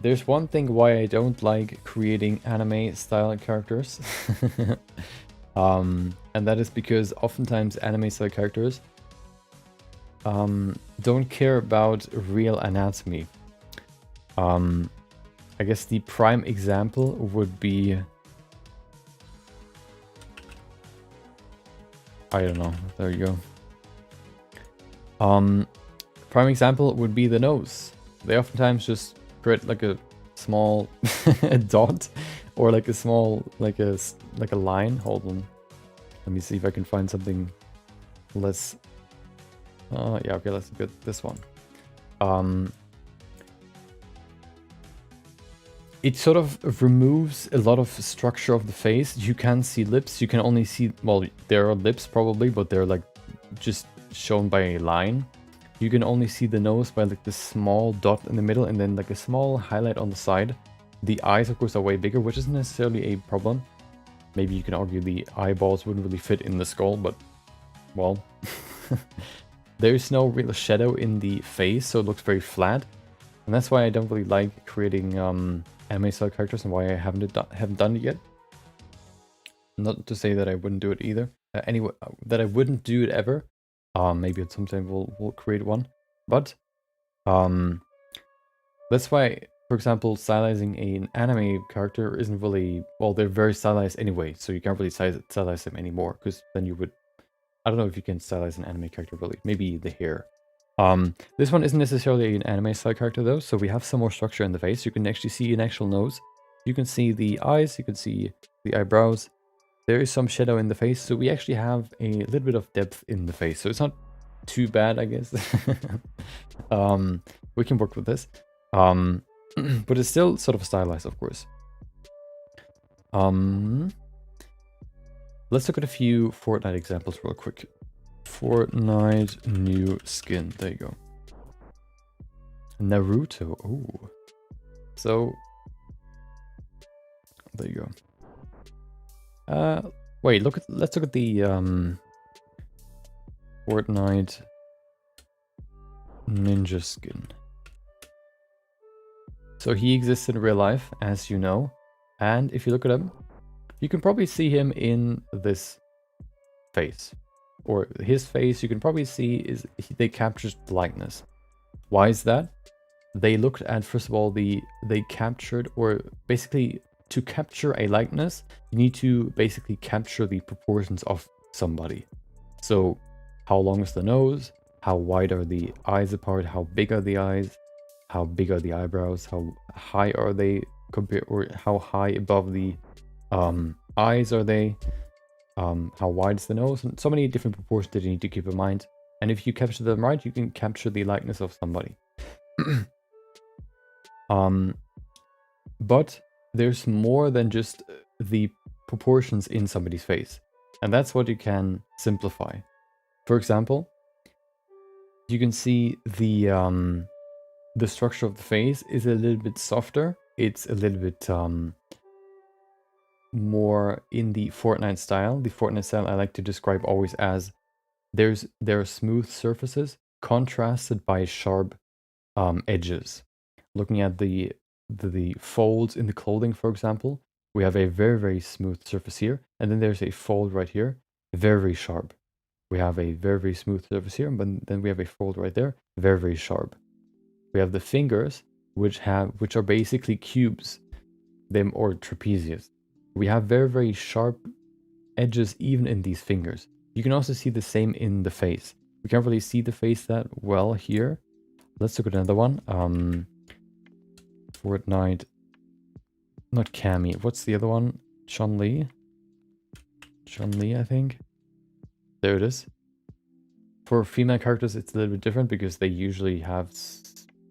there's one thing why I don't like creating anime style characters. And that is because oftentimes anime style characters don't care about real anatomy. I guess the prime example would be, I don't know, there you go. Prime example would be the nose. They oftentimes just create like a small dot or like a small, like a line. Hold on. Let me see if I can find something less. Yeah, okay, let's get this one. It sort of removes a lot of structure of the face. You can see lips. You can only see, well, there are lips probably, but they're like just shown by a line. You can only see the nose by like this small dot in the middle and then like a small highlight on the side. The eyes, of course, are way bigger, which isn't necessarily a problem. Maybe you can argue the eyeballs wouldn't really fit in the skull, but, well, there's no real shadow in the face, so it looks very flat. And that's why I don't really like creating anime style characters and why I haven't done it yet. Not to say that I wouldn't do it either. Anyway, that I wouldn't do it ever. Maybe at some time we'll create one, but that's why, for example, stylizing an anime character isn't really, well, they're very stylized anyway, so you can't really stylize them anymore, because then you would, I don't know if you can stylize an anime character really, maybe the hair. This one isn't necessarily an anime style character though, so we have some more structure in the face. You can actually see an actual nose, you can see the eyes, you can see the eyebrows. There is some shadow in the face, so we actually have a little bit of depth in the face. So it's not too bad, I guess. We can work with this. But it's still sort of stylized, of course. Let's look at a few Fortnite examples real quick. Fortnite new skin. There you go. Naruto. Oh. So there you go. Wait, let's look at the Fortnite ninja skin. So he exists in real life, as you know, and if you look at him, You can probably see him in this face. Or his face, you can probably see is they captured the likeness. Why is that? They looked at, first of all, they captured, or basically to capture a likeness, you need to basically capture the proportions of somebody. So how long is the nose? How wide are the eyes apart? How big are the eyes? How big are the eyebrows? How high are they compared, or how high above the eyes are they? How wide is the nose? And so many different proportions that you need to keep in mind. And if you capture them right, you can capture the likeness of somebody. But there's more than just the proportions in somebody's face. And that's what you can simplify. For example, you can see the structure of the face is a little bit softer. It's a little bit more in the Fortnite style. The Fortnite style I like to describe always as there are smooth surfaces contrasted by sharp edges. Looking at the folds in the clothing, for example, we have a very, very smooth surface here, and then there's a fold right here, very, very sharp. We have a very, very smooth surface here, but then we have a fold right there, very, very sharp. We have the fingers, which are basically cubes, them or trapezius. We have very, very sharp edges even in these fingers. You can also see the same in the face. We can't really see the face that well here. Let's look at another one. Fortnite, not Cammy. What's the other one? Chun-Li. Chun-Li, I think. There it is. For female characters, it's a little bit different because they usually have,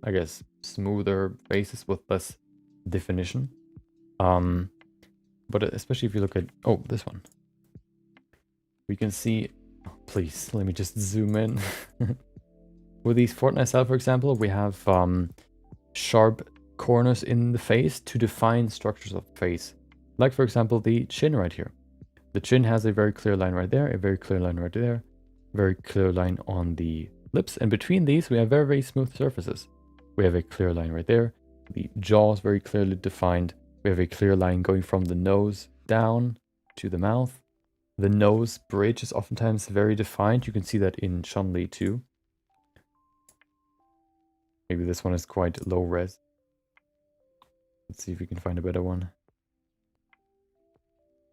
I guess, smoother faces with less definition. But especially if you look at, oh, this one. We can see, oh, please, let me just zoom in. With these Fortnite style, for example, we have sharp corners in the face to define structures of the face. Like, for example, the chin right here. The chin has a very clear line right there, a very clear line right there, very clear line on the lips. And between these, we have very, very smooth surfaces. We have a clear line right there. The jaw is very clearly defined. We have a clear line going from the nose down to the mouth. The nose bridge is oftentimes very defined. You can see that in Chun-Li too. Maybe this one is quite low res. Let's see if we can find a better one.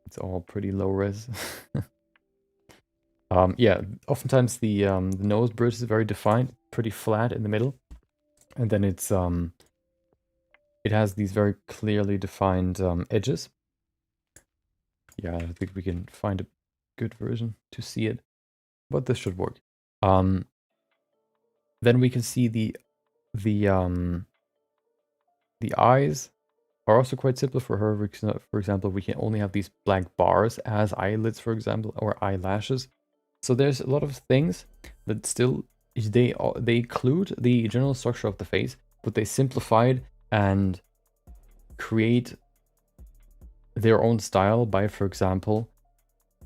It's all pretty low res. Yeah, oftentimes the nose bridge is very defined, pretty flat in the middle. And then it's it has these very clearly defined edges. Yeah, I think we can find a good version to see it, but this should work. Then we can see the eyes are also quite simple for her. For example, we can only have these black bars as eyelids, for example, or eyelashes. So there's a lot of things that still they include the general structure of the face, but they simplified and create their own style by, for example,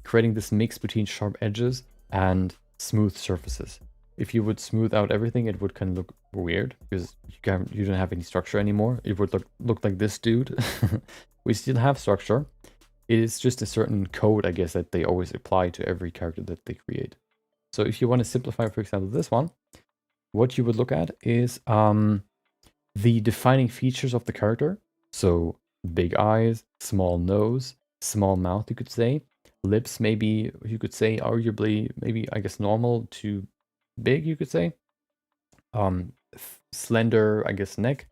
creating this mix between sharp edges and smooth surfaces. If you would smooth out everything, it would kind of look weird because you don't have any structure anymore. It would look like this dude. We still have structure. It is just a certain code, I guess, that they always apply to every character that they create. So if you want to simplify, for example, this one, what you would look at is the defining features of the character. So big eyes, small nose, small mouth, you could say. Lips, maybe you could say arguably, maybe I guess normal to big, you could say. Slender, I guess, neck.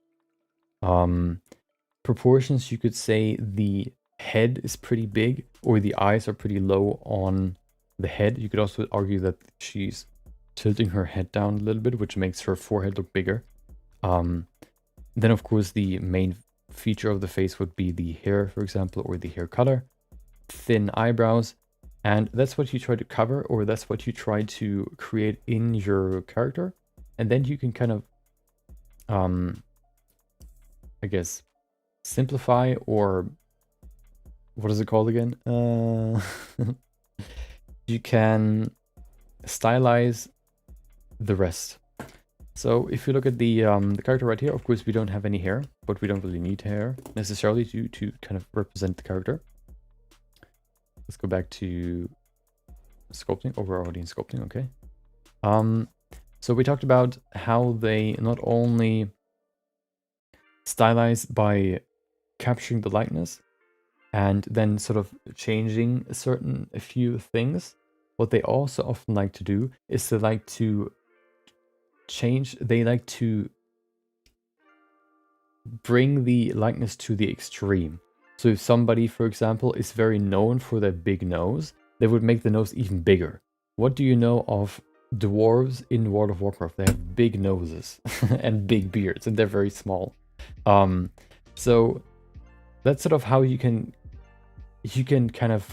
Proportions, you could say the head is pretty big or the eyes are pretty low on the head. You could also argue that she's tilting her head down a little bit, which makes her forehead look bigger. Then, of course, the main feature of the face would be the hair, for example, or the hair color. Thin eyebrows. And that's what you try to cover, or that's what you try to create in your character. And then you can kind of, I guess, simplify, or what is it called again? You can stylize the rest. So if you look at the character right here, of course, we don't have any hair, but we don't really need hair necessarily to kind of represent the character. Let's go back to sculpting. Oh, we're already in sculpting, okay. So we talked about how they not only stylize by capturing the likeness and then sort of changing a few things. What they also often like to do is they like to bring the likeness to the extreme. So if somebody, for example, is very known for their big nose, they would make the nose even bigger. What do you know of dwarves in World of Warcraft? They have big noses and big beards, and they're very small. So that's sort of how you can kind of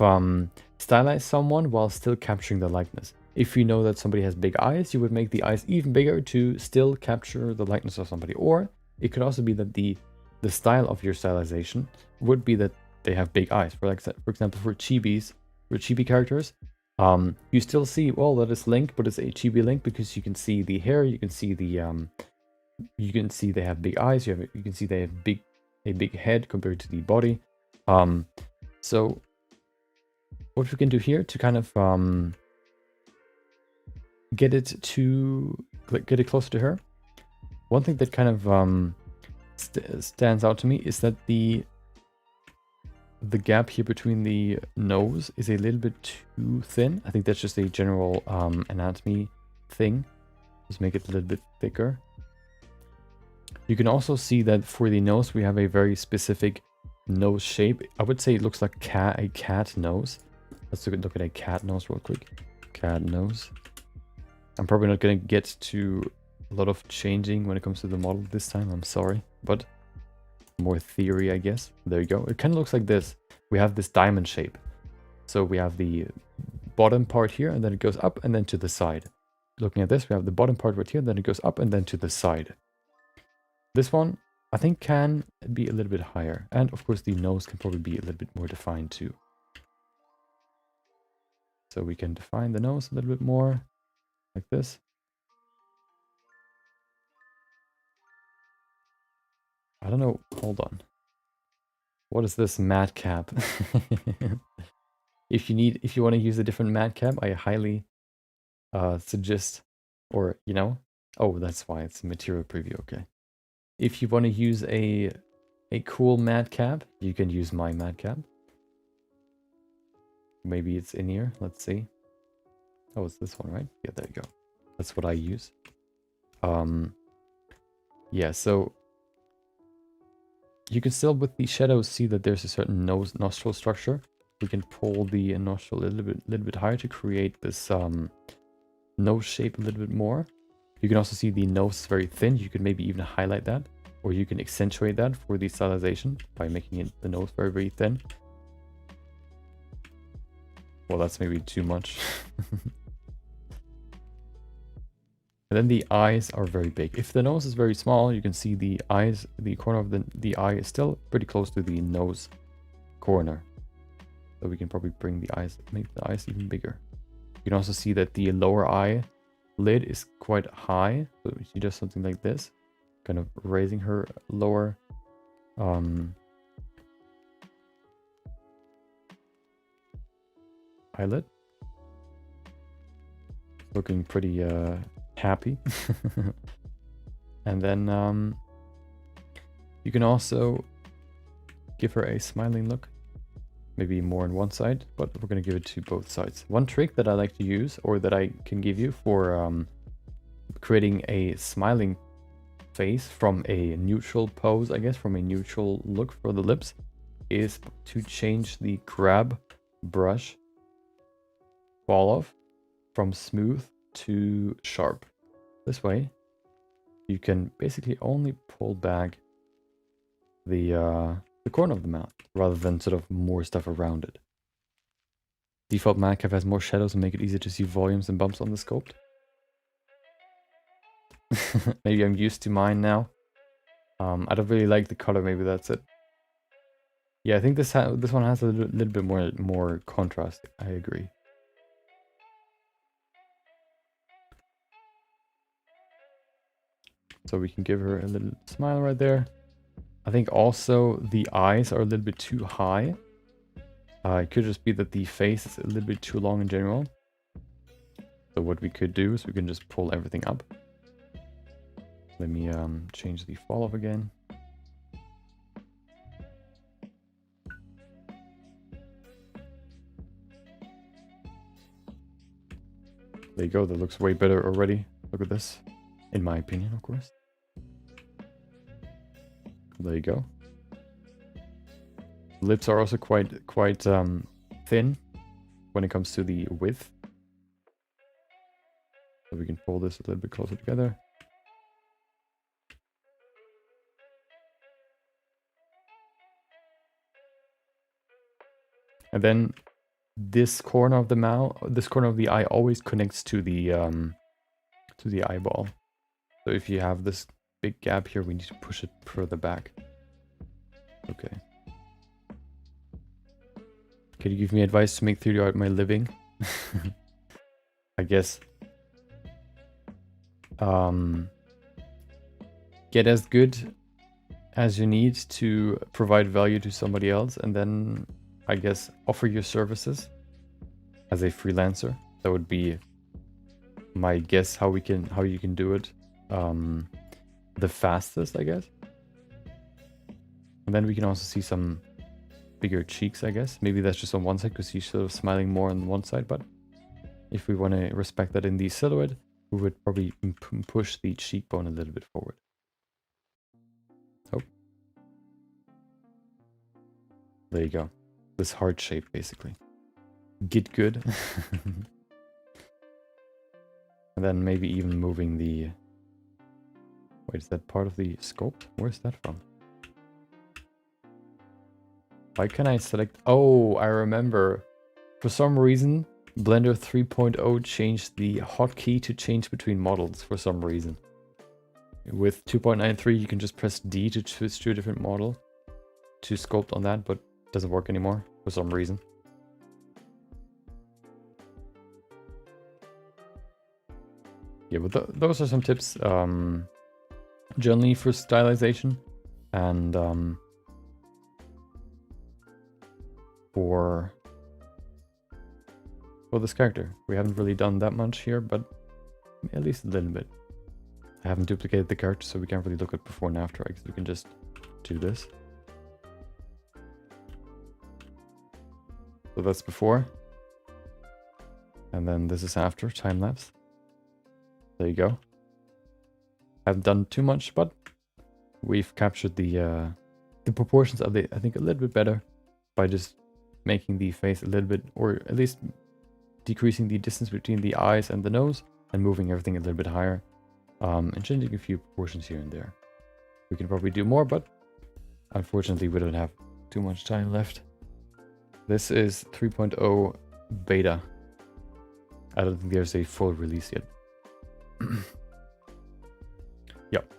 stylize someone while still capturing the likeness. If you know that somebody has big eyes, you would make the eyes even bigger to still capture the likeness of somebody. Or it could also be that the style of your stylization would be that they have big eyes. For example, for chibi characters, you still see, well, that is Link, but it's a chibi Link because you can see the hair, you can see the you can see they have big eyes, you can see they have a big head compared to the body. So what we can do here to kind of get it closer to her. One thing that kind of stands out to me is that the gap here between the nose is a little bit too thin. I think that's just a general anatomy thing. Just make it a little bit thicker. You can also see that for the nose we have a very specific nose shape. I would say it looks like a cat nose. Let's look at a cat nose real quick. Cat nose. I'm probably not going to get to a lot of changing when it comes to the model this time. I'm sorry, but more theory, I guess. There you go. It kind of looks like this. We have this diamond shape. So we have the bottom part here, and then it goes up and then to the side. Looking at this, we have the bottom part right here, and then it goes up and then to the side. This one, I think, can be a little bit higher. And of course, the nose can probably be a little bit more defined too. So we can define the nose a little bit more, like this. I don't know. Hold on. What is this madcap? If you want to use a different madcap, I highly suggest, or oh, that's why it's a material preview. Okay. If you want to use a cool madcap, you can use my madcap. Maybe it's in here. Let's see. Oh, it's this one, right? Yeah, there you go. That's what I use. Yeah, so you can still, with the shadows, see that there's a certain nostril structure. We can pull the nostril a little bit higher to create this nose shape a little bit more. You can also see the nose is very thin. You could maybe even highlight that, or you can accentuate that for the stylization by making the nose very, very thin. Well, that's maybe too much. And then the eyes are very big. If the nose is very small, you can see the eyes, the corner of the eye is still pretty close to the nose corner. So we can probably make the eyes even bigger. You can also see that the lower eye lid is quite high. So she does something like this, kind of raising her lower eyelid. Looking pretty happy. And then you can also give her a smiling look, maybe more on one side, but we're going to give it to both sides. One trick that I like to use, or that I can give you for creating a smiling face from a neutral pose, I guess, from a neutral look for the lips, is to change the grab brush fall off from smooth to sharp. This way you can basically only pull back the corner of the mouth rather than sort of more stuff around it. Default madcap has more shadows and make it easier to see volumes and bumps on the sculpt. Maybe I'm used to mine now. I don't really like the color, maybe that's it. Yeah, I think this one has a little bit more contrast. I agree. So we can give her a little smile right there. I think also the eyes are a little bit too high. It could just be that the face is a little bit too long in general. So what we could do is we can just pull everything up. Let me change the fall off again. There you go, that looks way better already. Look at this. In my opinion, of course. There you go. Lips are also quite thin when it comes to the width. So we can pull this a little bit closer together. And then this corner of the mouth, this corner of the eye always connects to the eyeball. So if you have this big gap here, we need to push it further back. Okay. Can you give me advice to make 3D art my living? I guess. Get as good as you need to provide value to somebody else, and then I guess offer your services as a freelancer. That would be my guess how you can do it the fastest, I guess. And then we can also see some bigger cheeks, I guess. Maybe that's just on one side because he's sort of smiling more on one side, but if we want to respect that in the silhouette, we would probably push the cheekbone a little bit forward. Oh. There you go. This heart shape, basically. Get good. And then maybe even moving the... Wait, is that part of the scope? Where's that from? Why can I select... Oh, I remember. For some reason, Blender 3.0 changed the hotkey to change between models for some reason. With 2.93, you can just press D to switch to a different model to sculpt on that, but it doesn't work anymore for some reason. Yeah, but those are some tips generally for stylization and for this character. We haven't really done that much here, but at least a little bit. I haven't duplicated the character, so we can't really look at before and after. I guess we can just do this. So that's before. And then this is after, time lapse. There you go. Haven't done too much, but we've captured the proportions of it, I think, a little bit better by just making the face a little bit, or at least decreasing the distance between the eyes and the nose and moving everything a little bit higher, and changing a few proportions here and there. We can probably do more, but unfortunately we don't have too much time left. This is 3.0 beta. I don't think there's a full release yet. Yep.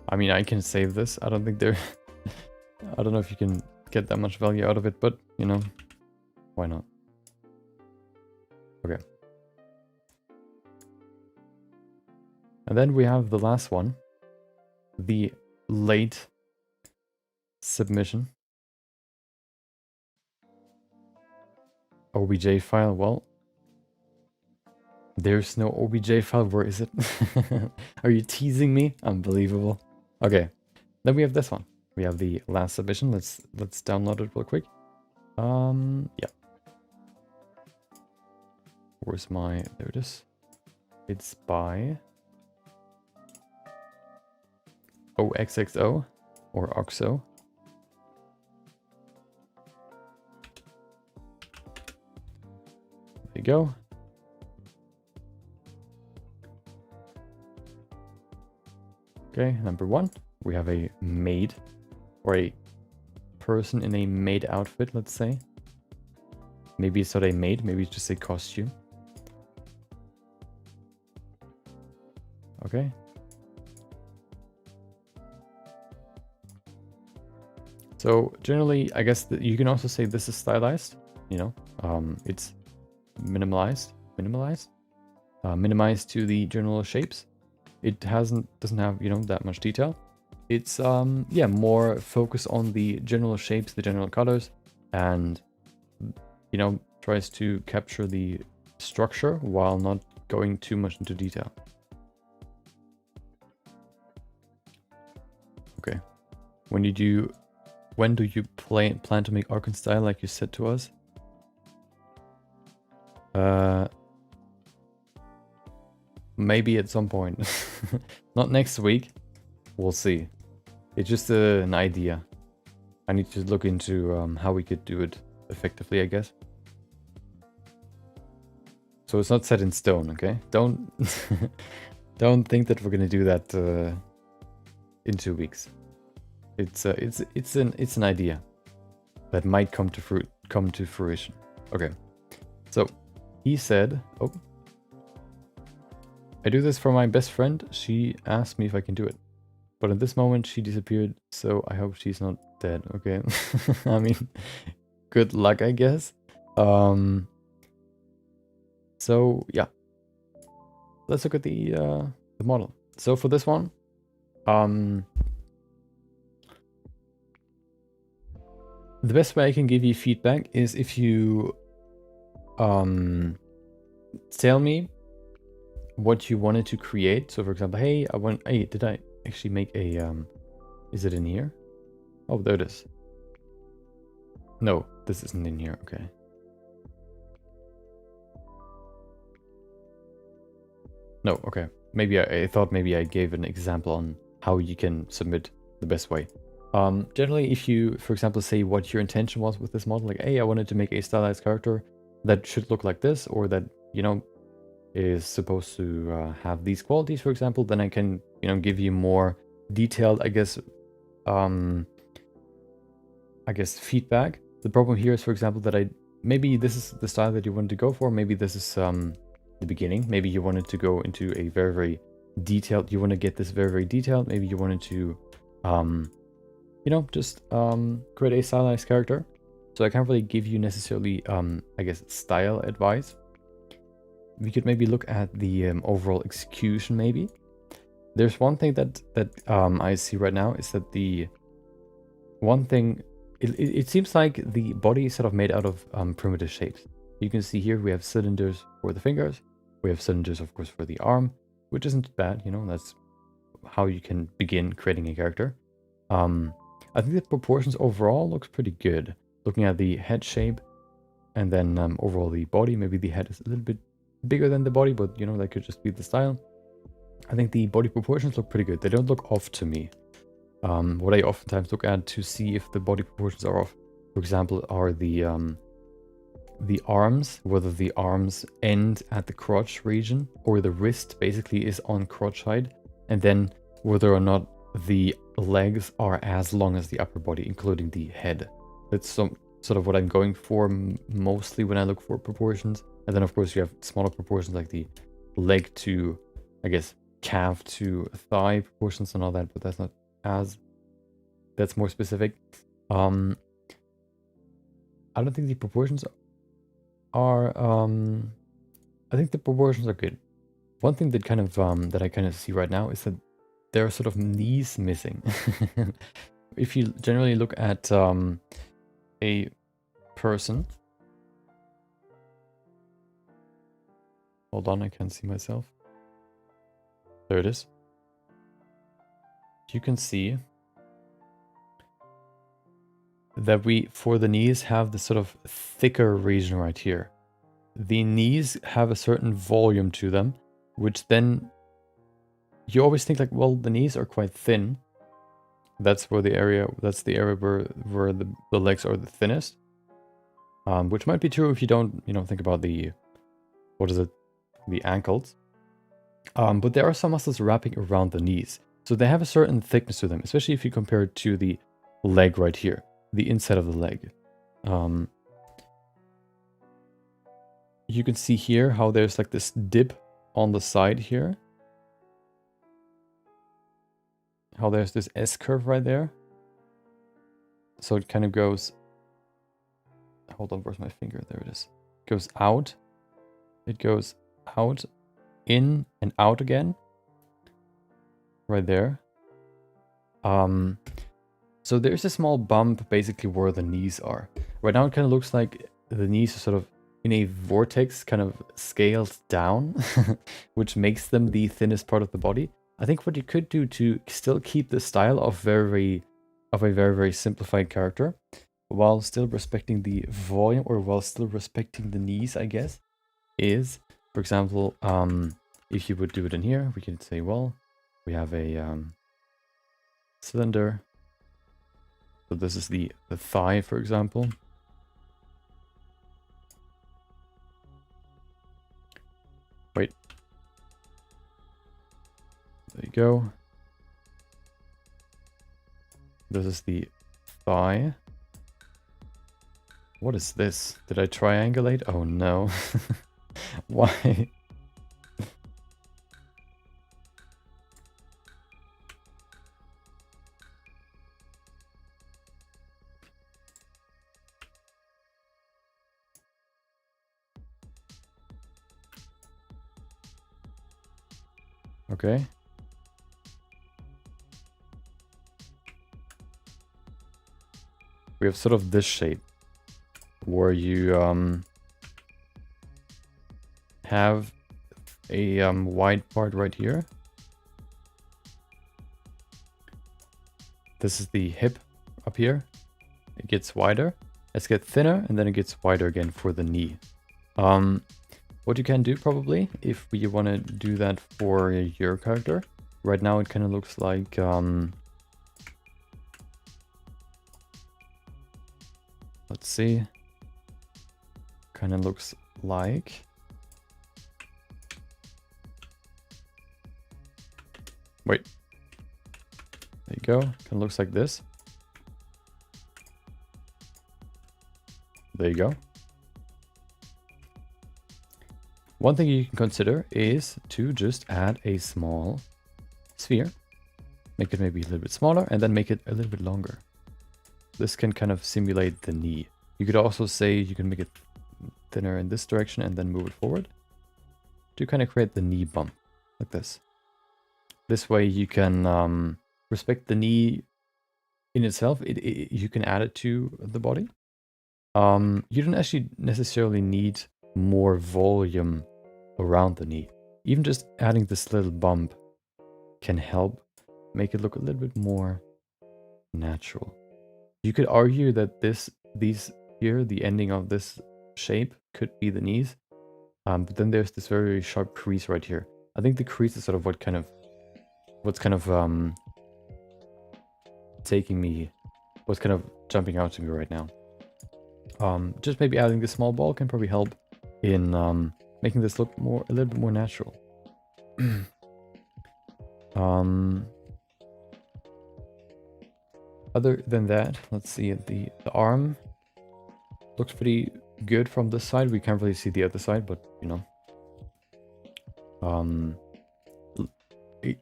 I mean, I can save this. I don't think there... I don't know if you can get that much value out of it, but, you know, why not? Okay. And then we have the last one. The late submission. OBJ file. Well, there's no OBJ file. Where is it? Are you teasing me? Unbelievable. Okay. Then we have this one. We have the last submission. Let's download it real quick. Yeah. Where's my... There it is. It's by OXXO or OXO. There you go. Okay, number one, we have a maid, or a person in a maid outfit, let's say. Maybe it's not a maid, maybe it's just a costume. Okay. So generally, I guess that you can also say this is stylized, you know, it's minimized to the general shapes. It doesn't have, you know, that much detail. it's yeah, more focused on the general shapes, the general colors, and you know, tries to capture the structure while not going too much into detail. Okay. When do you plan to make Archon style like you said to us? Maybe at some point. Not next week. We'll see. It's just an idea. I need to look into how we could do it effectively, I guess. So it's not set in stone, okay? Don't don't think that we're gonna do that in 2 weeks. It's an idea that might come to fruition. Okay. So he said, oh, I do this for my best friend. She asked me if I can do it. But at this moment she disappeared, so I hope she's not dead. Okay. I mean, good luck, I guess. So yeah. Let's look at the model. So for this one, the best way I can give you feedback is if you tell me what you wanted to create. So for example, hey, did I actually make a is it in here? Oh, there it is. No, this isn't in here. Okay. No, okay. Maybe I thought maybe I gave an example on how you can submit the best way. Generally, if you, for example, say what your intention was with this model, like, hey, I wanted to make a stylized character that should look like this, or that, you know, is supposed to have these qualities, for example, then I can, you know, give you more detailed, I guess, feedback. The problem here is, for example, that maybe this is the style that you wanted to go for. Maybe this is the beginning. Maybe you wanted to go into a very, very detailed, you want to get this very, very detailed. Maybe you wanted to, you know, just create a stylized character. So I can't really give you necessarily, I guess, style advice. We could maybe look at the overall execution, maybe. There's one thing that I see right now is that the one thing, it seems like the body is sort of made out of primitive shapes. You can see here we have cylinders for the fingers. We have cylinders, of course, for the arm, which isn't bad, you know, that's how you can begin creating a character. I think the proportions overall looks pretty good. Looking at the head shape and then overall the body, maybe the head is a little bit bigger than the body, but you know, that could just be the style. I think the body proportions look pretty good. They don't look off to me. What I oftentimes look at to see if the body proportions are off, for example, are the arms, whether the arms end at the crotch region or the wrist basically is on crotch height, and then whether or not the legs are as long as the upper body, including the head. That's sort of what I'm going for mostly when I look for proportions. And then of course you have smaller proportions like the leg to, I guess, calf to thigh proportions and all that, but that's not as, that's more specific. I don't think the proportions are, I think the proportions are good. One thing that kind of, that I kind of see right now is that there are sort of knees missing. If you generally look at a person, hold on, I can't see myself. There it is. You can see that we, for the knees, have this sort of thicker region right here. The knees have a certain volume to them, which then you always think like, well, the knees are quite thin. That's where the area, that's the area where the legs are the thinnest. Which might be true if you don't, you know, think about the, what is it, the ankles. But there are some muscles wrapping around the knees. So they have a certain thickness to them, especially if you compare it to the leg right here, the inside of the leg. You can see here how there's like this dip on the side here. How there's this S-curve right there. So it kind of goes, hold on, where's my finger? There it is. It goes out. It goes out, in and out again. Right there. So there's a small bump basically where the knees are. Right now it kind of looks like the knees are sort of in a vortex, kind of scaled down, which makes them the thinnest part of the body. I think what you could do to still keep the style of a very simplified character, while still respecting the volume, or while still respecting the knees, I guess, is, for example, if you would do it in here, we could say, well, we have a cylinder. So this is the thigh, for example. Wait. There you go. This is the thigh. What is this? Did I triangulate? Oh no. Why? Okay. We have sort of this shape where you have a wide part right here. This is the hip up here. It gets wider. Let's get thinner, and then it gets wider again for the knee. What you can do probably, if you want to do that for your character, right now it kind of looks like let's see. Kind of looks like wait. There you go. Kind of looks like this. There you go. One thing you can consider is to just add a small sphere. Make it maybe a little bit smaller, and then make it a little bit longer. This can kind of simulate the knee. You could also say you can make it thinner in this direction and then move it forward to kind of create the knee bump, like this. This way you can respect the knee in itself. You can add it to the body. You don't actually necessarily need more volume around the knee. Even just adding this little bump can help make it look a little bit more natural. You could argue that these here, the ending of this shape, could be the knees. But then there's this very sharp crease right here. I think the crease is sort of what's kind of jumping out to me right now. Just maybe adding this small ball can probably help in making this look a little bit more natural. Other than that, let's see, the arm looks pretty good from this side. We can't really see the other side, but you know,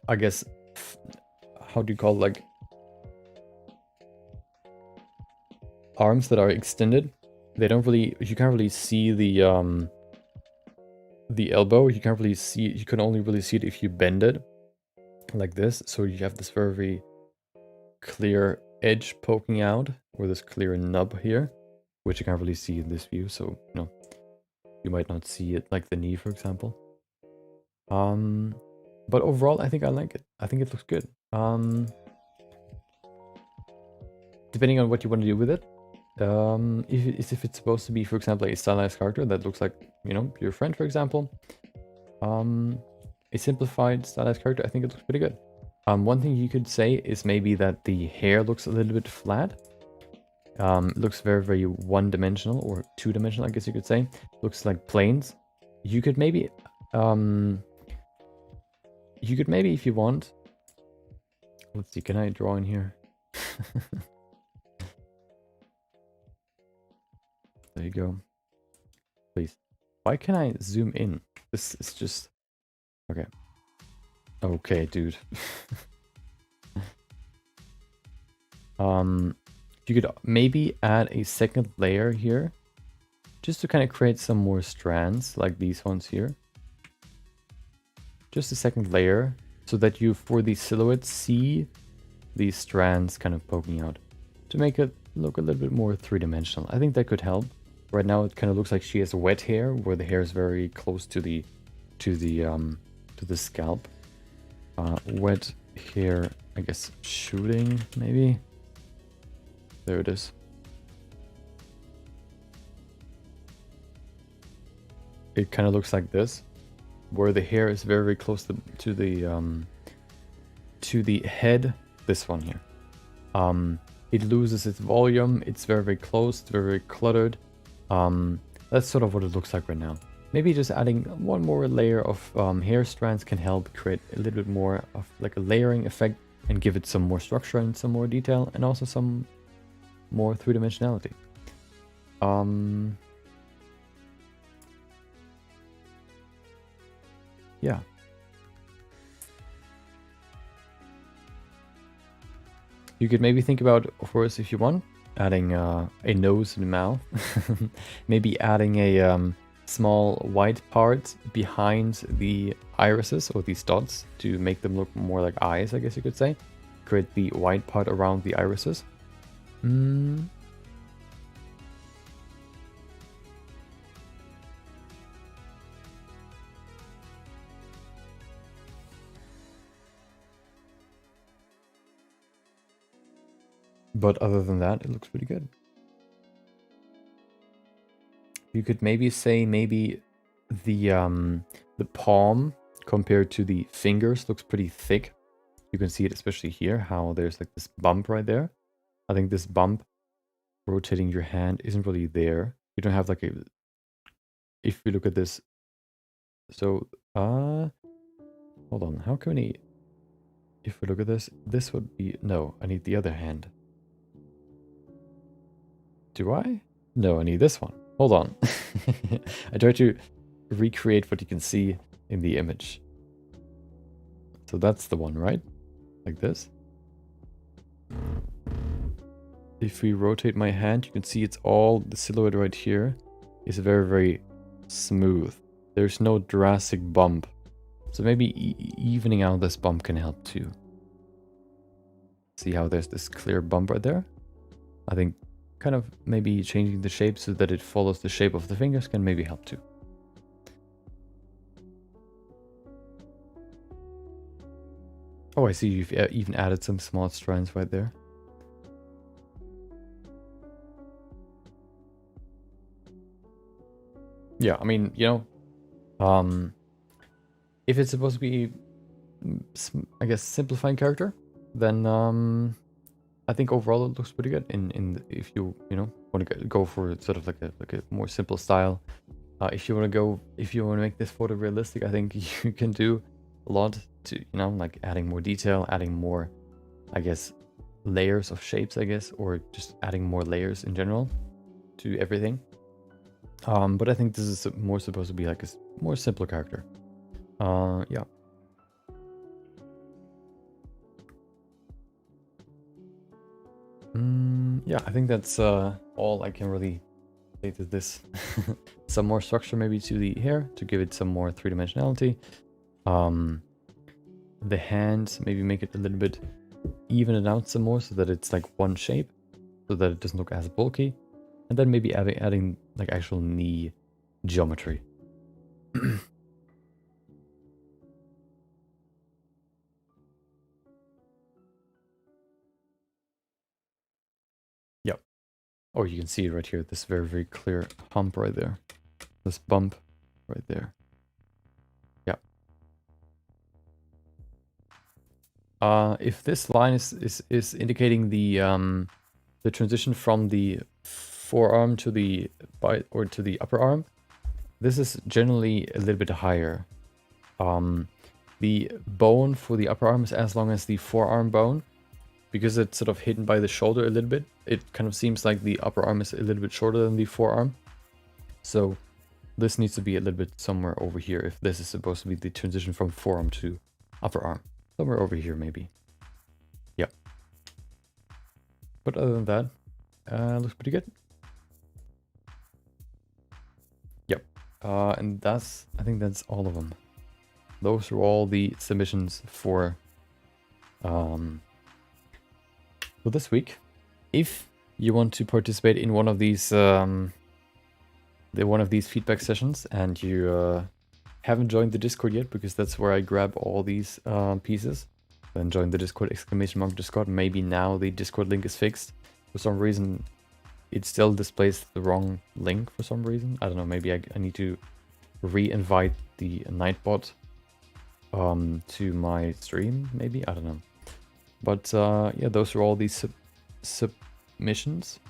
I guess, how do you call, like, arms that are extended? They don't really, you can't really see the elbow. You can't really see it. You can only really see it if you bend it like this. So you have this very clear edge poking out, or this clear nub here, which you can't really see in this view. So, you know, you might not see it like the knee, for example. But overall, I think I like it. I think it looks good. Depending on what you want to do with it. If it's supposed to be, for example, a stylized character that looks like, you know, your friend, for example. A simplified stylized character, I think it looks pretty good. One thing you could say is maybe that the hair looks a little bit flat. It looks very one-dimensional, or two-dimensional, I guess you could say. Looks like planes. You could maybe, if you want. Let's see, can I draw in here? There you go. Please. Why can't I zoom in? This is just... Okay. Okay, dude. You could maybe add a second layer here, just to kind of create some more strands, like these ones here. Just a second layer, so that you, for the silhouette, see these strands kind of poking out to make it look a little bit more three-dimensional. I think that could help. Right now it kind of looks like she has wet hair, where the hair is very close to the scalp. Wet hair, I guess shooting maybe. There it is. It kind of looks like this, where the hair is very, very close to the head. This one here. It loses its volume. It's very, very close. It's very, very cluttered. That's sort of what it looks like right now. Maybe just adding one more layer of hair strands can help create a little bit more of like a layering effect and give it some more structure and some more detail and also some more three-dimensionality. Yeah. You could maybe think about, of course, if you want, adding a nose and mouth. Maybe adding a small white part behind the irises or these dots to make them look more like eyes, I guess you could say. Create the white part around the irises. But other than that, it looks pretty good. You could maybe say the palm compared to the fingers looks pretty thick. You can see it especially here, how there's like this bump right there. I think this bump rotating your hand isn't really there. You don't have like a... If we look at this... So, hold on. How can we... If we look at this, this would be... No, I need the other hand. Do I? No, I need this one. Hold on. I try to recreate what you can see in the image. So that's the one, right? Like this. If we rotate my hand, you can see it's all... The silhouette right here is very, very smooth. There's no drastic bump. So maybe evening out this bump can help too. See how there's this clear bump right there? I think kind of maybe changing the shape so that it follows the shape of the fingers can maybe help too. Oh, I see you've even added some small strands right there. Yeah, I mean, you know, if it's supposed to be, I guess, simplifying character, then I think overall it looks pretty good. If you want to go for sort of like a more simple style, if you want to make this photorealistic, I think you can do a lot to like adding more detail, adding more, I guess, layers of shapes, I guess, or just adding more layers in general to everything. But I think this is more supposed to be like a more simpler character. Yeah. Yeah, I think that's all I can really say to this. Some more structure maybe to the hair to give it some more three-dimensionality. The hands, maybe make it a little bit, even it out some more so that it's like one shape, so that it doesn't look as bulky. And then maybe adding like actual knee geometry. Yep. Oh, you can see it right here. This very, very clear hump right there. This bump right there. Yeah. If this line is indicating the transition from the forearm to the upper arm, this is generally a little bit higher. The bone for the upper arm is as long as the forearm bone. Because it's sort of hidden by the shoulder a little bit, it kind of seems like the upper arm is a little bit shorter than the forearm. So this needs to be a little bit somewhere over here if this is supposed to be the transition from forearm to upper arm. Somewhere over here maybe. Yeah. But other than that, looks pretty good. Yep. And I think that's all of them. Those are all the submissions for for this week. If you want to participate in one of these feedback sessions and you haven't joined the Discord yet, because that's where I grab all these pieces, then join the Discord, !Discord. Maybe now the Discord link is fixed. For some reason, it still displays the wrong link for some reason. I don't know, maybe I need to re-invite the Nightbot to my stream, maybe? I don't know. But yeah, those are all these submissions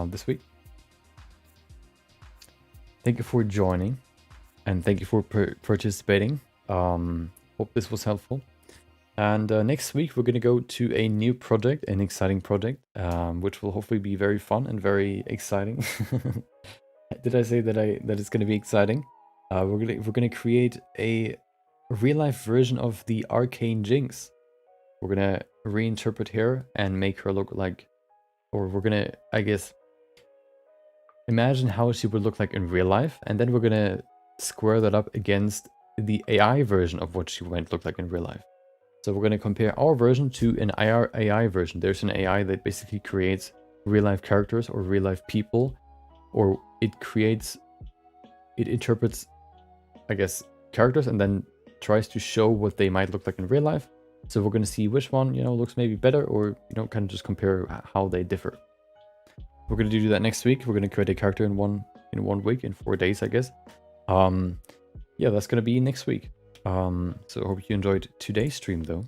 this week. Thank you for joining, and thank you for participating. Hope this was helpful. And next week we're going to go to a new project, an exciting project, which will hopefully be very fun and very exciting. Did I say that it's going to be exciting? We're gonna create a real life version of the Arcane Jinx. We're gonna reinterpret her and make her look like, or we're gonna, I guess, imagine how she would look like in real life, and then we're gonna square that up against the AI version of what she might look like in real life. So we're gonna compare our version to an AI version. There's an AI that basically creates real life characters or real life people, or it interprets, I guess, characters and then tries to show what they might look like in real life. So we're gonna see which one, looks maybe better, or, kind of just compare how they differ. We're gonna do that next week. We're gonna create a character in one week, in 4 days, I guess. Yeah, that's gonna be next week. So I hope you enjoyed today's stream, though.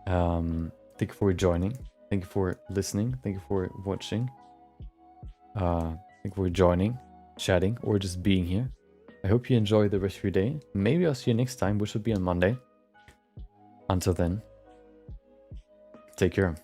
Thank you for joining. Thank you for listening. Thank you for watching. Thank you for joining, chatting, or just being here. I hope you enjoy the rest of your day. Maybe I'll see you next time, which will be on Monday. Until then, take care.